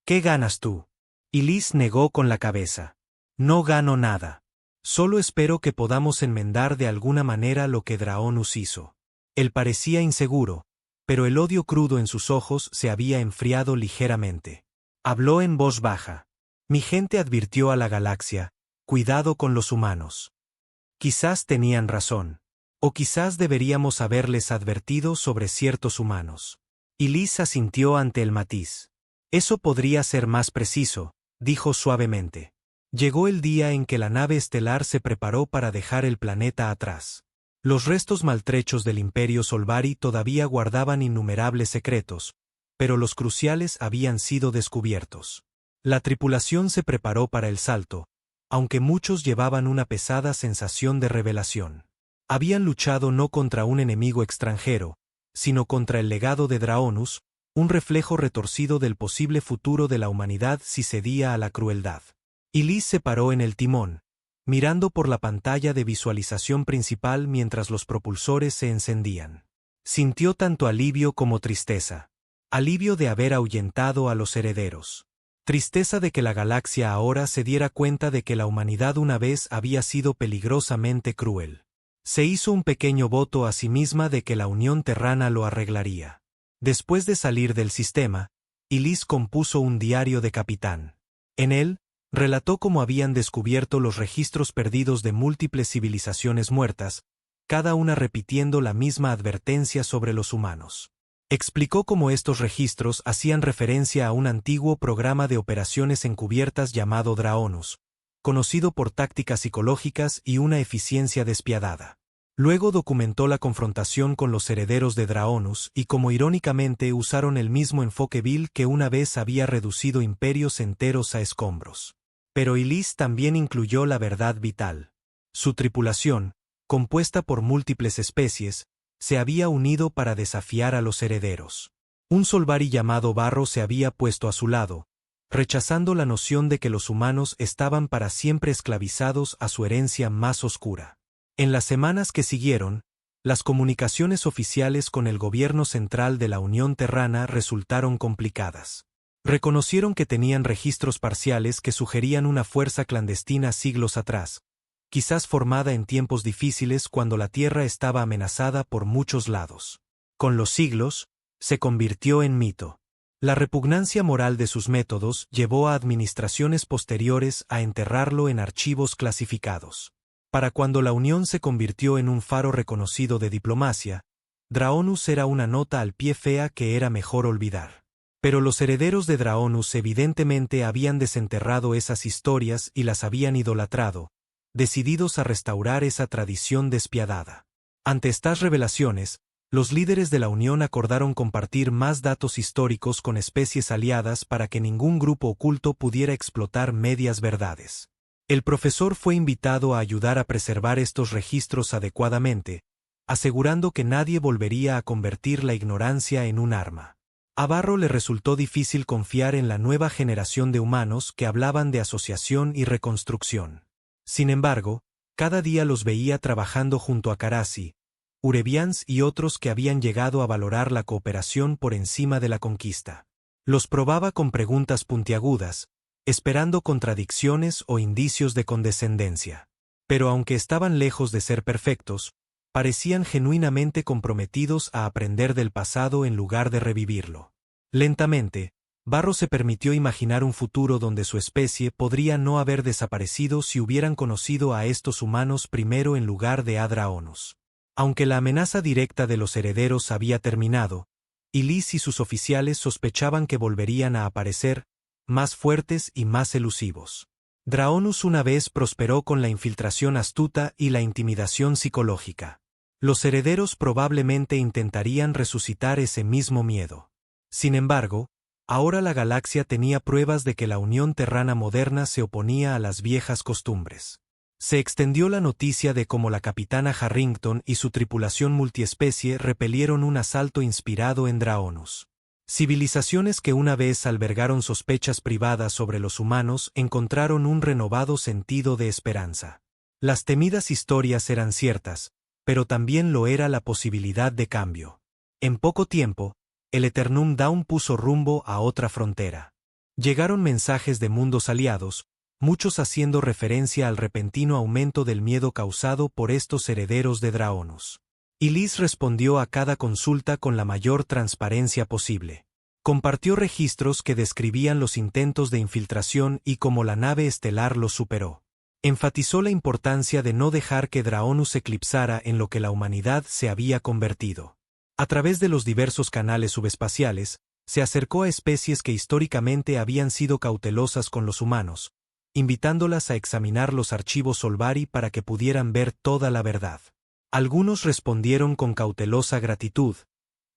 «¿Qué ganas tú?». Ilís negó con la cabeza. «No gano nada. Solo espero que podamos enmendar de alguna manera lo que Draonus hizo». Él parecía inseguro, pero el odio crudo en sus ojos se había enfriado ligeramente. Habló en voz baja. «Mi gente advirtió a la galaxia, cuidado con los humanos. Quizás tenían razón. O quizás deberíamos haberles advertido sobre ciertos humanos». Y Liz asintió ante el matiz. Eso podría ser más preciso, dijo suavemente. Llegó el día en que la nave estelar se preparó para dejar el planeta atrás. Los restos maltrechos del Imperio Solvari todavía guardaban innumerables secretos, pero los cruciales habían sido descubiertos. La tripulación se preparó para el salto, aunque muchos llevaban una pesada sensación de revelación. Habían luchado no contra un enemigo extranjero, sino contra el legado de Draonus, un reflejo retorcido del posible futuro de la humanidad si cedía a la crueldad. Y Liz se paró en el timón, mirando por la pantalla de visualización principal mientras los propulsores se encendían. Sintió tanto alivio como tristeza. Alivio de haber ahuyentado a los herederos. Tristeza de que la galaxia ahora se diera cuenta de que la humanidad una vez había sido peligrosamente cruel. Se hizo un pequeño voto a sí misma de que la Unión Terrana lo arreglaría. Después de salir del sistema, Liz compuso un diario de capitán. En él, relató cómo habían descubierto los registros perdidos de múltiples civilizaciones muertas, cada una repitiendo la misma advertencia sobre los humanos. Explicó cómo estos registros hacían referencia a un antiguo programa de operaciones encubiertas llamado Draonus, conocido por tácticas psicológicas y una eficiencia despiadada. Luego documentó la confrontación con los herederos de Draonus y cómo irónicamente usaron el mismo enfoque vil que una vez había reducido imperios enteros a escombros. Pero Liz también incluyó la verdad vital. Su tripulación, compuesta por múltiples especies, se había unido para desafiar a los herederos. Un Solvari llamado Barro se había puesto a su lado, rechazando la noción de que los humanos estaban para siempre esclavizados a su herencia más oscura. En las semanas que siguieron, las comunicaciones oficiales con el gobierno central de la Unión Terrana resultaron complicadas. Reconocieron que tenían registros parciales que sugerían una fuerza clandestina siglos atrás, quizás formada en tiempos difíciles cuando la Tierra estaba amenazada por muchos lados. Con los siglos, se convirtió en mito. La repugnancia moral de sus métodos llevó a administraciones posteriores a enterrarlo en archivos clasificados. Para cuando la Unión se convirtió en un faro reconocido de diplomacia, Draonus era una nota al pie fea que era mejor olvidar. Pero los herederos de Draonus evidentemente habían desenterrado esas historias y las habían idolatrado, decididos a restaurar esa tradición despiadada. Ante estas revelaciones, los líderes de la Unión acordaron compartir más datos históricos con especies aliadas para que ningún grupo oculto pudiera explotar medias verdades. El profesor fue invitado a ayudar a preservar estos registros adecuadamente, asegurando que nadie volvería a convertir la ignorancia en un arma. A Barro le resultó difícil confiar en la nueva generación de humanos que hablaban de asociación y reconstrucción. Sin embargo, cada día los veía trabajando junto a Karasi, Urevians y otros que habían llegado a valorar la cooperación por encima de la conquista. Los probaba con preguntas puntiagudas, esperando contradicciones o indicios de condescendencia. Pero aunque estaban lejos de ser perfectos, parecían genuinamente comprometidos a aprender del pasado en lugar de revivirlo. Lentamente, Barro se permitió imaginar un futuro donde su especie podría no haber desaparecido si hubieran conocido a estos humanos primero en lugar de a Draonus. Aunque la amenaza directa de los herederos había terminado, Liz y sus oficiales sospechaban que volverían a aparecer, más fuertes y más elusivos. Draonus una vez prosperó con la infiltración astuta y la intimidación psicológica. Los herederos probablemente intentarían resucitar ese mismo miedo. Sin embargo, ahora la galaxia tenía pruebas de que la Unión Terrana moderna se oponía a las viejas costumbres. Se extendió la noticia de cómo la capitana Harrington y su tripulación multiespecie repelieron un asalto inspirado en Draonus. Civilizaciones que una vez albergaron sospechas privadas sobre los humanos encontraron un renovado sentido de esperanza. Las temidas historias eran ciertas, pero también lo era la posibilidad de cambio. En poco tiempo, el Eternum Dawn puso rumbo a otra frontera. Llegaron mensajes de mundos aliados, muchos haciendo referencia al repentino aumento del miedo causado por estos herederos de Draonus. Liz respondió a cada consulta con la mayor transparencia posible. Compartió registros que describían los intentos de infiltración y cómo la nave estelar los superó. Enfatizó la importancia de no dejar que Draonus eclipsara en lo que la humanidad se había convertido. A través de los diversos canales subespaciales, se acercó a especies que históricamente habían sido cautelosas con los humanos, invitándolas a examinar los archivos Solvari para que pudieran ver toda la verdad. Algunos respondieron con cautelosa gratitud,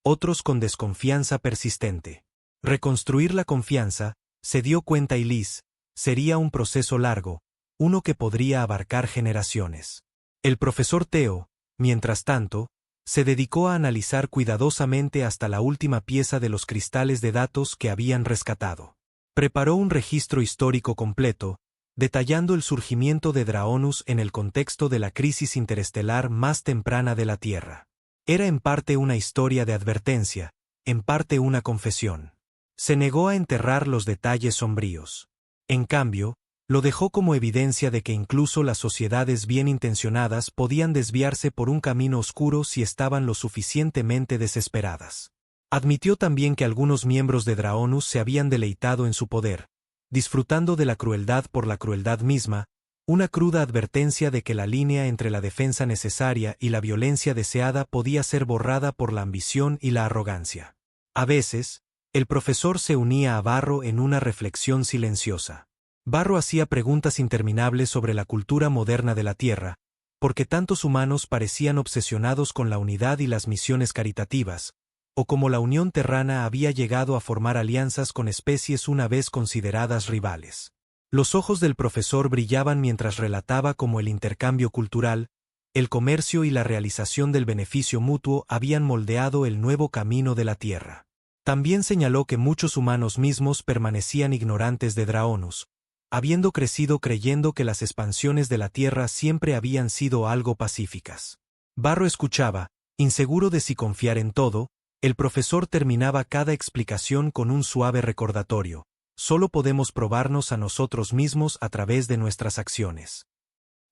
otros con desconfianza persistente. Reconstruir la confianza, se dio cuenta Elise, sería un proceso largo, uno que podría abarcar generaciones. El profesor Theo, mientras tanto, se dedicó a analizar cuidadosamente hasta la última pieza de los cristales de datos que habían rescatado. Preparó un registro histórico completo, detallando el surgimiento de Draonus en el contexto de la crisis interestelar más temprana de la Tierra. Era en parte una historia de advertencia, en parte una confesión. Se negó a enterrar los detalles sombríos. En cambio, lo dejó como evidencia de que incluso las sociedades bien intencionadas podían desviarse por un camino oscuro si estaban lo suficientemente desesperadas. Admitió también que algunos miembros de Draonus se habían deleitado en su poder, disfrutando de la crueldad por la crueldad misma, una cruda advertencia de que la línea entre la defensa necesaria y la violencia deseada podía ser borrada por la ambición y la arrogancia. A veces, el profesor se unía a Barro en una reflexión silenciosa. Barro hacía preguntas interminables sobre la cultura moderna de la Tierra, porque tantos humanos parecían obsesionados con la unidad y las misiones caritativas, o como la Unión Terrana había llegado a formar alianzas con especies una vez consideradas rivales. Los ojos del profesor brillaban mientras relataba cómo el intercambio cultural, el comercio y la realización del beneficio mutuo habían moldeado el nuevo camino de la Tierra. También señaló que muchos humanos mismos permanecían ignorantes de Draonus, habiendo crecido creyendo que las expansiones de la Tierra siempre habían sido algo pacíficas. Barro escuchaba, inseguro de si confiar en todo. El profesor terminaba cada explicación con un suave recordatorio: solo podemos probarnos a nosotros mismos a través de nuestras acciones.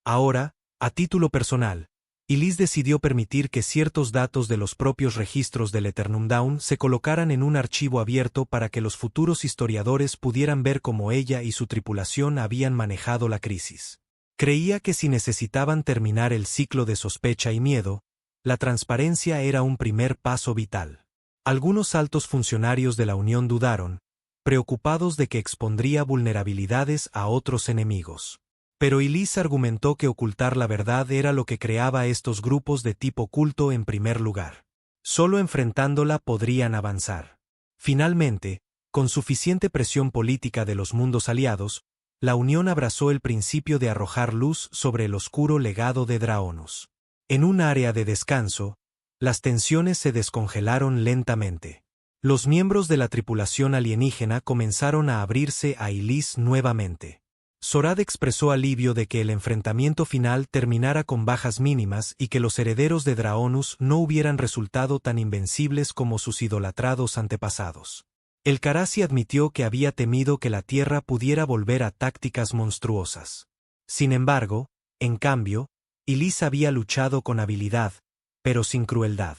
Ahora, a título personal, Elise decidió permitir que ciertos datos de los propios registros del Eternum Dawn se colocaran en un archivo abierto para que los futuros historiadores pudieran ver cómo ella y su tripulación habían manejado la crisis. Creía que si necesitaban terminar el ciclo de sospecha y miedo, la transparencia era un primer paso vital. Algunos altos funcionarios de la Unión dudaron, preocupados de que expondría vulnerabilidades a otros enemigos. Pero Elise argumentó que ocultar la verdad era lo que creaba estos grupos de tipo culto en primer lugar. Solo enfrentándola podrían avanzar. Finalmente, con suficiente presión política de los mundos aliados, la Unión abrazó el principio de arrojar luz sobre el oscuro legado de Draonus. En un área de descanso, las tensiones se descongelaron lentamente. Los miembros de la tripulación alienígena comenzaron a abrirse a Elise nuevamente. Sorad expresó alivio de que el enfrentamiento final terminara con bajas mínimas y que los herederos de Draonus no hubieran resultado tan invencibles como sus idolatrados antepasados. El Karasi admitió que había temido que la Tierra pudiera volver a tácticas monstruosas. Sin embargo, en cambio, Elise había luchado con habilidad, pero sin crueldad.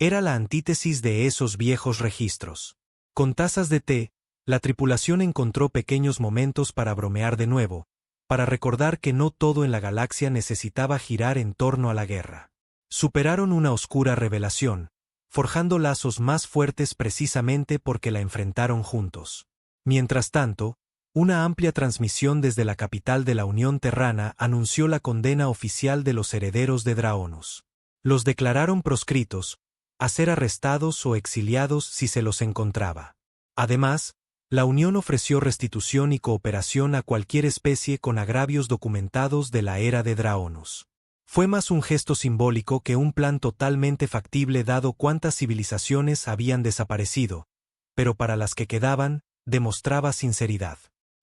Era la antítesis de esos viejos registros. Con tazas de té, la tripulación encontró pequeños momentos para bromear de nuevo, para recordar que no todo en la galaxia necesitaba girar en torno a la guerra. Superaron una oscura revelación, forjando lazos más fuertes precisamente porque la enfrentaron juntos. Mientras tanto, una amplia transmisión desde la capital de la Unión Terrana anunció la condena oficial de los herederos de Draonus. Los declararon proscritos, a ser arrestados o exiliados si se los encontraba. Además, la Unión ofreció restitución y cooperación a cualquier especie con agravios documentados de la era de Draonus. Fue más un gesto simbólico que un plan totalmente factible dado cuántas civilizaciones habían desaparecido, pero para las que quedaban, demostraba sinceridad.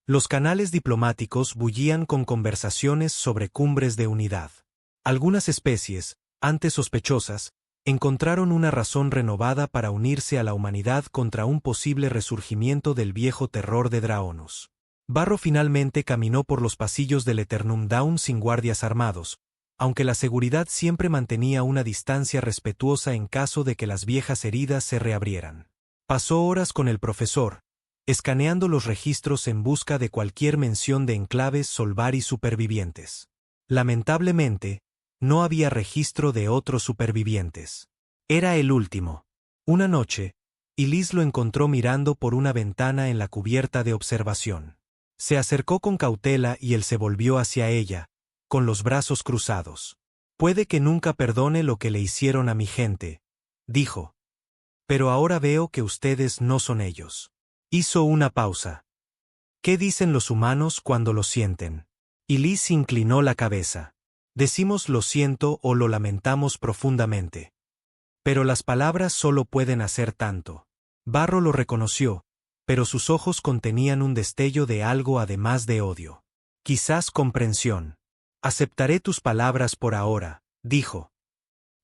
Los canales diplomáticos bullían con conversaciones sobre cumbres de unidad. Algunas especies, antes sospechosas, encontraron una razón renovada para unirse a la humanidad contra un posible resurgimiento del viejo terror de Draonus. Barro finalmente caminó por los pasillos del Eternum Dawn sin guardias armados, aunque la seguridad siempre mantenía una distancia respetuosa en caso de que las viejas heridas se reabrieran. Pasó horas con el profesor, escaneando los registros en busca de cualquier mención de enclaves Solvari supervivientes. Lamentablemente, no había registro de otros supervivientes. Era el último. Una noche, Elise lo encontró mirando por una ventana en la cubierta de observación. Se acercó con cautela y él se volvió hacia ella, con los brazos cruzados. «Puede que nunca perdone lo que le hicieron a mi gente», dijo. «Pero ahora veo que ustedes no son ellos». Hizo una pausa. «¿Qué dicen los humanos cuando lo sienten?» Elise inclinó la cabeza. «Decimos lo siento o lo lamentamos profundamente. Pero las palabras solo pueden hacer tanto». Barro lo reconoció, pero sus ojos contenían un destello de algo además de odio. Quizás comprensión. «Aceptaré tus palabras por ahora», dijo.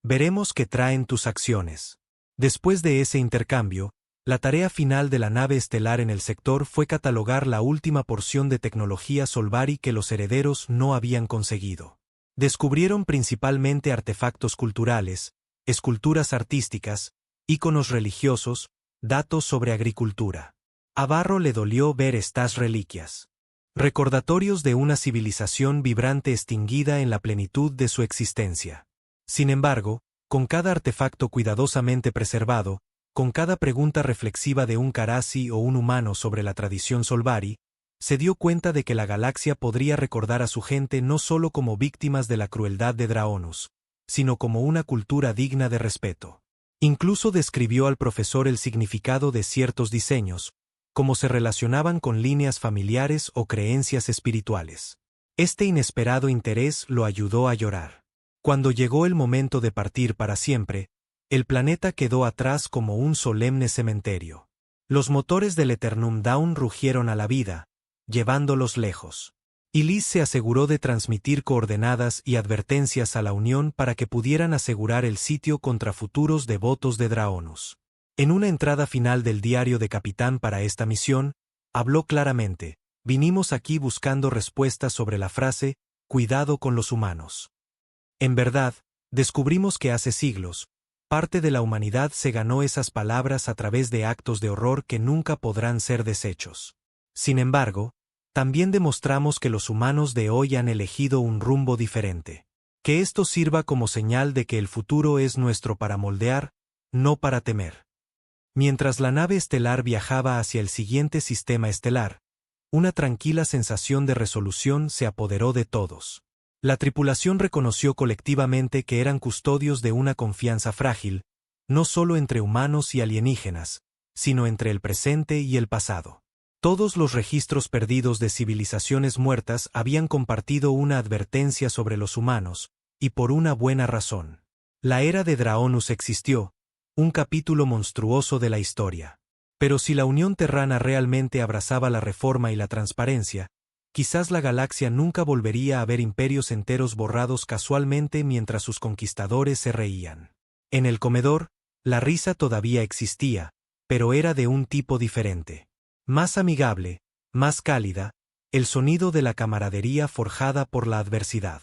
«Veremos qué traen tus acciones». Después de ese intercambio, la tarea final de la nave estelar en el sector fue catalogar la última porción de tecnología Solvari que los herederos no habían conseguido. Descubrieron principalmente artefactos culturales, esculturas artísticas, íconos religiosos, datos sobre agricultura. A Barro le dolió ver estas reliquias. Recordatorios de una civilización vibrante extinguida en la plenitud de su existencia. Sin embargo, con cada artefacto cuidadosamente preservado, con cada pregunta reflexiva de un Karasi o un humano sobre la tradición Solvari, se dio cuenta de que la galaxia podría recordar a su gente no solo como víctimas de la crueldad de Draonus, sino como una cultura digna de respeto. Incluso describió al profesor el significado de ciertos diseños, cómo se relacionaban con líneas familiares o creencias espirituales. Este inesperado interés lo ayudó a llorar. Cuando llegó el momento de partir para siempre, el planeta quedó atrás como un solemne cementerio. Los motores del Eternum Dawn rugieron a la vida, llevándolos lejos. Elise se aseguró de transmitir coordenadas y advertencias a la Unión para que pudieran asegurar el sitio contra futuros devotos de Draonus. En una entrada final del diario de capitán para esta misión, habló claramente: «Vinimos aquí buscando respuestas sobre la frase, cuidado con los humanos. En verdad, descubrimos que hace siglos, parte de la humanidad se ganó esas palabras a través de actos de horror que nunca podrán ser deshechos. Sin embargo, también demostramos que los humanos de hoy han elegido un rumbo diferente. Que esto sirva como señal de que el futuro es nuestro para moldear, no para temer». Mientras la nave estelar viajaba hacia el siguiente sistema estelar, una tranquila sensación de resolución se apoderó de todos. La tripulación reconoció colectivamente que eran custodios de una confianza frágil, no solo entre humanos y alienígenas, sino entre el presente y el pasado. Todos los registros perdidos de civilizaciones muertas habían compartido una advertencia sobre los humanos, y por una buena razón. La era de Draonus existió, un capítulo monstruoso de la historia. Pero si la Unión Terrana realmente abrazaba la reforma y la transparencia, quizás la galaxia nunca volvería a ver imperios enteros borrados casualmente mientras sus conquistadores se reían. En el comedor, la risa todavía existía, pero era de un tipo diferente. Más amigable, más cálida, el sonido de la camaradería forjada por la adversidad.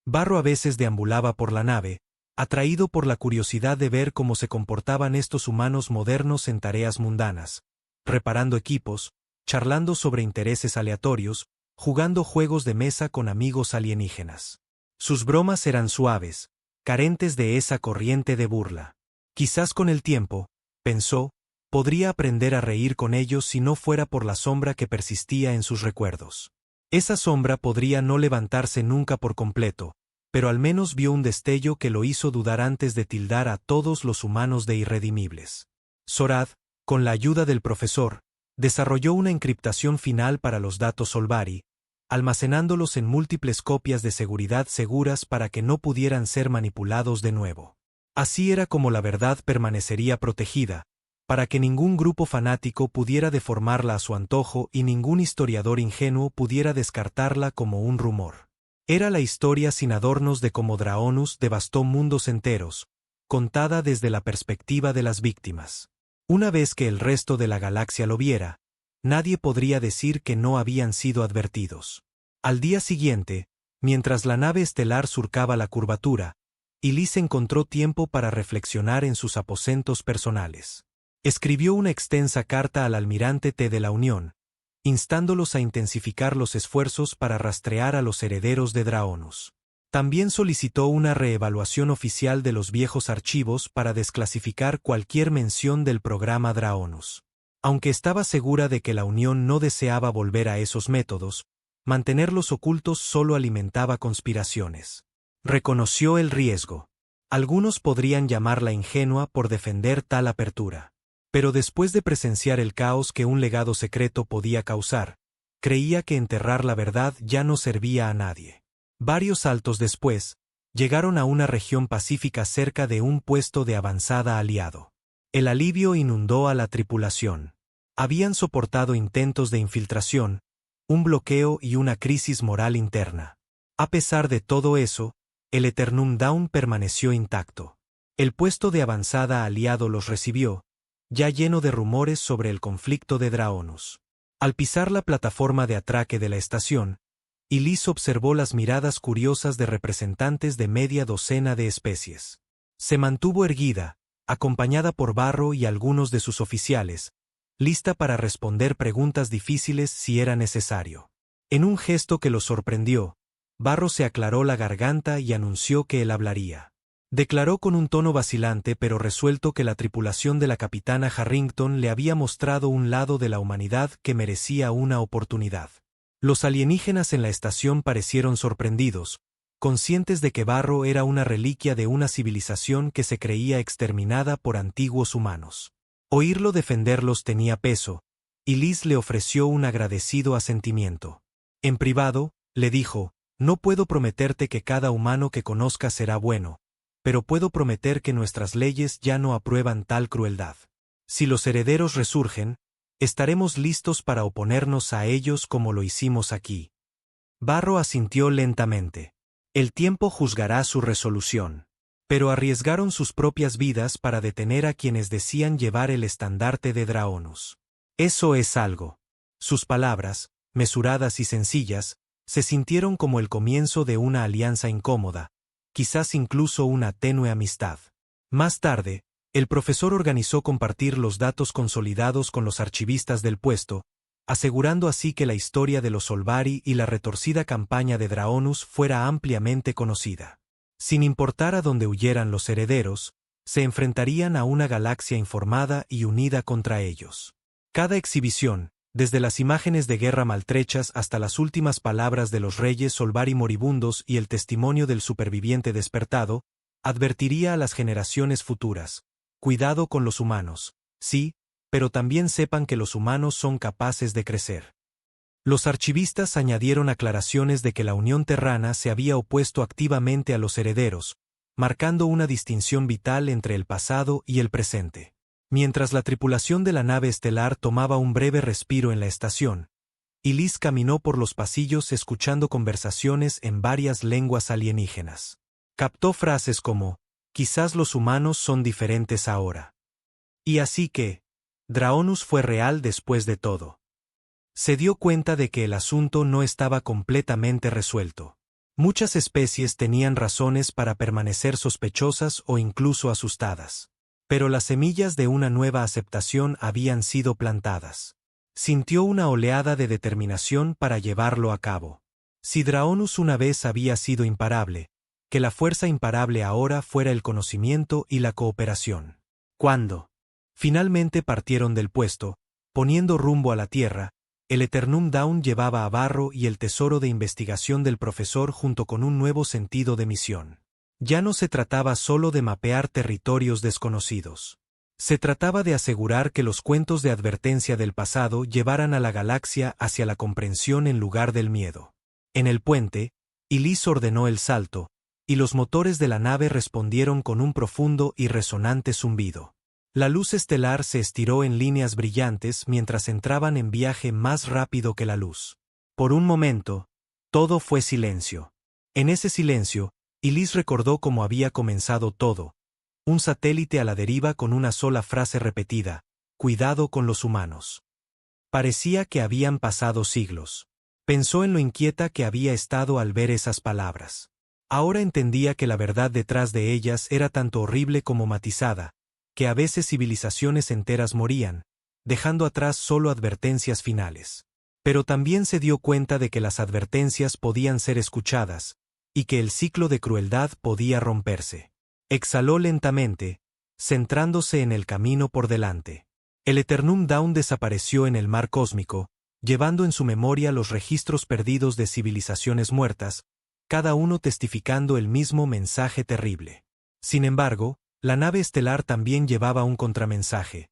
Barro a veces deambulaba por la nave, atraído por la curiosidad de ver cómo se comportaban estos humanos modernos en tareas mundanas, reparando equipos, charlando sobre intereses aleatorios, jugando juegos de mesa con amigos alienígenas. Sus bromas eran suaves, carentes de esa corriente de burla. Quizás con el tiempo, pensó, podría aprender a reír con ellos si no fuera por la sombra que persistía en sus recuerdos. Esa sombra podría no levantarse nunca por completo, pero al menos vio un destello que lo hizo dudar antes de tildar a todos los humanos de irredimibles. Sorad, con la ayuda del profesor, desarrolló una encriptación final para los datos Solvari, almacenándolos en múltiples copias de seguridad seguras para que no pudieran ser manipulados de nuevo. Así era como la verdad permanecería protegida, para que ningún grupo fanático pudiera deformarla a su antojo y ningún historiador ingenuo pudiera descartarla como un rumor. Era la historia sin adornos de cómo Draonus devastó mundos enteros, contada desde la perspectiva de las víctimas. Una vez que el resto de la galaxia lo viera, nadie podría decir que no habían sido advertidos. Al día siguiente, mientras la nave estelar surcaba la curvatura, Elise encontró tiempo para reflexionar en sus aposentos personales. Escribió una extensa carta al almirante T de la Unión, instándolos a intensificar los esfuerzos para rastrear a los herederos de Draonus. También solicitó una reevaluación oficial de los viejos archivos para desclasificar cualquier mención del programa Draonus. Aunque estaba segura de que la Unión no deseaba volver a esos métodos, mantenerlos ocultos solo alimentaba conspiraciones. Reconoció el riesgo. Algunos podrían llamarla ingenua por defender tal apertura. Pero después de presenciar el caos que un legado secreto podía causar, creía que enterrar la verdad ya no servía a nadie. Varios saltos después, llegaron a una región pacífica cerca de un puesto de avanzada aliado. El alivio inundó a la tripulación. Habían soportado intentos de infiltración, un bloqueo y una crisis moral interna. A pesar de todo eso, el Eternum Dawn permaneció intacto. El puesto de avanzada aliado los recibió, ya lleno de rumores sobre el conflicto de Draonus. Al pisar la plataforma de atraque de la estación, Ilis observó las miradas curiosas de representantes de media docena de especies. Se mantuvo erguida, acompañada por Barro y algunos de sus oficiales, lista para responder preguntas difíciles si era necesario. En un gesto que los sorprendió, Barro se aclaró la garganta y anunció que él hablaría. Declaró con un tono vacilante pero resuelto que la tripulación de la capitana Harrington le había mostrado un lado de la humanidad que merecía una oportunidad. Los alienígenas en la estación parecieron sorprendidos, conscientes de que Barro era una reliquia de una civilización que se creía exterminada por antiguos humanos. Oírlo defenderlos tenía peso, y Liz le ofreció un agradecido asentimiento. En privado, le dijo, no puedo prometerte que cada humano que conozca será bueno, pero puedo prometer que nuestras leyes ya no aprueban tal crueldad. Si los herederos resurgen, estaremos listos para oponernos a ellos como lo hicimos aquí. Barro asintió lentamente. El tiempo juzgará su resolución. Pero arriesgaron sus propias vidas para detener a quienes decían llevar el estandarte de Draonus. Eso es algo. Sus palabras, mesuradas y sencillas, se sintieron como el comienzo de una alianza incómoda, quizás incluso una tenue amistad. Más tarde, el profesor organizó compartir los datos consolidados con los archivistas del puesto, asegurando así que la historia de los Solvari y la retorcida campaña de Draonus fuera ampliamente conocida. Sin importar a dónde huyeran los herederos, se enfrentarían a una galaxia informada y unida contra ellos. Cada exhibición, desde las imágenes de guerra maltrechas hasta las últimas palabras de los reyes Solvari moribundos y el testimonio del superviviente despertado, advertiría a las generaciones futuras: cuidado con los humanos, sí, pero también sepan que los humanos son capaces de crecer. Los archivistas añadieron aclaraciones de que la Unión Terrana se había opuesto activamente a los herederos, marcando una distinción vital entre el pasado y el presente. Mientras la tripulación de la nave estelar tomaba un breve respiro en la estación, Ilis caminó por los pasillos escuchando conversaciones en varias lenguas alienígenas. Captó frases como, quizás los humanos son diferentes ahora. Y así que, Draonus fue real después de todo. Se dio cuenta de que el asunto no estaba completamente resuelto. Muchas especies tenían razones para permanecer sospechosas o incluso asustadas. Pero las semillas de una nueva aceptación habían sido plantadas. Sintió una oleada de determinación para llevarlo a cabo. Si Draonus una vez había sido imparable, que la fuerza imparable ahora fuera el conocimiento y la cooperación. Cuando finalmente partieron del puesto, poniendo rumbo a la Tierra, el Eternum Dawn llevaba a Barro y el tesoro de investigación del profesor junto con un nuevo sentido de misión. Ya no se trataba solo de mapear territorios desconocidos. Se trataba de asegurar que los cuentos de advertencia del pasado llevaran a la galaxia hacia la comprensión en lugar del miedo. En el puente, Ilis ordenó el salto, y los motores de la nave respondieron con un profundo y resonante zumbido. La luz estelar se estiró en líneas brillantes mientras entraban en viaje más rápido que la luz. Por un momento, todo fue silencio. En ese silencio, Ilis recordó cómo había comenzado todo. Un satélite a la deriva con una sola frase repetida: cuidado con los humanos. Parecía que habían pasado siglos. Pensó en lo inquieta que había estado al ver esas palabras. Ahora entendía que la verdad detrás de ellas era tanto horrible como matizada, que a veces civilizaciones enteras morían, dejando atrás solo advertencias finales. Pero también se dio cuenta de que las advertencias podían ser escuchadas, y que el ciclo de crueldad podía romperse. Exhaló lentamente, centrándose en el camino por delante. El Eternum Dawn desapareció en el mar cósmico, llevando en su memoria los registros perdidos de civilizaciones muertas, cada uno testificando el mismo mensaje terrible. Sin embargo, la nave estelar también llevaba un contramensaje,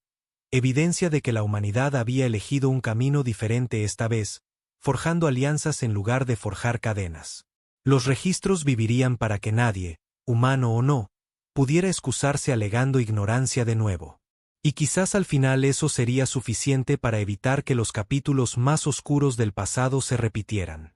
evidencia de que la humanidad había elegido un camino diferente esta vez, forjando alianzas en lugar de forjar cadenas. Los registros vivirían para que nadie, humano o no, pudiera excusarse alegando ignorancia de nuevo. Y quizás al final eso sería suficiente para evitar que los capítulos más oscuros del pasado se repitieran.